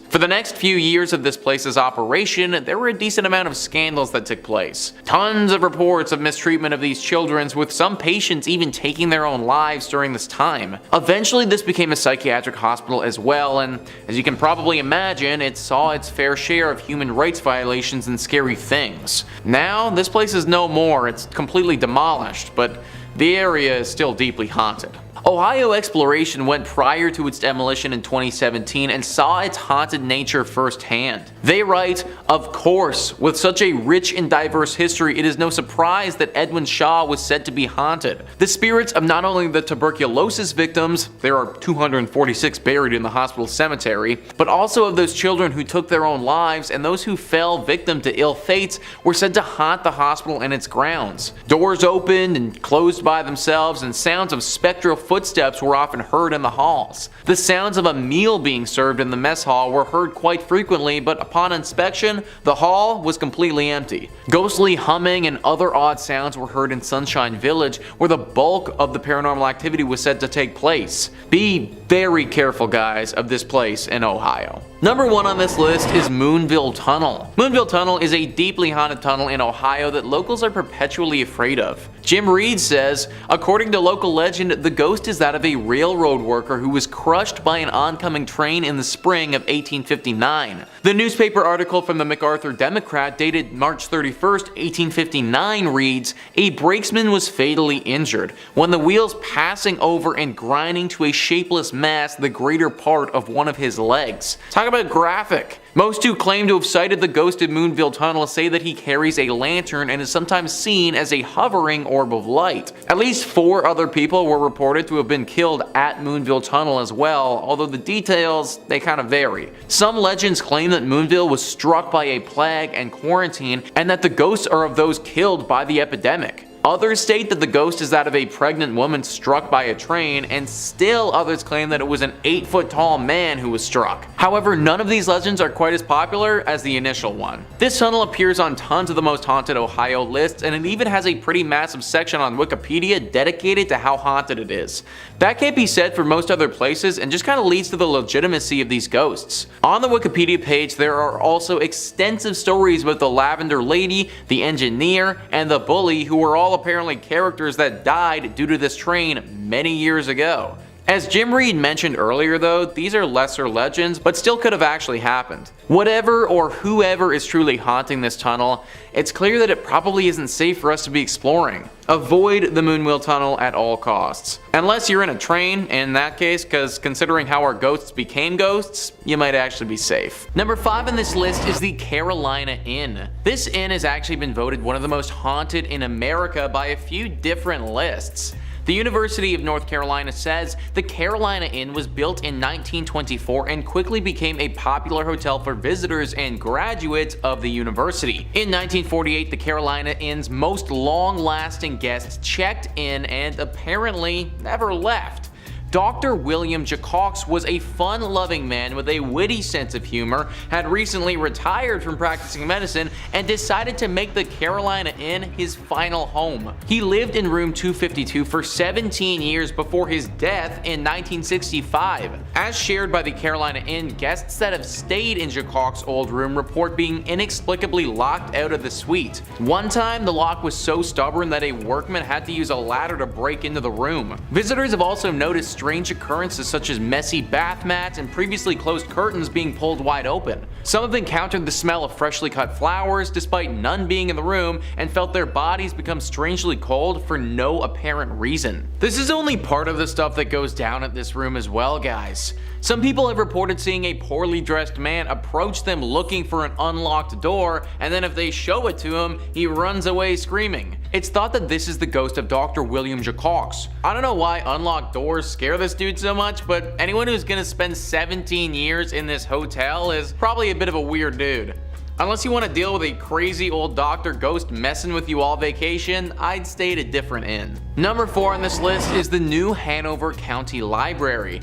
For the next few years of this place's operation, there were a decent amount of scandals that took place. Tons of reports of mistreatment of these children, with some patients even taking their own lives during this time. Eventually this became a psychiatric hospital as well, and as you can probably imagine, it saw its fair share of human rights violations and scary things. Now, this place is no more, it's completely demolished, but the area is still deeply haunted. Ohio Exploration went prior to its demolition in 2017 and saw its haunted nature firsthand. They write, "Of course, with such a rich and diverse history, it is no surprise that Edwin Shaw was said to be haunted. The spirits of not only the tuberculosis victims, there are 246 buried in the hospital cemetery, but also of those children who took their own lives and those who fell victim to ill fates were said to haunt the hospital and its grounds. Doors opened and closed by themselves, and sounds of spectral footsteps were often heard in the halls. The sounds of a meal being served in the mess hall were heard quite frequently, but upon inspection, the hall was completely empty. Ghostly humming and other odd sounds were heard in Sunshine Village, where the bulk of the paranormal activity was said to take place. Be very careful, guys, of this place in Ohio." Number 1 on this list is Moonville Tunnel. Moonville Tunnel is a deeply haunted tunnel in Ohio that locals are perpetually afraid of. Jim Reed says, according to local legend, the ghost is that of a railroad worker who was crushed by an oncoming train in the spring of 1859. The newspaper article from the MacArthur Democrat dated March 31st, 1859 reads, "A brakesman was fatally injured when the wheels passing over and grinding to a shapeless mass the greater part of one of his legs." Talk about graphic. Most who claim to have sighted the ghost at Moonville Tunnel say that he carries a lantern and is sometimes seen as a hovering orb of light. At least 4 other people were reported to have been killed at Moonville Tunnel as well, although the details, they kind of vary. Some legends claim that Moonville was struck by a plague and quarantine, and that the ghosts are of those killed by the epidemic. Others state that the ghost is that of a pregnant woman struck by a train, and still others claim that it was an 8-foot tall man who was struck. However, none of these legends are quite as popular as the initial one. This tunnel appears on tons of the most haunted Ohio lists, and it even has a pretty massive section on Wikipedia dedicated to how haunted it is. That can't be said for most other places, and just kind of leads to the legitimacy of these ghosts. On the Wikipedia page, there are also extensive stories about the Lavender Lady, the Engineer, and the Bully, who were all apparently characters that died due to this train many years ago. As Jim Reed mentioned earlier though, these are lesser legends, but still could have actually happened. Whatever or whoever is truly haunting this tunnel, it's clear that it probably isn't safe for us to be exploring. Avoid the Moonville Tunnel at all costs. Unless you're in a train, in that case, because considering how our ghosts became ghosts, you might actually be safe. Number 5 on this list is the Carolina Inn. This inn has actually been voted one of the most haunted in America by a few different lists. The University of North Carolina says the Carolina Inn was built in 1924 and quickly became a popular hotel for visitors and graduates of the university. In 1948, the Carolina Inn's most long-lasting guests checked in and apparently never left. Dr. William Jacox was a fun-loving man with a witty sense of humor, had recently retired from practicing medicine, and decided to make the Carolina Inn his final home. He lived in room 252 for 17 years before his death in 1965. As shared by the Carolina Inn, guests that have stayed in Jacox's old room report being inexplicably locked out of the suite. One time, the lock was so stubborn that a workman had to use a ladder to break into the room. Visitors have also noticed strange occurrences such as messy bath mats and previously closed curtains being pulled wide open. Some have encountered the smell of freshly cut flowers despite none being in the room and felt their bodies become strangely cold for no apparent reason. This is only part of the stuff that goes down at this room as well, guys. Some people have reported seeing a poorly dressed man approach them looking for an unlocked door, and then if they show it to him, he runs away screaming. It's thought that this is the ghost of Dr. William Jacaux. I don't know why unlocked doors scare this dude so much, but anyone who's gonna spend 17 years in this hotel is probably a bit of a weird dude. Unless you want to deal with a crazy old doctor ghost messing with you all vacation, I'd stay at a different inn. Number 4 on this list is the New Hanover County Library.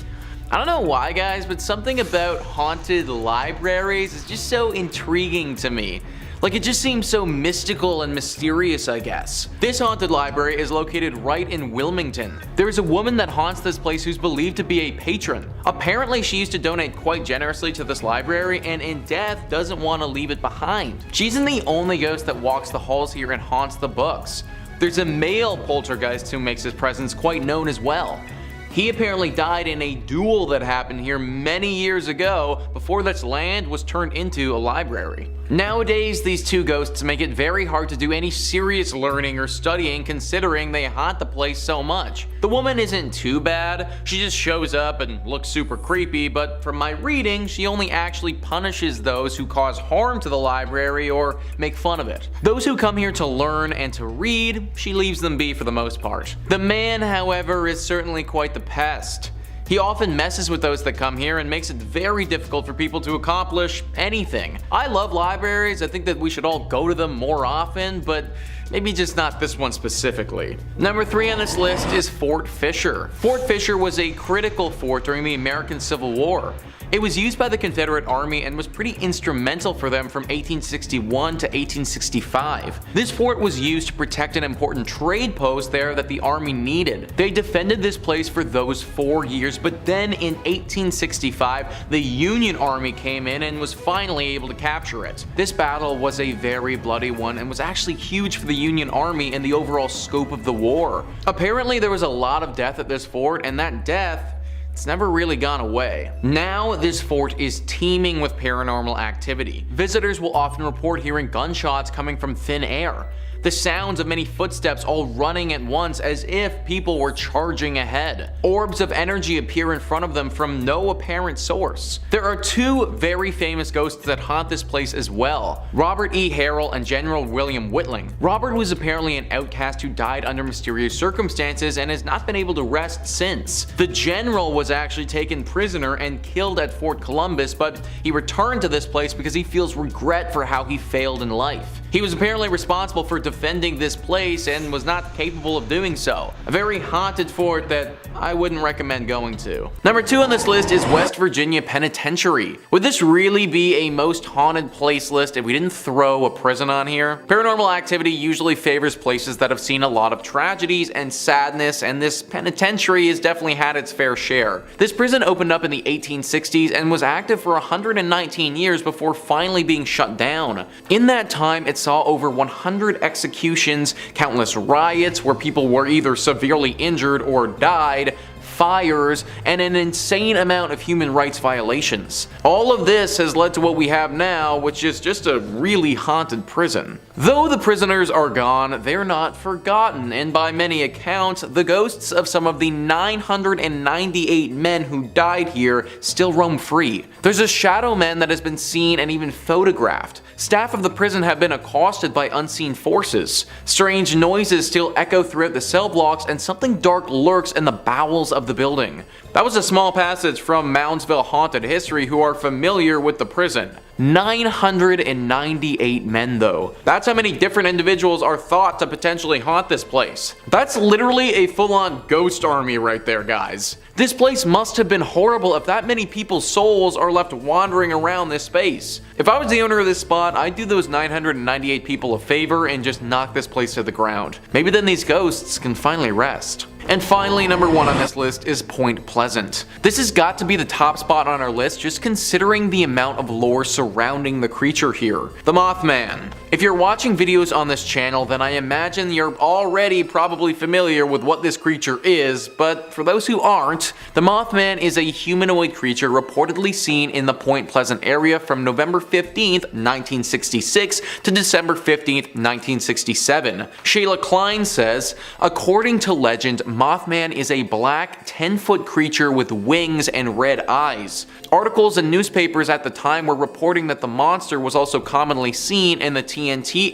I don't know why, guys, but something about haunted libraries is just so intriguing to me. Like, it just seems so mystical and mysterious, I guess. This haunted library is located right in Wilmington. There is a woman that haunts this place who's believed to be a patron. Apparently, she used to donate quite generously to this library and in death doesn't want to leave it behind. She isn't the only ghost that walks the halls here and haunts the books. There's a male poltergeist who makes his presence quite known as well. He apparently died in a duel that happened here many years ago before this land was turned into a library. Nowadays, these two ghosts make it very hard to do any serious learning or studying considering they haunt the place so much. The woman isn't too bad, she just shows up and looks super creepy, but from my reading, she only actually punishes those who cause harm to the library or make fun of it. Those who come here to learn and to read, she leaves them be for the most part. The man, however, is certainly quite the pest. He often messes with those that come here and makes it very difficult for people to accomplish anything. I love libraries, I think that we should all go to them more often, but maybe just not this one specifically. Number 3 on this list is Fort Fisher. Fort Fisher was a critical fort during the American Civil War. It was used by the Confederate Army and was pretty instrumental for them from 1861 to 1865. This fort was used to protect an important trade post there that the Army needed. They defended this place for those 4 years, but then in 1865, the Union Army came in and was finally able to capture it. This battle was a very bloody one and was actually huge for the Union Army and the overall scope of the war. Apparently, there was a lot of death at this fort, and that death, it's never really gone away. Now, this fort is teeming with paranormal activity. Visitors will often report hearing gunshots coming from thin air. The sounds of many footsteps all running at once as if people were charging ahead. Orbs of energy appear in front of them from no apparent source. There are 2 very famous ghosts that haunt this place as well, Robert E. Harrell and General William Whitling. Robert was apparently an outcast who died under mysterious circumstances and has not been able to rest since. The general was actually taken prisoner and killed at Fort Columbus, but he returned to this place because he feels regret for how he failed in life. He was apparently responsible for defending this place and was not capable of doing so. A very haunted fort that I wouldn't recommend going to. Number 2 on this list is West Virginia Penitentiary. Would this really be a most haunted place list if we didn't throw a prison on here? Paranormal activity usually favors places that have seen a lot of tragedies and sadness, and this penitentiary has definitely had its fair share. This prison opened up in the 1860s and was active for 119 years before finally being shut down. In that time, it saw over 100 executions, countless riots where people were either severely injured or died, fires, and an insane amount of human rights violations. All of this has led to what we have now, which is just a really haunted prison. Though the prisoners are gone, they're not forgotten, and by many accounts, the ghosts of some of the 998 men who died here still roam free. There's a shadow man that has been seen and even photographed. Staff of the prison have been accosted by unseen forces. Strange noises still echo throughout the cell blocks, and something dark lurks in the bowels of the building. That was a small passage from Moundsville Haunted History who are familiar with the prison. 998 men though. That's how many different individuals are thought to potentially haunt this place. That's literally a full-on ghost army right there, guys. This place must have been horrible if that many people's souls are left wandering around this space. If I was the owner of this spot, I'd do those 998 people a favor and just knock this place to the ground. Maybe then these ghosts can finally rest. And finally, number 1 on this list is Point Pleasant. This has got to be the top spot on our list just considering the amount of lore surrounding the creature here. The Mothman. If you're watching videos on this channel, then I imagine you're already probably familiar with what this creature is, but for those who aren't, the Mothman is a humanoid creature reportedly seen in the Point Pleasant area from November 15th, 1966 to December 15th, 1967. Shayla Klein says, according to legend, Mothman is a black 10-foot creature with wings and red eyes. Articles and newspapers at the time were reporting that the monster was also commonly seen in the TNT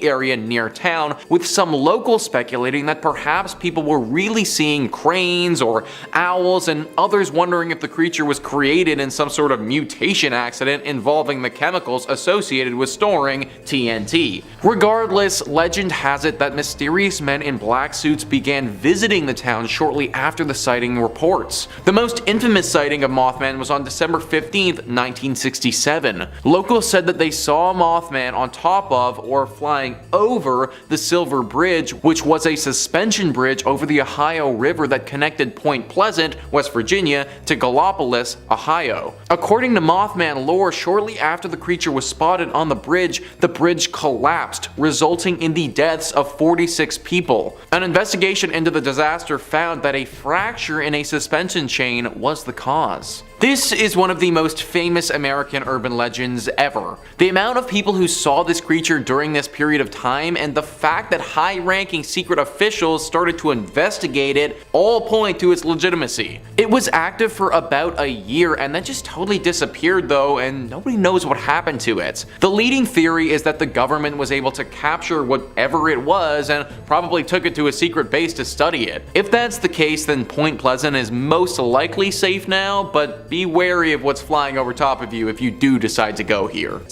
area near town, with some locals speculating that perhaps people were really seeing cranes or owls, and others wondering if the creature was created in some sort of mutation accident involving the chemicals associated with storing TNT. Regardless, legend has it that mysterious men in black suits began visiting the town shortly after the sighting reports. The most infamous sighting of Mothman was on December 15th, 1967. Locals said that they saw Mothman on top of or flying over the Silver Bridge, which was a suspension bridge over the Ohio River that connected Point Pleasant, West Virginia, to Gallipolis, Ohio. According to Mothman lore, shortly after the creature was spotted on the bridge collapsed, resulting in the deaths of 46 people. An investigation into the disaster found that a fracture in a suspension chain was the cause. This is one of the most famous American urban legends ever. The amount of people who saw this creature during this period of time and the fact that high-ranking secret officials started to investigate it all point to its legitimacy. It was active for about a year and then just totally disappeared though, and nobody knows what happened to it. The leading theory is that the government was able to capture whatever it was and probably took it to a secret base to study it. If that's the case, then Point Pleasant is most likely safe now, but be wary of what's flying over top of you if you do decide to go here.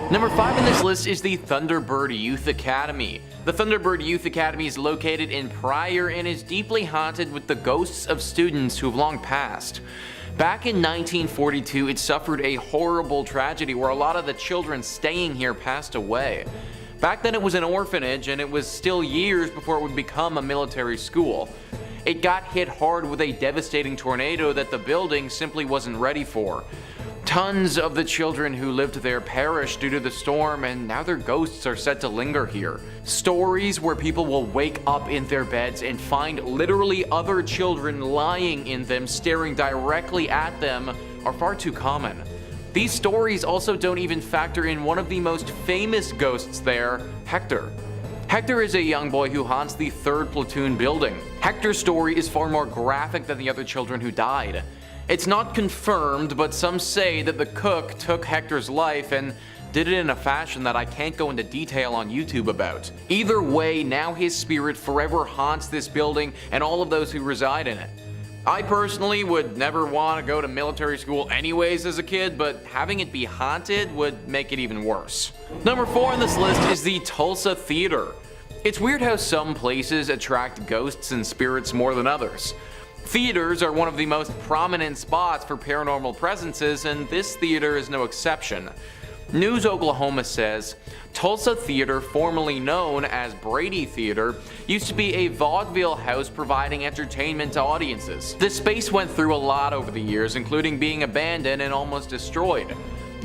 Number 5 on this list is the Thunderbird Youth Academy. The Thunderbird Youth Academy is located in Pryor and is deeply haunted with the ghosts of students who have long passed. Back in 1942, it suffered a horrible tragedy where a lot of the children staying here passed away. Back then it was an orphanage, and it was still years before it would become a military school. It got hit hard with a devastating tornado that the building simply wasn't ready for. Tons of the children who lived there perished due to the storm, and now their ghosts are set to linger here. Stories where people will wake up in their beds and find literally other children lying in them staring directly at them are far too common. These stories also don't even factor in one of the most famous ghosts there, Hector. Hector is a young boy who haunts the 3rd Platoon building. Hector's story is far more graphic than the other children who died. It's not confirmed, but some say that the cook took Hector's life and did it in a fashion that I can't go into detail on YouTube about. Either way, now his spirit forever haunts this building and all of those who reside in it. I personally would never want to go to military school anyways as a kid, but having it be haunted would make it even worse. Number 4 on this list is the Tulsa Theater. It's weird how some places attract ghosts and spirits more than others. Theaters are one of the most prominent spots for paranormal presences, and this theater is no exception. News Oklahoma says, Tulsa Theater, formerly known as Brady Theater, used to be a vaudeville house providing entertainment to audiences. The space went through a lot over the years, including being abandoned and almost destroyed.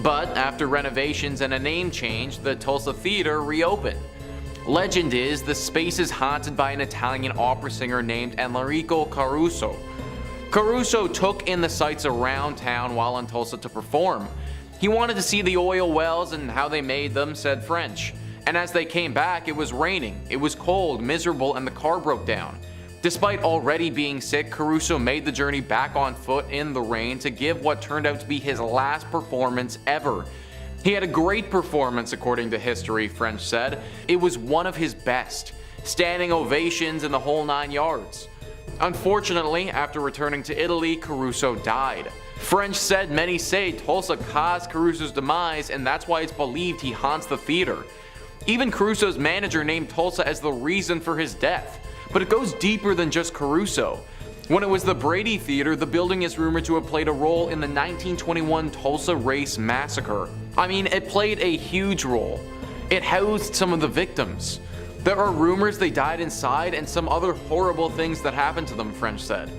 But after renovations and a name change, the Tulsa Theater reopened. Legend is the space is haunted by an Italian opera singer named Enrico Caruso. Caruso took in the sights around town while in Tulsa to perform. He wanted to see the oil wells and how they made them, said French. And as they came back, it was raining, it was cold, miserable, and the car broke down. Despite already being sick, Caruso made the journey back on foot in the rain to give what turned out to be his last performance ever. He had a great performance according to history, French said. It was one of his best. Standing ovations in the whole 9 yards. Unfortunately, after returning to Italy, Caruso died. French said many say Tulsa caused Caruso's demise, and that's why it's believed he haunts the theater. Even Caruso's manager named Tulsa as the reason for his death. But it goes deeper than just Caruso. When it was the Brady Theater, the building is rumored to have played a role in the 1921 Tulsa Race Massacre. I mean, it played a huge role. It housed some of the victims. There are rumors they died inside and some other horrible things that happened to them, French said.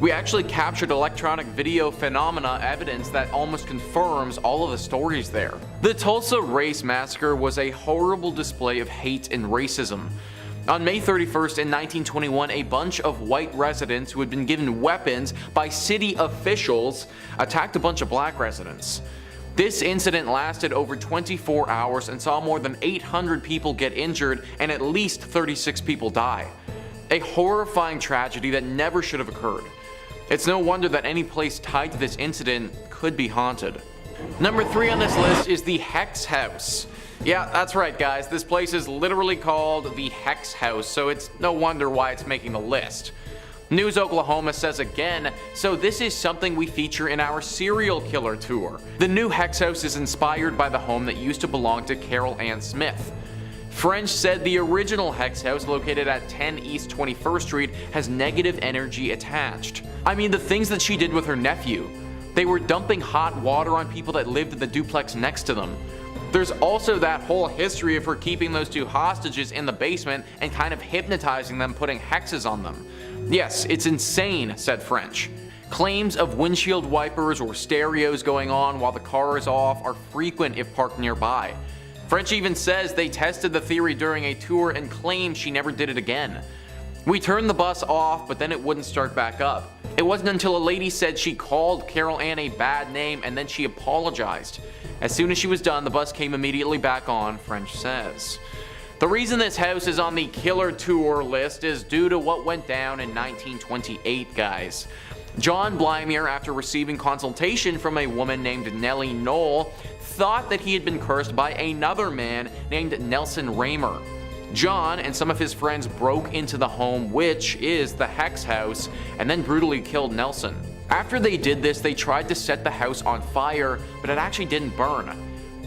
We actually captured electronic video phenomena evidence that almost confirms all of the stories there. The Tulsa Race Massacre was a horrible display of hate and racism. On May 31st in 1921, a bunch of white residents who had been given weapons by city officials attacked a bunch of black residents. This incident lasted over 24 hours and saw more than 800 people get injured and at least 36 people die. A horrifying tragedy that never should have occurred. It's no wonder that any place tied to this incident could be haunted. Number 3 on this list is the Hex House. Yeah, that's right guys, this place is literally called the Hex House, so it's no wonder why it's making the list. News Oklahoma says again, so this is something we feature in our serial killer tour. The new Hex House is inspired by the home that used to belong to Carol Ann Smith. French said the original Hex House, located at 10 East 21st Street, has negative energy attached. I mean, the things that she did with her nephew. They were dumping hot water on people that lived in the duplex next to them. There's also that whole history of her keeping those 2 hostages in the basement and kind of hypnotizing them, putting hexes on them. Yes, it's insane, said French. Claims of windshield wipers or stereos going on while the car is off are frequent if parked nearby. French even says they tested the theory during a tour and claimed she never did it again. We turned the bus off, but then it wouldn't start back up. It wasn't until a lady said she called Carol Ann a bad name and then she apologized. As soon as she was done, the bus came immediately back on, French says. The reason this house is on the killer tour list is due to what went down in 1928, guys. John Blymier, after receiving consultation from a woman named Nellie Knoll, thought that he had been cursed by another man named Nelson Raymer. John and some of his friends broke into the home, which is the Hex House, and then brutally killed Nelson. After they did this, they tried to set the house on fire, but it actually didn't burn.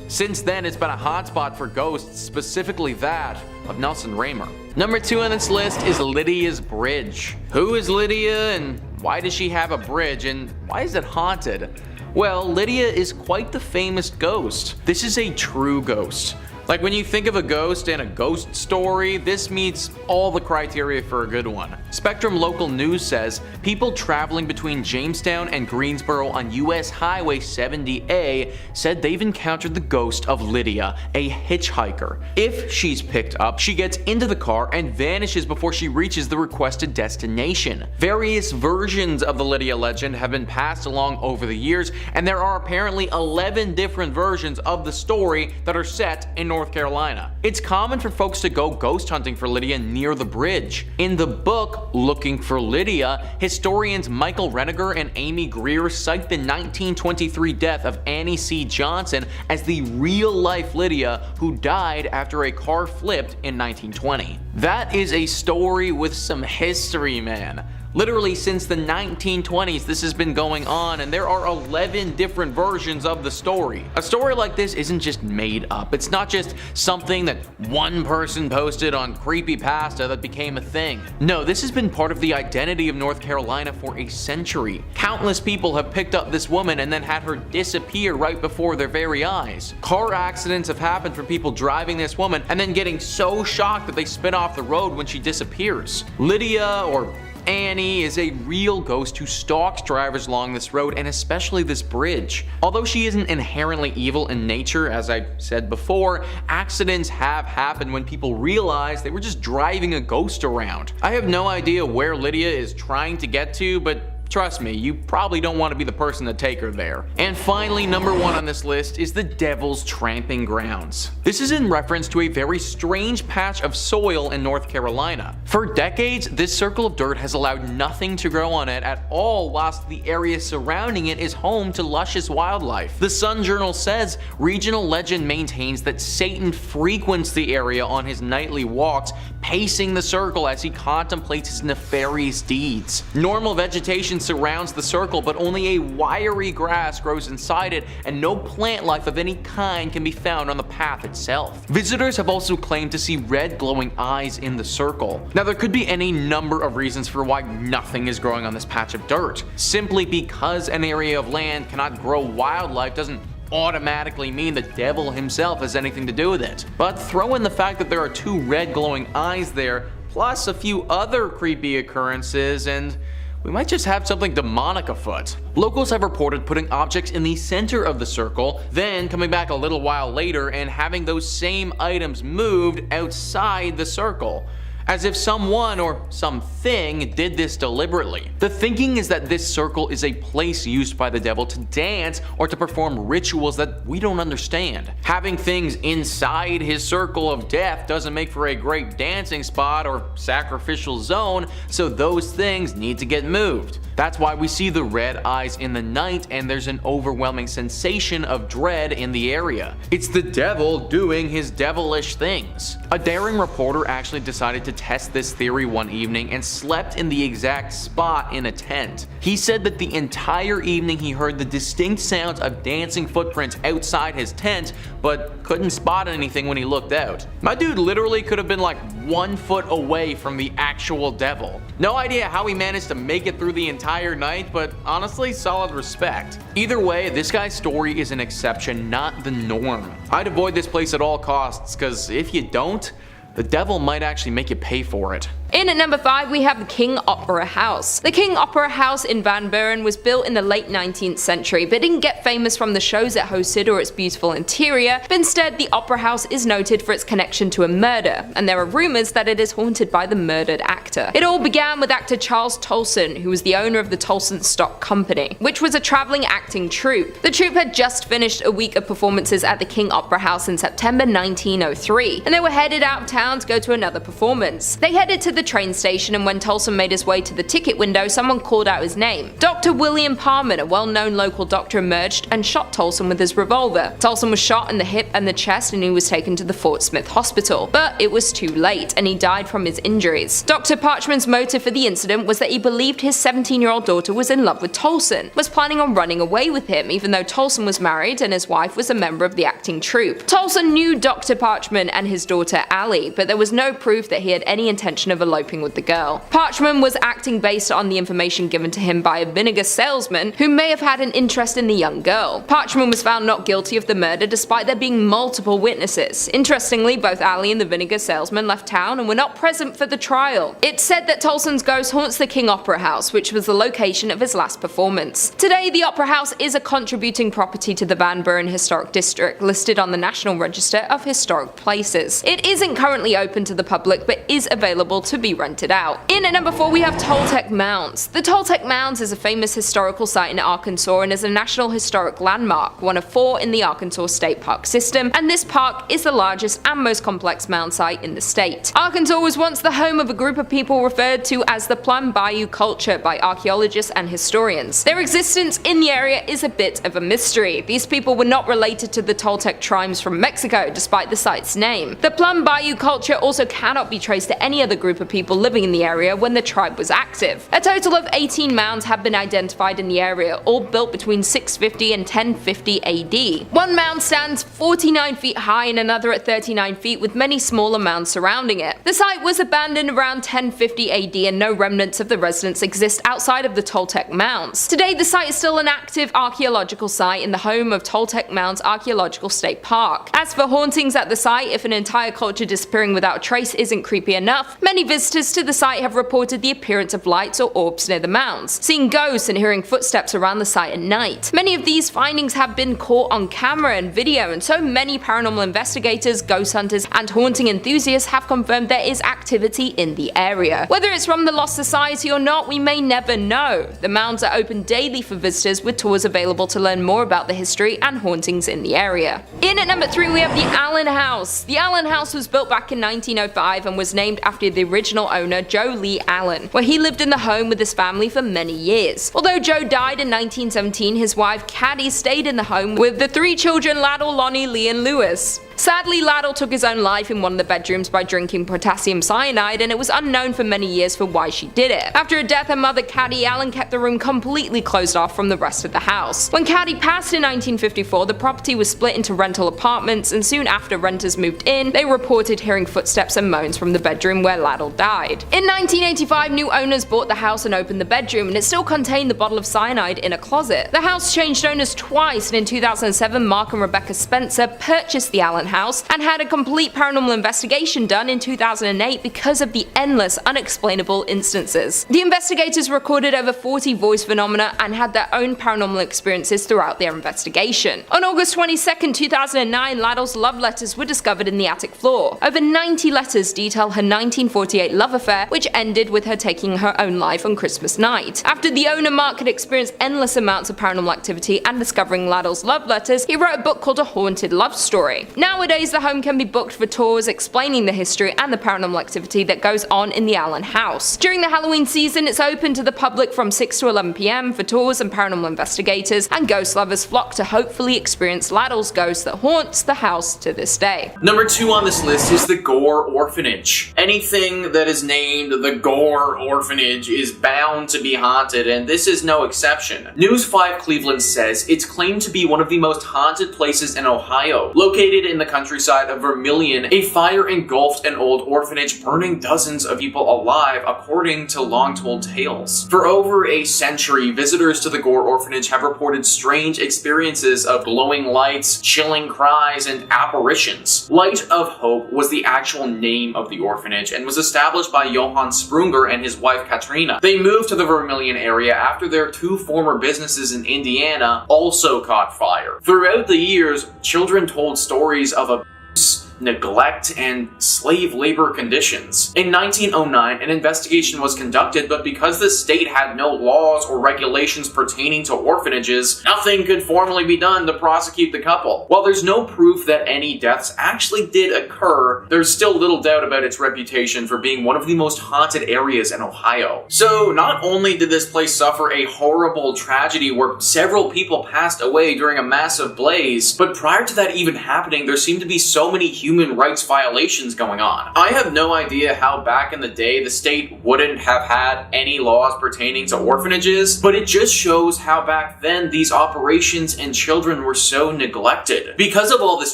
Since then, it's been a hotspot for ghosts, specifically that of Nelson Raymer. Number 2 on this list is Lydia's Bridge. Who is Lydia, and why does she have a bridge, and why is it haunted? Well, Lydia is quite the famous ghost. This is a true ghost. Like when you think of a ghost and a ghost story, this meets all the criteria for a good one. Spectrum Local News says people traveling between Jamestown and Greensboro on US Highway 70A said they've encountered the ghost of Lydia, a hitchhiker. If she's picked up, she gets into the car and vanishes before she reaches the requested destination. Various versions of the Lydia legend have been passed along over the years, and there are apparently 11 different versions of the story that are set in North Carolina. It's common for folks to go ghost hunting for Lydia near the bridge. In the book Looking for Lydia, historians Michael Reniger and Amy Greer cite the 1923 death of Annie C. Johnson as the real-life Lydia who died after a car flipped in 1920. That is a story with some history, man. Literally since the 1920s this has been going on, and there are 11 different versions of the story. A story like this isn't just made up. It's not just something that one person posted on Creepypasta that became a thing. No, this has been part of the identity of North Carolina for a century. Countless people have picked up this woman and then had her disappear right before their very eyes. Car accidents have happened from people driving this woman and then getting so shocked that they spin off the road when she disappears. Lydia, or Annie, is a real ghost who stalks drivers along this road and especially this bridge. Although she isn't inherently evil in nature, as I said before, accidents have happened when people realize they were just driving a ghost around. I have no idea where Lydia is trying to get to, but trust me, you probably don't want to be the person to take her there. And finally, number 1 on this list is the Devil's Tramping Grounds. This is in reference to a very strange patch of soil in North Carolina. For decades, this circle of dirt has allowed nothing to grow on it at all, whilst the area surrounding it is home to luscious wildlife. The Sun Journal says regional legend maintains that Satan frequents the area on his nightly walks, pacing the circle as he contemplates his nefarious deeds. Normal vegetation surrounds the circle, but only a wiry grass grows inside it, and no plant life of any kind can be found on the path itself. Visitors have also claimed to see red glowing eyes in the circle. Now, there could be any number of reasons for why nothing is growing on this patch of dirt. Simply because an area of land cannot grow wildlife doesn't automatically mean the devil himself has anything to do with it. But throw in the fact that there are 2 red glowing eyes there, plus a few other creepy occurrences, and we might just have something demonic afoot. Locals have reported putting objects in the center of the circle, then coming back a little while later and having those same items moved outside the circle, as if someone or something did this deliberately. The thinking is that this circle is a place used by the devil to dance or to perform rituals that we don't understand. Having things inside his circle of death doesn't make for a great dancing spot or sacrificial zone, so those things need to get moved. That's why we see the red eyes in the night and there's an overwhelming sensation of dread in the area. It's the devil doing his devilish things. A daring reporter actually decided to test this theory one evening and slept in the exact spot in a tent. He said that the entire evening he heard the distinct sounds of dancing footprints outside his tent, but couldn't spot anything when he looked out. My dude literally could have been like 1 foot away from the actual devil. No idea how he managed to make it through the entire night, but honestly, solid respect. Either way, this guy's story is an exception, not the norm. I'd avoid this place at all costs, cause if you don't, the devil might actually make you pay for it. In at number 5 we have the King Opera House. The King Opera House in Van Buren was built in the late 19th century, but didn't get famous from the shows it hosted or its beautiful interior, but instead the Opera House is noted for its connection to a murder, and there are rumors that it is haunted by the murdered actor. It all began with actor Charles Tolson, who was the owner of the Tolson Stock Company, which was a traveling acting troupe. The troupe had just finished a week of performances at the King Opera House in September 1903, and they were headed out of town to go to another performance. They headed to the train station, and when Tolson made his way to the ticket window, someone called out his name. Dr. William Parman, a well-known local doctor, emerged and shot Tolson with his revolver. Tolson was shot in the hip and the chest, and he was taken to the Fort Smith Hospital. But it was too late, and he died from his injuries. Dr. Parchman's motive for the incident was that he believed his 17-year-old daughter was in love with Tolson, was planning on running away with him, even though Tolson was married and his wife was a member of the acting troupe. Tolson knew Dr. Parchman and his daughter Allie, but there was no proof that he had any intention of eloping with the girl. Parchman was acting based on the information given to him by a vinegar salesman who may have had an interest in the young girl. Parchman was found not guilty of the murder despite there being multiple witnesses. Interestingly, both Allie and the vinegar salesman left town and were not present for the trial. It's said that Tolson's ghost haunts the King Opera House, which was the location of his last performance. Today, the Opera House is a contributing property to the Van Buren Historic District, listed on the National Register of Historic Places. It isn't currently open to the public, but is available to be rented out. In at number 4 we have Toltec Mounds. The Toltec Mounds is a famous historical site in Arkansas and is a National Historic Landmark, one of 4 in the Arkansas State Park system, and this park is the largest and most complex mound site in the state. Arkansas was once the home of a group of people referred to as the Plum Bayou culture by archaeologists and historians. Their existence in the area is a bit of a mystery. These people were not related to the Toltec tribes from Mexico, despite the site's name. The Plum Bayou culture also cannot be traced to any other group of people living in the area when the tribe was active. A total of 18 mounds have been identified in the area, all built between 650 and 1050 AD. One mound stands 49 feet high and another at 39 feet, with many smaller mounds surrounding it. The site was abandoned around 1050 AD and no remnants of the residents exist outside of the Toltec Mounds. Today the site is still an active archaeological site in the home of Toltec Mounds Archaeological State Park. As for hauntings at the site, if an entire culture disappearing without a trace isn't creepy enough, many visitors to the site have reported the appearance of lights or orbs near the mounds, seeing ghosts and hearing footsteps around the site at night. Many of these findings have been caught on camera and video, and so many paranormal investigators, ghost hunters, and haunting enthusiasts have confirmed there is activity in the area. Whether it's from the Lost Society or not, we may never know. The mounds are open daily for visitors, with tours available to learn more about the history and hauntings in the area. In at number 3 we have the Allen House. The Allen House was built back in 1905 and was named after the original owner, Joe Lee Allen, where he lived in the home with his family for many years. Although Joe died in 1917, his wife Caddy stayed in the home with the 3 children Laddle, Lonnie, Lee, and Lewis. Sadly, Laddle took his own life in one of the bedrooms by drinking potassium cyanide, and it was unknown for many years for why she did it. After her death, her mother Caddy Allen kept the room completely closed off from the rest of the house. When Caddy passed in 1954, the property was split into rental apartments, and soon after renters moved in, they reported hearing footsteps and moans from the bedroom where Laddle died. In 1985, new owners bought the house and opened the bedroom, and it still contained the bottle of cyanide in a closet. The house changed owners twice, and in 2007, Mark and Rebecca Spencer purchased the Allen House and had a complete paranormal investigation done in 2008 because of the endless unexplainable instances. The investigators recorded over 40 voice phenomena and had their own paranormal experiences throughout their investigation. On August 22, 2009, Laddell's love letters were discovered in the attic floor. Over 90 letters detail her 1948 love affair, which ended with her taking her own life on Christmas night. After the owner Mark had experienced endless amounts of paranormal activity and discovering Laddell's love letters, he wrote a book called A Haunted Love Story. Nowadays, the home can be booked for tours explaining the history and the paranormal activity that goes on in the Allen house. During the Halloween season, it's open to the public from 6 to 11 p.m. for tours and paranormal investigators, and ghost lovers flock to hopefully experience Laddell's ghost that haunts the house to this day. Number 2 on this list is the Gore Orphanage. Anything that is named the Gore Orphanage is bound to be haunted, and this is no exception. News 5 Cleveland says it's claimed to be one of the most haunted places in Ohio. Located in the countryside of Vermilion, a fire engulfed an old orphanage, burning dozens of people alive, according to long-told tales. For over a century, visitors to the Gore Orphanage have reported strange experiences of glowing lights, chilling cries, and apparitions. Light of Hope was the actual name of the orphanage and was established by Johann Sprunger and his wife Katrina. They moved to the Vermilion area after their 2 former businesses in Indiana also caught fire. Throughout the years, children told stories of abuse, neglect, and slave labor conditions. In 1909, an investigation was conducted, but because the state had no laws or regulations pertaining to orphanages, nothing could formally be done to prosecute the couple. While there's no proof that any deaths actually did occur, there's still little doubt about its reputation for being one of the most haunted areas in Ohio. So not only did this place suffer a horrible tragedy where several people passed away during a massive blaze, but prior to that even happening, there seemed to be so many human rights violations going on. I have no idea how back in the day the state wouldn't have had any laws pertaining to orphanages, but it just shows how back then these operations and children were so neglected. Because of all this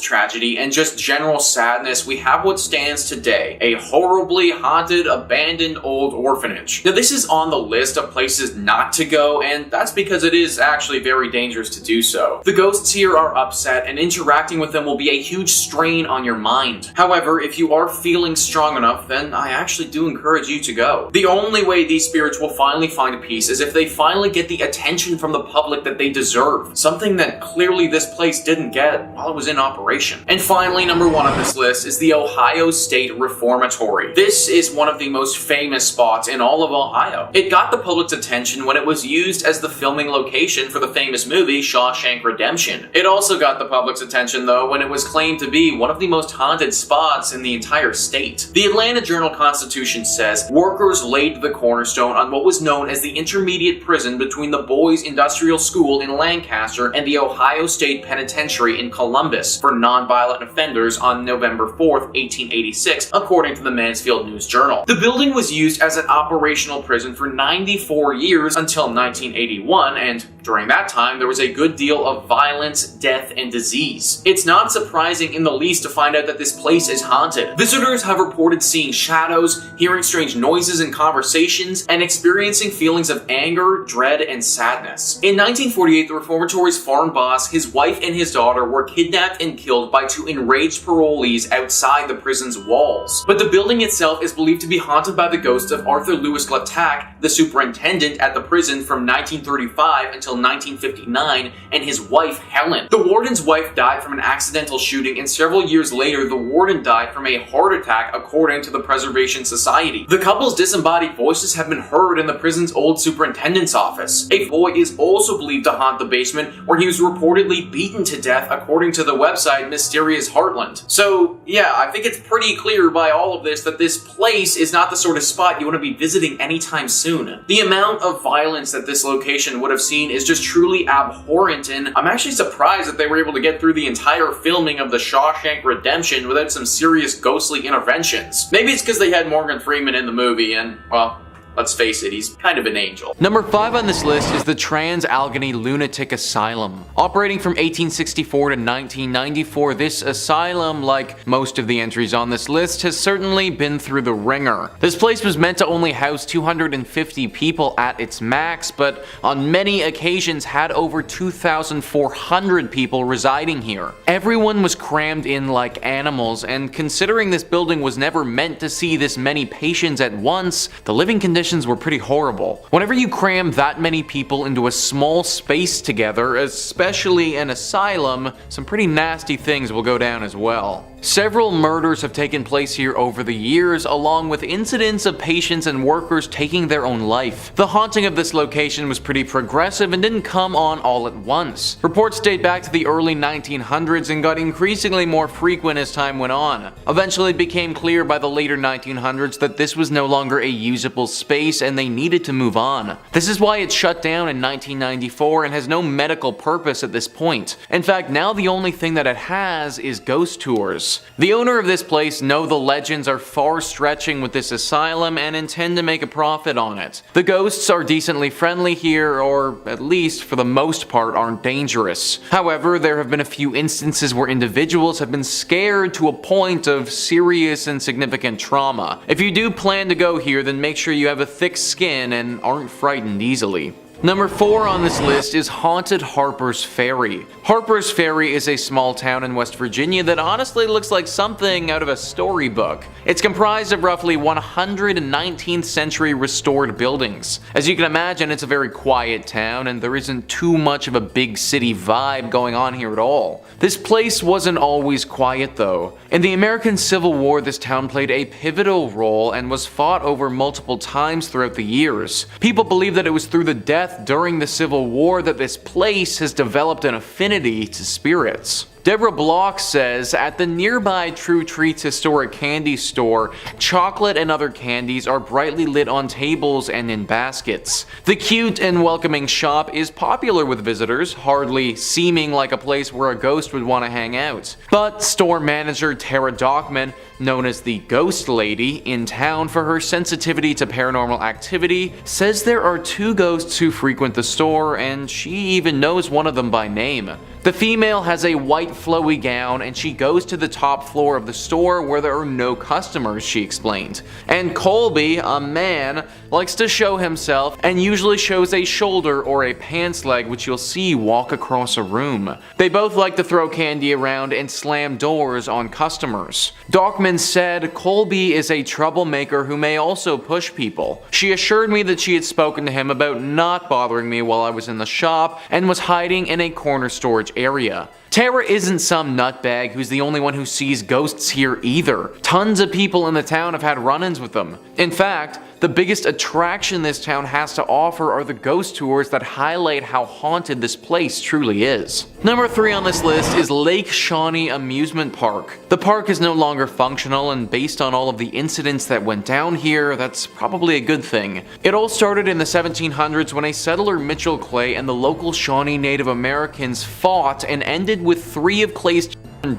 tragedy and just general sadness, we have what stands today, a horribly haunted, abandoned old orphanage. Now this is on the list of places not to go, and that's because it is actually very dangerous to do so. The ghosts here are upset, and interacting with them will be a huge strain on your mind. However, if you are feeling strong enough, then I actually do encourage you to go. The only way these spirits will finally find peace is if they finally get the attention from the public that they deserve, something that clearly this place didn't get while it was in operation. And finally, number 1 on this list is the Ohio State Reformatory. This is one of the most famous spots in all of Ohio. It got the public's attention when it was used as the filming location for the famous movie Shawshank Redemption. It also got the public's attention though when it was claimed to be one of the most haunted spots in the entire state. The Atlanta Journal-Constitution says workers laid the cornerstone on what was known as the intermediate prison between the Boys Industrial School in Lancaster and the Ohio State Penitentiary in Columbus for nonviolent offenders on November 4th, 1886, according to the Mansfield News Journal. The building was used as an operational prison for 94 years until 1981, and during that time there was a good deal of violence, death, and disease. It's not surprising in the least to find out that this place is haunted. Visitors have reported seeing shadows, hearing strange noises and conversations, and experiencing feelings of anger, dread, and sadness. In 1948, the reformatory's farm boss, his wife, and his daughter were kidnapped and killed by 2 enraged parolees outside the prison's walls. But the building itself is believed to be haunted by the ghost of Arthur Lewis Glattack, the superintendent at the prison from 1935 until 1959, and his wife, Helen. The warden's wife died from an accidental shooting, and several years later, the warden died from a heart attack, according to the Preservation Society. The couple's disembodied voices have been heard in the prison's old superintendent's office. A boy is also believed to haunt the basement, where he was reportedly beaten to death, according to the website Mysterious Heartland. So, yeah, I think it's pretty clear by all of this that this place is not the sort of spot you want to be visiting anytime soon. The amount of violence that this location would have seen is just truly abhorrent, and I'm actually surprised that they were able to get through the entire filming of the Shawshank Redemption without some serious ghostly interventions. Maybe it's because they had Morgan Freeman in the movie and, well, let's face it, he's kind of an angel. Number 5 on this list is the Trans-Allegheny Lunatic Asylum. Operating from 1864 to 1994, this asylum, like most of the entries on this list, has certainly been through the ringer. This place was meant to only house 250 people at its max, but on many occasions had over 2,400 people residing here. Everyone was crammed in like animals, and considering this building was never meant to see this many patients at once, the living conditions were pretty horrible. Whenever you cram that many people into a small space together, especially an asylum, some pretty nasty things will go down as well. Several murders have taken place here over the years, along with incidents of patients and workers taking their own life. The haunting of this location was pretty progressive and didn't come on all at once. Reports date back to the early 1900s and got increasingly more frequent as time went on. Eventually it became clear by the later 1900s that this was no longer a usable space and they needed to move on. This is why it shut down in 1994 and has no medical purpose at this point. In fact, now the only thing that it has is ghost tours. The owner of this place know the legends are far stretching with this asylum and intend to make a profit on it. The ghosts are decently friendly here, or at least for the most part aren't dangerous. However, there have been a few instances where individuals have been scared to a point of serious and significant trauma. If you do plan to go here, then make sure you have a thick skin and aren't frightened easily. Number 4 on this list is Haunted Harper's Ferry. Harper's Ferry is a small town in West Virginia that honestly looks like something out of a storybook. It's comprised of roughly 119th century restored buildings. As you can imagine, it's a very quiet town and there isn't too much of a big city vibe going on here at all. This place wasn't always quiet though. In the American Civil War, this town played a pivotal role and was fought over multiple times throughout the years. People believe that it was through the death during the Civil War that this place has developed an affinity to spirits. Deborah Block says, at the nearby True Treats historic candy store, chocolate and other candies are brightly lit on tables and in baskets. The cute and welcoming shop is popular with visitors, hardly seeming like a place where a ghost would want to hang out. But store manager Tara Dockman, known as the Ghost Lady, in town for her sensitivity to paranormal activity, says there are 2 ghosts who frequent the store, and she even knows one of them by name. The female has a white flowy gown and she goes to the top floor of the store where there are no customers, she explained. And Colby, a man, likes to show himself and usually shows a shoulder or a pants leg which you'll see walk across a room. They both like to throw candy around and slam doors on customers. Dockman said Colby is a troublemaker who may also push people. She assured me that she had spoken to him about not bothering me while I was in the shop and was hiding in a corner storage area. Tara isn't some nutbag who's the only one who sees ghosts here either. Tons of people in the town have had run-ins with them. In fact, the biggest attraction this town has to offer are the ghost tours that highlight how haunted this place truly is. Number 3 on this list is Lake Shawnee Amusement Park. The park is no longer functional, and based on all of the incidents that went down here, that's probably a good thing. It all started in the 1700s when a settler, Mitchell Clay, and the local Shawnee Native Americans fought and ended with 3 of Clay's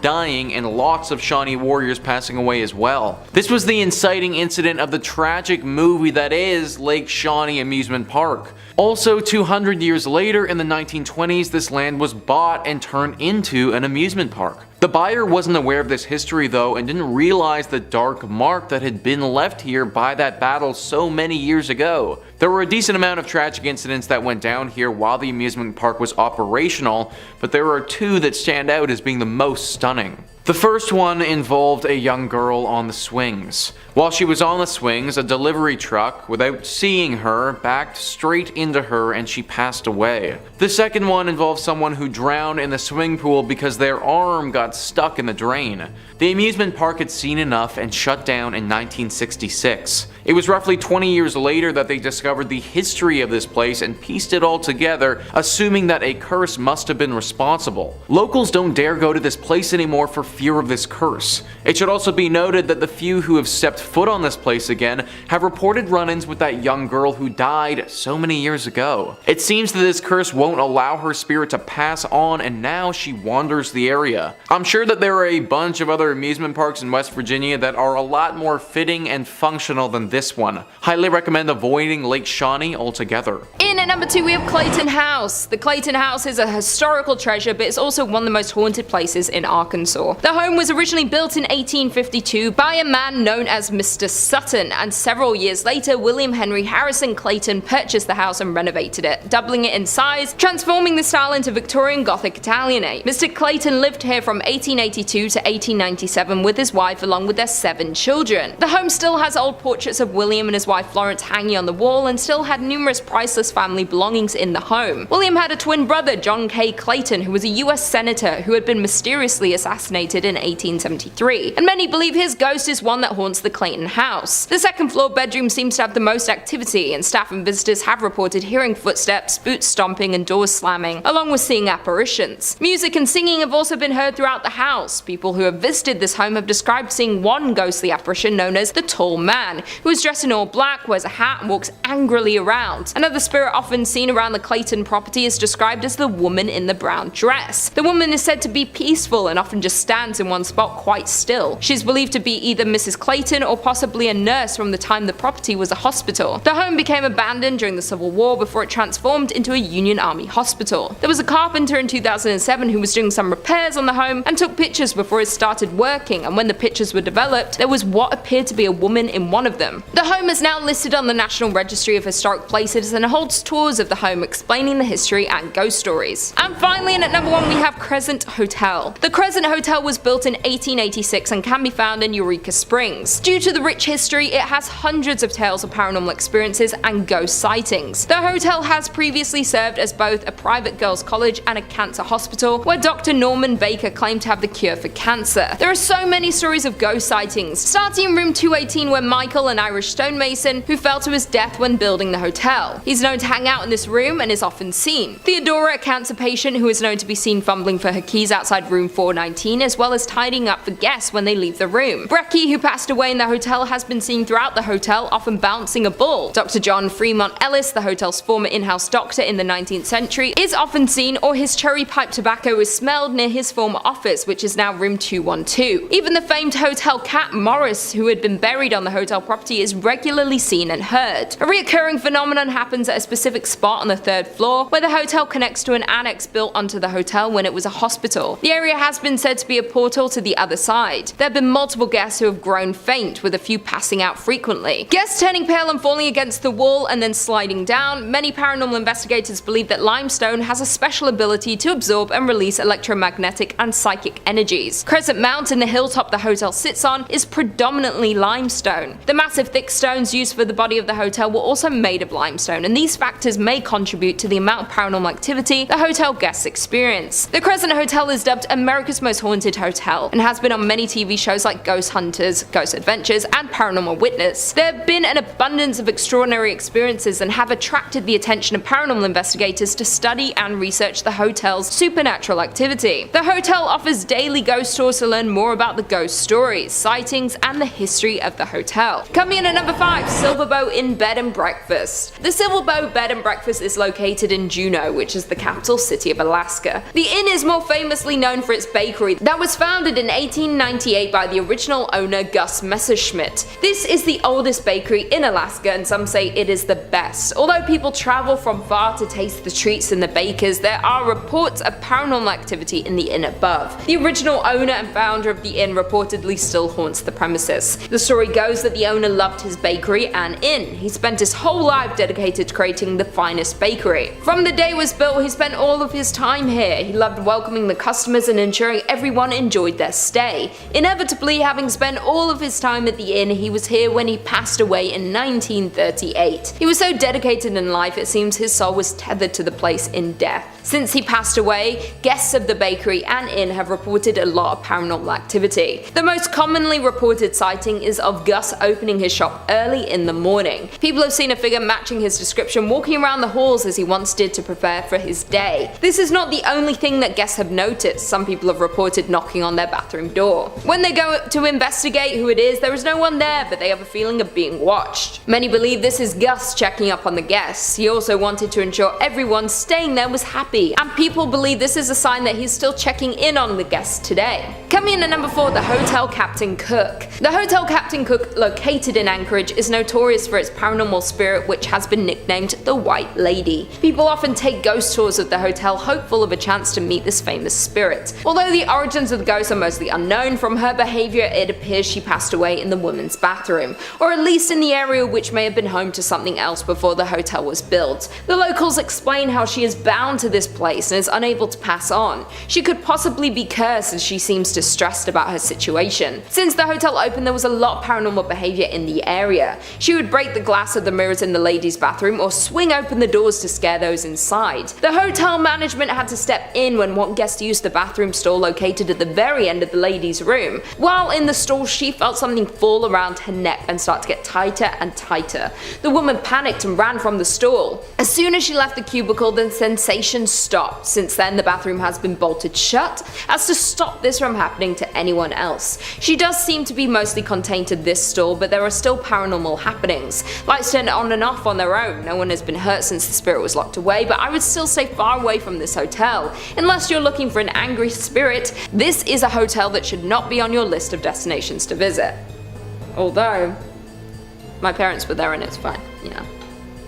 dying and lots of Shawnee warriors passing away as well. This was the inciting incident of the tragic movie that is Lake Shawnee Amusement Park. Also, 200 years later in the 1920s, this land was bought and turned into an amusement park. The buyer wasn't aware of this history though and didn't realize the dark mark that had been left here by that battle so many years ago. There were a decent amount of tragic incidents that went down here while the amusement park was operational, but there are 2 that stand out as being the most stunning. The first one involved a young girl on the swings. While she was on the swings, a delivery truck, without seeing her, backed straight into her and she passed away. The second one involved someone who drowned in the swimming pool because their arm got stuck in the drain. The amusement park had seen enough and shut down in 1966. It was roughly 20 years later that they discovered the history of this place and pieced it all together, assuming that a curse must have been responsible. Locals don't dare go to this place anymore for fear of this curse. It should also be noted that the few who have stepped foot on this place again have reported run-ins with that young girl who died so many years ago. It seems that this curse won't allow her spirit to pass on, and now she wanders the area. I'm sure that there are a bunch of other amusement parks in West Virginia that are a lot more fitting and functional than this one. Highly recommend avoiding Lake Shawnee altogether. In at number 2 we have Clayton House. The Clayton House is a historical treasure, but it's also one of the most haunted places in Arkansas. The home was originally built in 1852 by a man known as Mr. Sutton, and several years later William Henry Harrison Clayton purchased the house and renovated it, doubling it in size, transforming the style into Victorian Gothic Italianate. Mr. Clayton lived here from 1882 to 1897 with his wife along with their 7 children. The home still has old portraits of William and his wife Florence hanging on the wall, and still had numerous priceless family belongings in the home. William had a twin brother, John K. Clayton, who was a US senator who had been mysteriously assassinated in 1873, and many believe his ghost is one that haunts the Clayton house. The second floor bedroom seems to have the most activity, and staff and visitors have reported hearing footsteps, boots stomping, and doors slamming, along with seeing apparitions. Music and singing have also been heard throughout the house. People who have visited this home have described seeing one ghostly apparition known as the Tall Man, who is dressed in all black, wears a hat, and walks angrily around. Another spirit often seen around the Clayton property is described as the woman in the brown dress. The woman is said to be peaceful and often just stands in one spot quite still. She is believed to be either Mrs. Clayton or possibly a nurse from the time the property was a hospital. The home became abandoned during the Civil War before it transformed into a Union Army hospital. There was a carpenter in 2007 who was doing some repairs on the home and took pictures before it started working, and when the pictures were developed, there was what appeared to be a woman in one of them. The home is now listed on the National Registry of Historic Places and holds tours of the home explaining the history and ghost stories. And finally, in at number 1 we have Crescent Hotel. The Crescent Hotel was built in 1886 and can be found in Eureka Springs. Due to the rich history, it has hundreds of tales of paranormal experiences and ghost sightings. The hotel has previously served as both a private girls' college and a cancer hospital, where Dr. Norman Baker claimed to have the cure for cancer. There are so many stories of ghost sightings, starting in room 218 where Michael, an Irish stonemason, who fell to his death when building the hotel. He's known to hang out in this room and is often seen. Theodora, a cancer patient who is known to be seen fumbling for her keys outside room 419, as well as tidying up for guests when they leave the room. Brecky, who passed away in the hotel, has been seen throughout the hotel, often bouncing a ball. Dr. John Fremont Ellis, the hotel's former in-house doctor in the 19th century, is often seen, or his cherry pipe tobacco is smelled near his former office, which is now room 212. Even the famed hotel cat Morris, who had been buried on the hotel property, is regularly seen and heard. A recurring phenomenon happens at a specific spot on the 3rd floor, where the hotel connects to an annex built onto the hotel when it was a hospital. The area has been said to be a portal to the other side. There have been multiple guests who have grown faint, with a few passing out frequently. Guests turning pale and falling against the wall and then sliding down. Many paranormal investigators believe that limestone has a special ability to absorb and release electromagnetic and psychic energies. Crescent Mountain, the hilltop the hotel sits on, is predominantly limestone. The massive thick stones used for the body of the hotel were also made of limestone, and these factors may contribute to the amount of paranormal activity the hotel guests experience. The Crescent Hotel is dubbed America's Most Haunted Hotel and has been on many TV shows like Ghost Hunters, Ghost Adventures, and Paranormal Witness. There have been an abundance of extraordinary experiences and have attracted the attention of paranormal investigators to study and research the hotel's supernatural activity. The hotel offers daily ghost tours to learn more about the ghost stories, sightings, and the history of the hotel. Coming in at number 5, Silverbow Inn Bed and Breakfast. The Silverbow Bed and Breakfast is located in Juneau, which is the capital city of Alaska. The inn is more famously known for its bakery that was founded in 1898 by the original owner Gus Messerschmitt. This is the oldest bakery in Alaska, and some say it is the best. Although people travel from far to taste the treats and the bakers, there are reports of paranormal activity in the inn above. The original owner and founder of the inn reportedly still haunts the premises. The story goes that the owner loved his bakery and inn. He spent his whole life dedicated to creating the finest bakery. From the day it was built, he spent all of his time here. He loved welcoming the customers and ensuring everyone enjoyed their stay. Inevitably, having spent all of his time at the inn, he was here when he passed away in 1938. He was so dedicated in life, it seems his soul was tethered to the place in death. Since he passed away, guests of the bakery and inn have reported a lot of paranormal activity. The most commonly reported sighting is of Gus opening his shop early in the morning. People have seen a figure matching his description walking around the halls as he once did to prepare for his day. This is not the only thing that guests have noticed. Some people have reported knocking on their bathroom door. When they go to investigate who it is, there is no one there, but they have a feeling of being watched. Many believe this is Gus checking up on the guests. He also wanted to ensure everyone staying there was happy, and people believe this is a sign that he's still checking in on the guests today. Coming in at number 4, the Hotel Captain Cook. The Hotel Captain Cook, located in Anchorage, is notorious for its paranormal spirit, which has been nicknamed the White Lady. People often take ghost tours of the hotel, hopeful of a chance to meet this famous spirit. Although the origins of the ghost are mostly unknown, from her behavior it appears she passed away in the women's bathroom, or at least in the area which may have been home to something else before the hotel was built. The locals explain how she is bound to this place and is unable to pass on. She could possibly be cursed, as she seems distressed about her situation. Since the hotel opened, there was a lot of paranormal behavior in the area. She would break the glass of the mirrors in the ladies' bathroom or swing open the doors to scare those inside. The hotel management had to step in when one guest used the bathroom stall located at the very end of the ladies' room. While in the stall, she felt something fall around her neck and start to get tighter and tighter. The woman panicked and ran from the stall. As soon as she left the cubicle, the sensation stopped. Since then, the bathroom has been bolted shut as to stop this from happening to anyone else. She does seem to be mostly contained to this stall, but there are still paranormal happenings. Lights turn on and off on their own. No one has been hurt since the spirit was locked away, but I would still stay far away from this hotel. Unless you're looking for an angry spirit, this is a hotel that should not be on your list of destinations to visit. Although, my parents were there and it's fine, you know.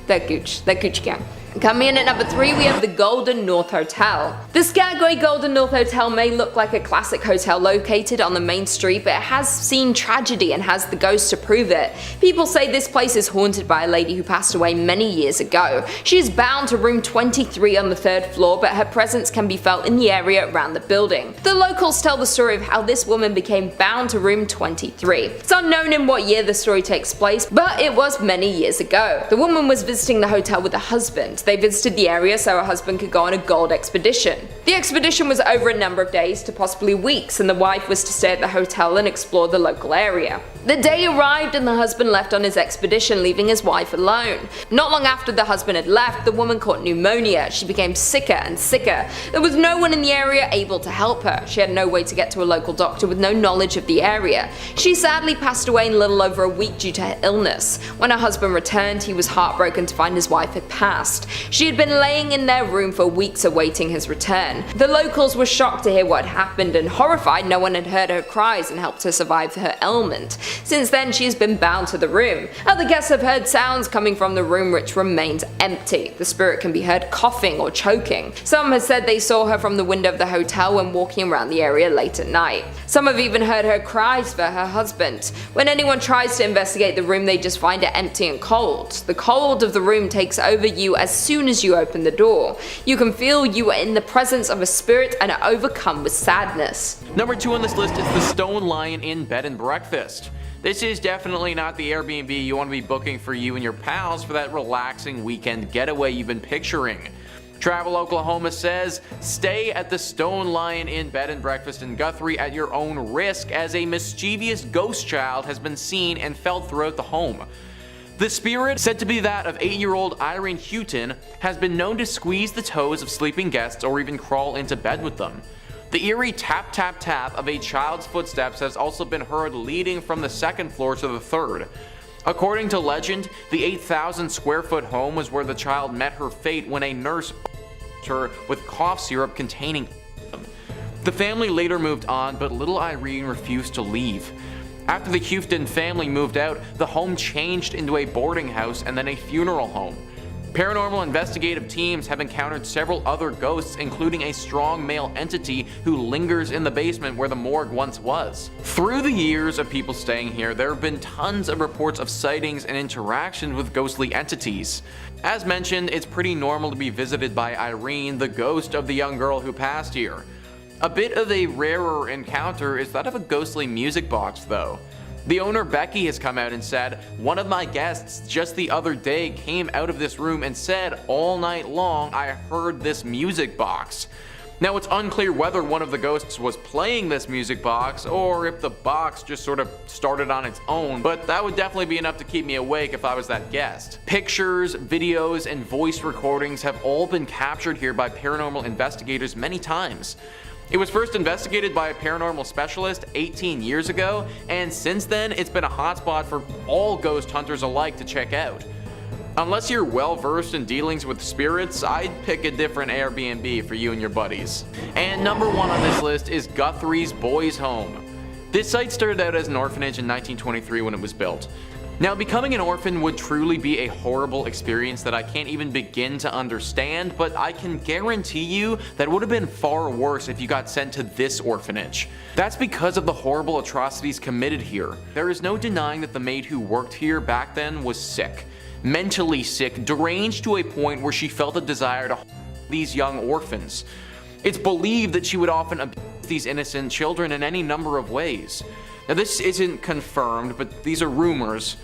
They're Gooch gang. Coming in at number 3, we have the Golden North Hotel. The Skagway Golden North Hotel may look like a classic hotel located on the main street, but it has seen tragedy and has the ghost to prove it. People say this place is haunted by a lady who passed away many years ago. She is bound to room 23 on the 3rd floor, but her presence can be felt in the area around the building. The locals tell the story of how this woman became bound to room 23. It's unknown in what year the story takes place, but it was many years ago. The woman was visiting the hotel with a husband. They visited the area so her husband could go on a gold expedition. The expedition was over a number of days to possibly weeks, and the wife was to stay at the hotel and explore the local area. The day arrived and the husband left on his expedition, leaving his wife alone. Not long after the husband had left, the woman caught pneumonia. She became sicker and sicker. There was no one in the area able to help her. She had no way to get to a local doctor with no knowledge of the area. She sadly passed away in a little over a week due to her illness. When her husband returned, he was heartbroken to find his wife had passed. She had been laying in their room for weeks awaiting his return. The locals were shocked to hear what had happened, and horrified no one had heard her cries and helped her survive her ailment. Since then, she has been bound to the room. Other guests have heard sounds coming from the room which remains empty. The spirit can be heard coughing or choking. Some have said they saw her from the window of the hotel when walking around the area late at night. Some have even heard her cries for her husband. When anyone tries to investigate the room, they just find it empty and cold. The cold of the room takes over you as soon as you open the door. You can feel you are in the presence of a spirit and are overcome with sadness. Number 2 on this list is the Stone Lion Inn Bed and Breakfast. This is definitely not the Airbnb you want to be booking for you and your pals for that relaxing weekend getaway you've been picturing. Travel Oklahoma says, stay at the Stone Lion Inn Bed and Breakfast in Guthrie at your own risk, as a mischievous ghost child has been seen and felt throughout the home. The spirit, said to be that of 8-year-old Irene Houghton, has been known to squeeze the toes of sleeping guests or even crawl into bed with them. The eerie tap tap tap of a child's footsteps has also been heard leading from the 2nd floor to the 3rd. According to legend, the 8,000 square foot home was where the child met her fate when a nurse her with cough syrup containing them. The family later moved on, but little Irene refused to leave. After the Houghton family moved out, the home changed into a boarding house and then a funeral home. Paranormal investigative teams have encountered several other ghosts, including a strong male entity who lingers in the basement where the morgue once was. Through the years of people staying here, there have been tons of reports of sightings and interactions with ghostly entities. As mentioned, it's pretty normal to be visited by Irene, the ghost of the young girl who passed here. A bit of a rarer encounter is that of a ghostly music box though. The owner Becky has come out and said, "One of my guests just the other day came out of this room and said all night long I heard this music box." Now it's unclear whether one of the ghosts was playing this music box or if the box just sort of started on its own, but that would definitely be enough to keep me awake if I was that guest. Pictures, videos, and voice recordings have all been captured here by paranormal investigators many times. It was first investigated by a paranormal specialist 18 years ago, and since then it's been a hotspot for all ghost hunters alike to check out. Unless you're well versed in dealings with spirits, I'd pick a different Airbnb for you and your buddies. And number 1 on this list is Guthrie's Boys Home. This site started out as an orphanage in 1923 when it was built. Now, becoming an orphan would truly be a horrible experience that I can't even begin to understand, but I can guarantee you that it would have been far worse if you got sent to this orphanage. That's because of the horrible atrocities committed here. There is no denying that the maid who worked here back then was sick. Mentally sick, deranged to a point where she felt a desire to these young orphans. It's believed that she would often abuse these innocent children in any number of ways. Now, this isn't confirmed, but these are rumors.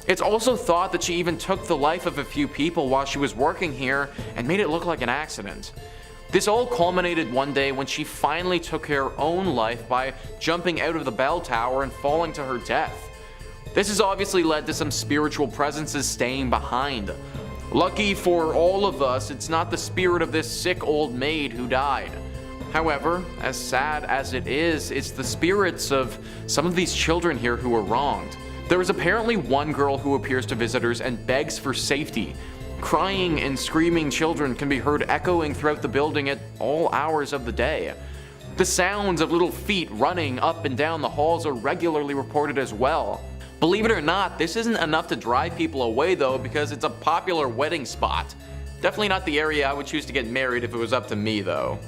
It's also thought that she even took the life of a few people while she was working here and made it look like an accident. This all culminated one day when she finally took her own life by jumping out of the bell tower and falling to her death. This has obviously led to some spiritual presences staying behind. Lucky for all of us, it's not the spirit of this sick old maid who died. However, as sad as it is, it's the spirits of some of these children here who were wronged. There is apparently one girl who appears to visitors and begs for safety. Crying and screaming children can be heard echoing throughout the building at all hours of the day. The sounds of little feet running up and down the halls are regularly reported as well. Believe it or not, this isn't enough to drive people away though, because it's a popular wedding spot. Definitely not the area I would choose to get married if it was up to me though.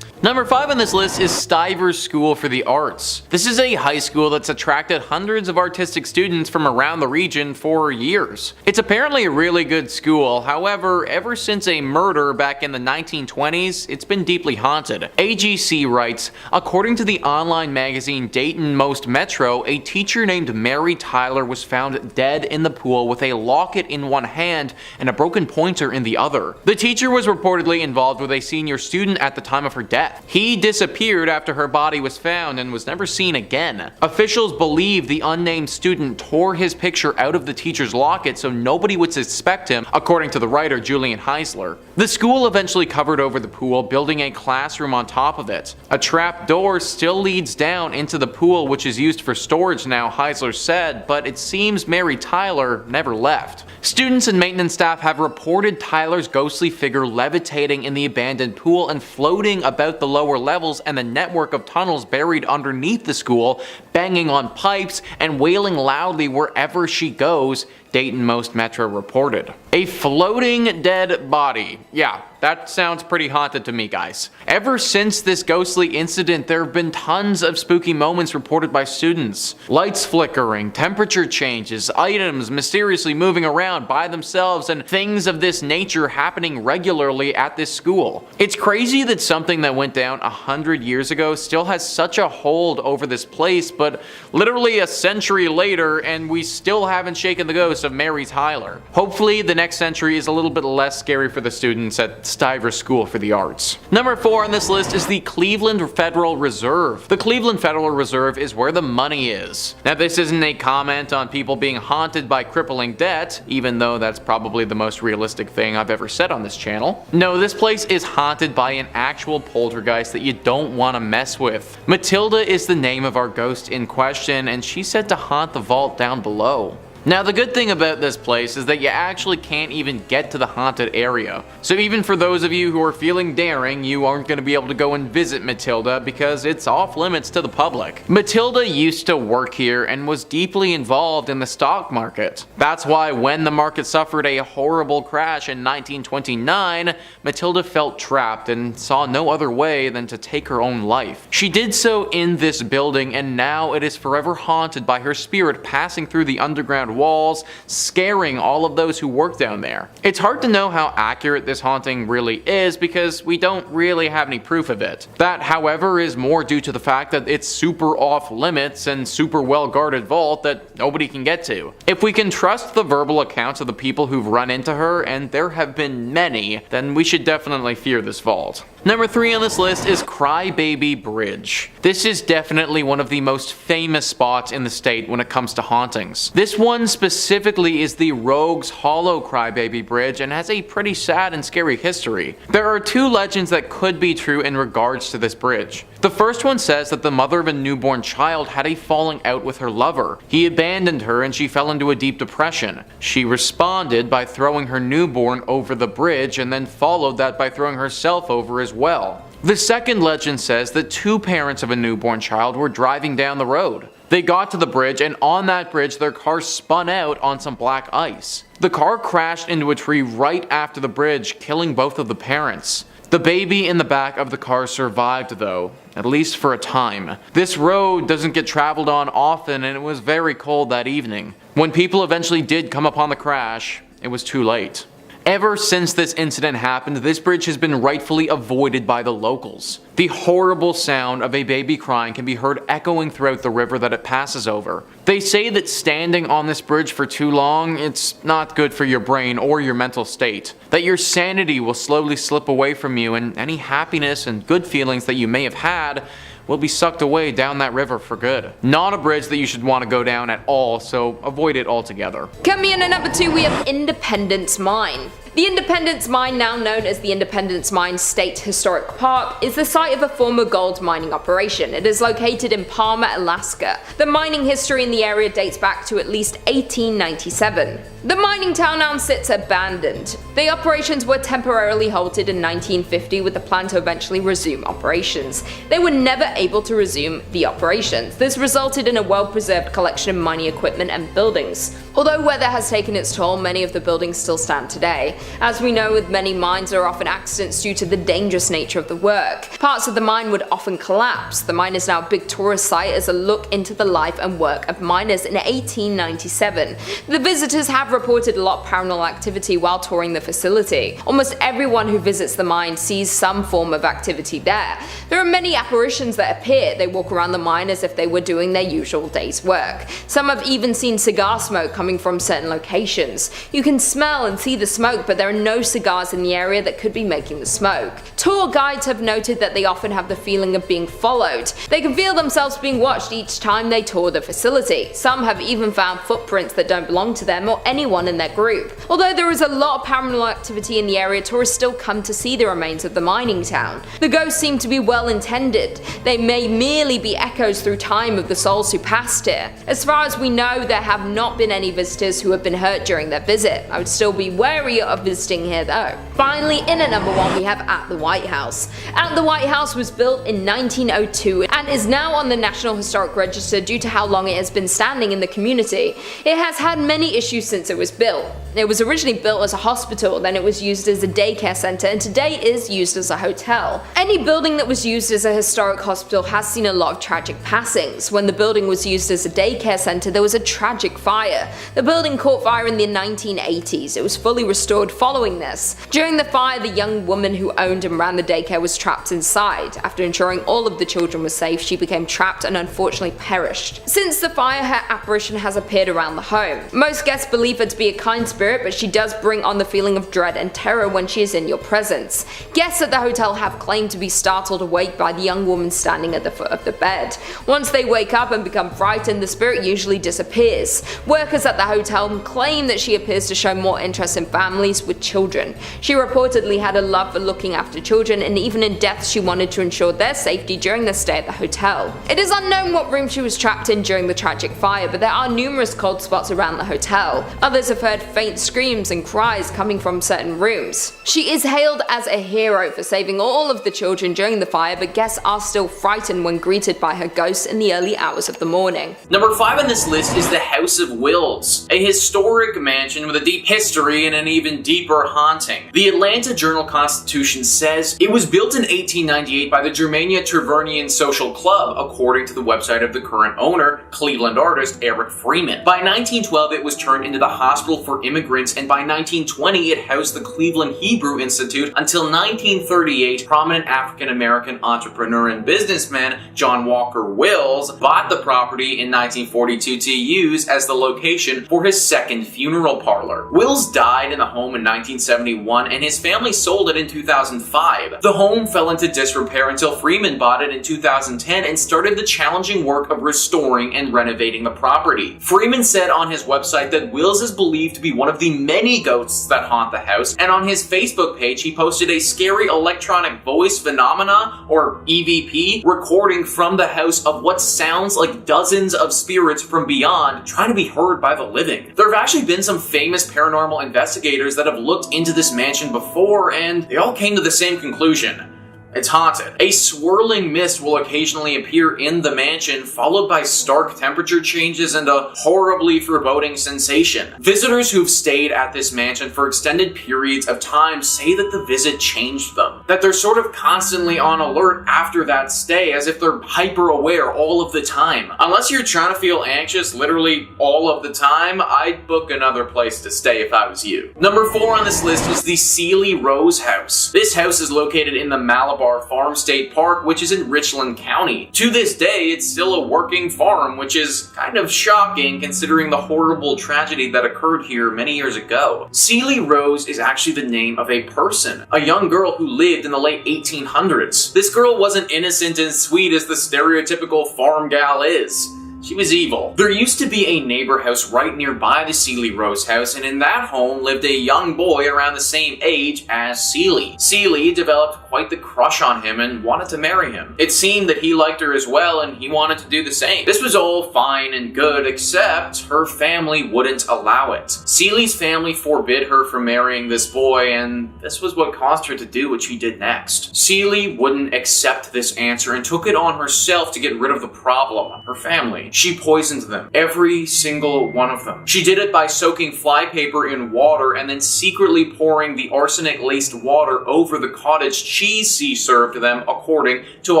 Number 5 on this list is Stivers School for the Arts. This is a high school that's attracted hundreds of artistic students from around the region for years. It's apparently a really good school, however, ever since a murder back in the 1920s, it's been deeply haunted. AGC writes, according to the online magazine Dayton Most Metro, a teacher named Mary Tyler was found dead in the pool with a locket in one hand and a broken pointer in the other. The teacher was reportedly involved with a senior student at the time of her death. He disappeared after her body was found and was never seen again. Officials believe the unnamed student tore his picture out of the teacher's locket so nobody would suspect him, according to the writer Julian Heisler. The school eventually covered over the pool, building a classroom on top of it. A trap door still leads down into the pool, which is used for storage now, Heisler said, but it seems Mary Tyler never left. Students and maintenance staff have reported Tyler's ghostly figure levitating in the abandoned pool and floating about the lower levels and the network of tunnels buried underneath the school, banging on pipes and wailing loudly wherever she goes, Dayton Most Metro reported. A floating dead body. Yeah, that sounds pretty haunted to me, guys. Ever since this ghostly incident, there have been tons of spooky moments reported by students. Lights flickering, temperature changes, items mysteriously moving around by themselves, and things of this nature happening regularly at this school. It's crazy that something that went down 100 years ago still has such a hold over this place, but literally a century later, and we still haven't shaken the ghost of Mary Tyler. Hopefully the next century is a little bit less scary for the students at Stivers School for the Arts. Number 4 on this list is the Cleveland Federal Reserve. The Cleveland Federal Reserve is where the money is. Now, this isn't a comment on people being haunted by crippling debt, even though that's probably the most realistic thing I've ever said on this channel. No, this place is haunted by an actual poltergeist that you don't want to mess with. Matilda is the name of our ghost in question, and she's said to haunt the vault down below. Now, the good thing about this place is that you actually can't even get to the haunted area. So even for those of you who are feeling daring, you aren't going to be able to go and visit Matilda because it's off limits to the public. Matilda used to work here and was deeply involved in the stock market. That's why when the market suffered a horrible crash in 1929, Matilda felt trapped and saw no other way than to take her own life. She did so in this building, and now it is forever haunted by her spirit passing through the underground around walls, scaring all of those who work down there. It's hard to know how accurate this haunting really is because we don't really have any proof of it. That, however, is more due to the fact that it's super off limits and super well guarded vault that nobody can get to. If we can trust the verbal accounts of the people who've run into her, and there have been many, then we should definitely fear this vault. Number 3 on this list is Crybaby Bridge. This is definitely one of the most famous spots in the state when it comes to hauntings. This one specifically is the Rogues Hollow Crybaby Bridge and has a pretty sad and scary history. There are 2 legends that could be true in regards to this bridge. The first one says that the mother of a newborn child had a falling out with her lover. He abandoned her and she fell into a deep depression. She responded by throwing her newborn over the bridge and then followed that by throwing herself over as well. The second legend says that 2 parents of a newborn child were driving down the road. They got to the bridge, and on that bridge their car spun out on some black ice. The car crashed into a tree right after the bridge, killing both of the parents. The baby in the back of the car survived though, at least for a time. This road doesn't get traveled on often and it was very cold that evening. When people eventually did come upon the crash, it was too late. Ever since this incident happened, this bridge has been rightfully avoided by the locals. The horrible sound of a baby crying can be heard echoing throughout the river that it passes over. They say that standing on this bridge for too long, it's not good for your brain or your mental state. That your sanity will slowly slip away from you and any happiness and good feelings that you may have had will be sucked away down that river for good. Not a bridge that you should want to go down at all, so avoid it altogether. Coming in at number 2, we have Independence Mine. The Independence Mine, now known as the Independence Mine State Historic Park, is the site of a former gold mining operation. It is located in Palmer, Alaska. The mining history in the area dates back to at least 1897. The mining town now sits abandoned. The operations were temporarily halted in 1950 with the plan to eventually resume operations. They were never able to resume the operations. This resulted in a well-preserved collection of mining equipment and buildings. Although weather has taken its toll, many of the buildings still stand today. As we know, with many mines there are often accidents due to the dangerous nature of the work. Parts of the mine would often collapse. The mine is now a big tourist site as a look into the life and work of miners in 1897. The visitors have reported a lot of paranormal activity while touring the facility. Almost everyone who visits the mine sees some form of activity there. There are many apparitions that appear. They walk around the mine as if they were doing their usual day's work. Some have even seen cigar smoke coming from certain locations. You can smell and see the smoke, but there are no cigars in the area that could be making the smoke. Tour guides have noted that they often have the feeling of being followed. They can feel themselves being watched each time they tour the facility. Some have even found footprints that don't belong to them or anyone in their group. Although there is a lot of paranormal activity in the area, tourists still come to see the remains of the mining town. The ghosts seem to be well intended. They may merely be echoes through time of the souls who passed here. As far as we know, there have not been any visitors who have been hurt during their visit. I would still be wary of visiting here though. Finally, in at number 1 we have At the White House. At the White House was built in 1902 and is now on the National Historic Register due to how long it has been standing in the community. It has had many issues since it was built. It was originally built as a hospital, then it was used as a daycare center, and today is used as a hotel. Any building that was used as a historic hospital has seen a lot of tragic passings. When the building was used as a daycare center, there was a tragic fire. The building caught fire in the 1980s. It was fully restored following this. During the fire, the young woman who owned and ran the daycare was trapped inside. After ensuring all of the children were safe, she became trapped and unfortunately perished. Since the fire, her apparition has appeared around the home. Most guests believe her to be a kind spirit, but she does bring on the feeling of dread and terror when she is in your presence. Guests at the hotel have claimed to be startled awake by the young woman standing at the foot of the bed. Once they wake up and become frightened, the spirit usually disappears. Workers at the hotel claim that she appears to show more interest in families with children. She reportedly had a love for looking after children, and even in death she wanted to ensure their safety during their stay at the hotel. It is unknown what room she was trapped in during the tragic fire, but there are numerous cold spots around the hotel. Others have heard faint screams and cries coming from certain rooms. She is hailed as a hero for saving all of the children during the fire, but guests are still frightened when greeted by her ghost in the early hours of the morning. Number 5 on this list is the House of Wills, a historic mansion with a deep history and an even deeper haunting. The Atlanta Journal-Constitution said says, it was built in 1898 by the Germania Tavernian Social Club, according to the website of the current owner, Cleveland artist Eric Freeman. By 1912, it was turned into the hospital for immigrants, and by 1920, it housed the Cleveland Hebrew Institute until 1938. Prominent African-American entrepreneur and businessman John Walker Wills bought the property in 1942 to use as the location for his second funeral parlor. Wills died in the home in 1971, and his family sold it in 2005. The home fell into disrepair until Freeman bought it in 2010 and started the challenging work of restoring and renovating the property. Freeman said on his website that Wills is believed to be one of the many ghosts that haunt the house, and on his Facebook page he posted a scary electronic voice phenomena, or EVP, recording from the house of what sounds like dozens of spirits from beyond trying to be heard by the living. There have actually been some famous paranormal investigators that have looked into this mansion before, and they all came to the same conclusion. It's haunted. A swirling mist will occasionally appear in the mansion, followed by stark temperature changes and a horribly foreboding sensation. Visitors who've stayed at this mansion for extended periods of time say that the visit changed them, that they're sort of constantly on alert after that stay, as if they're hyper aware all of the time. Unless you're trying to feel anxious literally all of the time, I'd book another place to stay if I was you. Number 4 on this list is the Seeley Rose House. This house is located in the Malabar Farm State Park, which is in Richland County. To this day, it's still a working farm, which is kind of shocking considering the horrible tragedy that occurred here many years ago. Seeley Rose is actually the name of a person, a young girl who lived in the late 1800s. This girl wasn't innocent and sweet as the stereotypical farm gal is. She was evil. There used to be a neighbor house right nearby the Seeley Rose house, and in that home lived a young boy around the same age as Seeley. Seeley developed quite the crush on him and wanted to marry him. It seemed that he liked her as well, and he wanted to do the same. This was all fine and good, except her family wouldn't allow it. Seeley's family forbid her from marrying this boy, and this was what caused her to do what she did next. Seeley wouldn't accept this answer and took it on herself to get rid of the problem, her family. She poisoned them, every single one of them. She did it by soaking flypaper in water and then secretly pouring the arsenic-laced water over the cottage cheese she served them, according to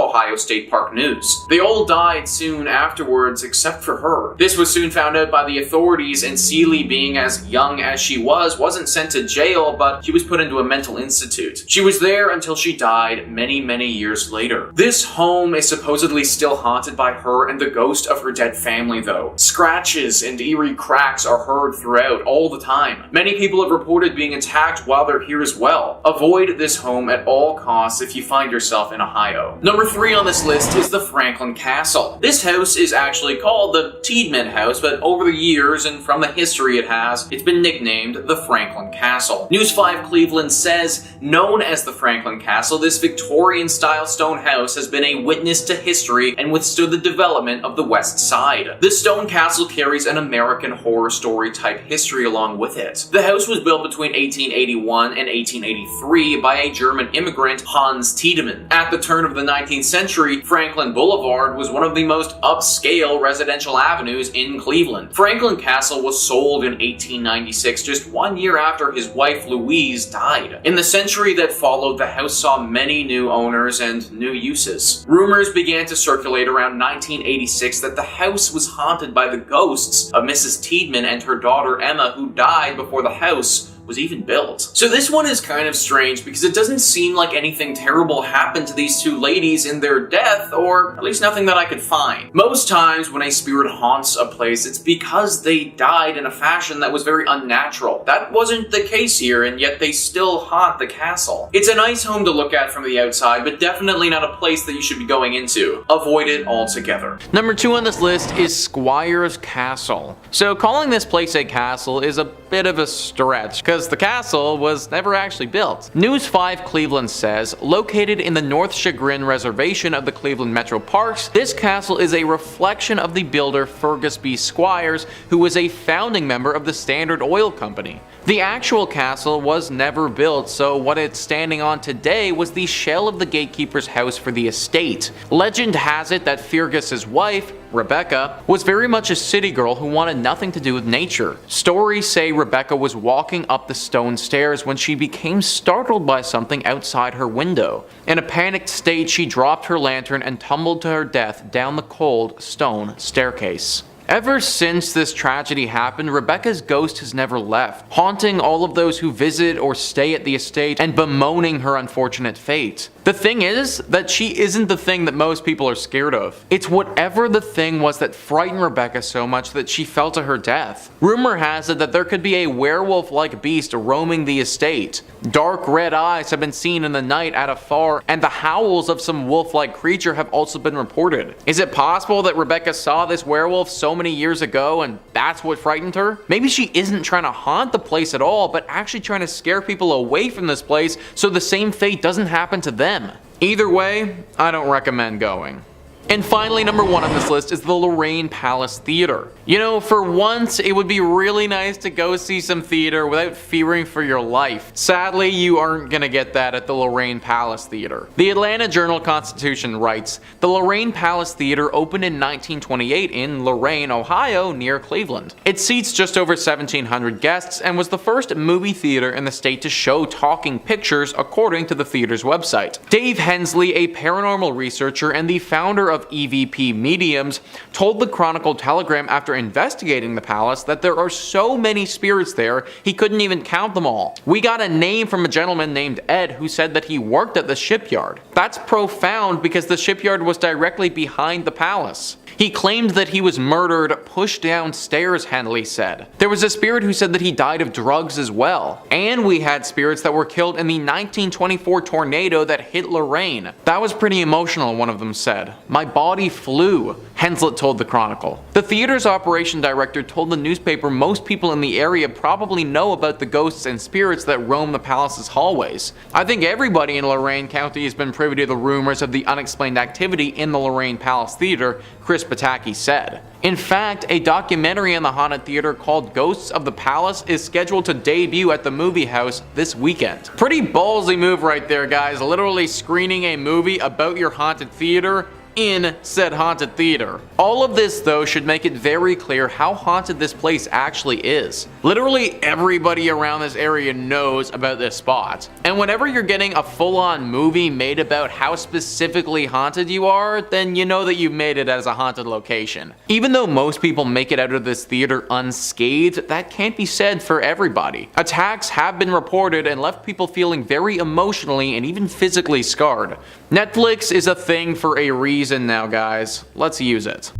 Ohio State Park News. They all died soon afterwards, except for her. This was soon found out by the authorities, and Seeley, being as young as she was, wasn't sent to jail, but she was put into a mental institute. She was there until she died many, many years later. This home is supposedly still haunted by her and the ghost of her dead family, though. Scratches and eerie cracks are heard throughout all the time. Many people have reported being attacked while they're here as well. Avoid this home at all costs if you find yourself in Ohio. Number 3 on this list is the Franklin Castle. This house is actually called the Tiedemann House, but over the years and from the history it has, it's been nicknamed the Franklin Castle. News 5 Cleveland says, known as the Franklin Castle, this Victorian-style stone house has been a witness to history and withstood the development of the West Side. This stone castle carries an American Horror Story type history along with it. The house was built between 1881 and 1883 by a German immigrant, Hans Tiedemann. At the turn of the 19th century, Franklin Boulevard was one of the most upscale residential avenues in Cleveland. Franklin Castle was sold in 1896, just 1 year after his wife Louise died. In the century that followed, the house saw many new owners and new uses. Rumors began to circulate around 1986 that the house was haunted by the ghosts of Mrs. Tiedemann and her daughter Emma, who died before the house was even built. So this one is kind of strange because it doesn't seem like anything terrible happened to these two ladies in their death, or at least nothing that I could find. Most times when a spirit haunts a place, it's because they died in a fashion that was very unnatural. That wasn't the case here, and yet they still haunt the castle. It's a nice home to look at from the outside, but definitely not a place that you should be going into. Avoid it altogether. Number 2 on this list is Squire's Castle. So calling this place a castle is a bit of a stretch, because the castle was never actually built. News 5 Cleveland says, located in the North Chagrin Reservation of the Cleveland Metro Parks, this castle is a reflection of the builder Fergus B. Squires, who was a founding member of the Standard Oil Company. The actual castle was never built, so what it's standing on today was the shell of the gatekeeper's house for the estate. Legend has it that Fergus's wife, Rebecca, was very much a city girl who wanted nothing to do with nature. Stories say Rebecca was walking up the stone stairs when she became startled by something outside her window. In a panicked state, she dropped her lantern and tumbled to her death down the cold stone staircase. Ever since this tragedy happened, Rebecca's ghost has never left, haunting all of those who visit or stay at the estate and bemoaning her unfortunate fate. The thing is that she isn't the thing that most people are scared of. It's whatever the thing was that frightened Rebecca so much that she fell to her death. Rumor has it that there could be a werewolf-like beast roaming the estate. Dark red eyes have been seen in the night at afar, and the howls of some wolf-like creature have also been reported. Is it possible that Rebecca saw this werewolf so many years ago and that's what frightened her? Maybe she isn't trying to haunt the place at all, but actually trying to scare people away from this place so the same fate doesn't happen to them. Either way, I don't recommend going. And finally, number 1 on this list is the Lorraine Palace Theater. You know, for once, it would be really nice to go see some theater without fearing for your life. Sadly, you aren't gonna get that at the Lorraine Palace Theater. The Atlanta Journal-Constitution writes, the Lorraine Palace Theater opened in 1928 in Lorain, Ohio, near Cleveland. It seats just over 1,700 guests and was the first movie theater in the state to show talking pictures, according to the theater's website. Dave Hensley, a paranormal researcher and the founder of EVP Mediums, told the Chronicle-Telegram after investigating the palace that there are so many spirits there he couldn't even count them all. We got a name from a gentleman named Ed who said that he worked at the shipyard. That's profound because the shipyard was directly behind the palace. He claimed that he was murdered pushed downstairs, Henley said. There was a spirit who said that he died of drugs as well. And we had spirits that were killed in the 1924 tornado that hit Lorraine. That was pretty emotional, one of them said. My body flew, Henslett told the Chronicle. The theater's operation director told the newspaper most people in the area probably know about the ghosts and spirits that roam the palace's hallways. I think everybody in Lorain County has been privy to the rumors of the unexplained activity in the Lorraine Palace Theater, Chris Pataki said. In fact, a documentary on the haunted theater called Ghosts of the Palace is scheduled to debut at the movie house this weekend. Pretty ballsy move right there, guys, literally screening a movie about your haunted theater in said haunted theater. All of this though should make it very clear how haunted this place actually is. Literally everybody around this area knows about this spot. And whenever you're getting a full-on movie made about how specifically haunted you are, then you know that you've made it as a haunted location. Even though most people make it out of this theater unscathed, that can't be said for everybody. Attacks have been reported and left people feeling very emotionally and even physically scarred. Netflix is a thing for a reason now, guys. Let's use it.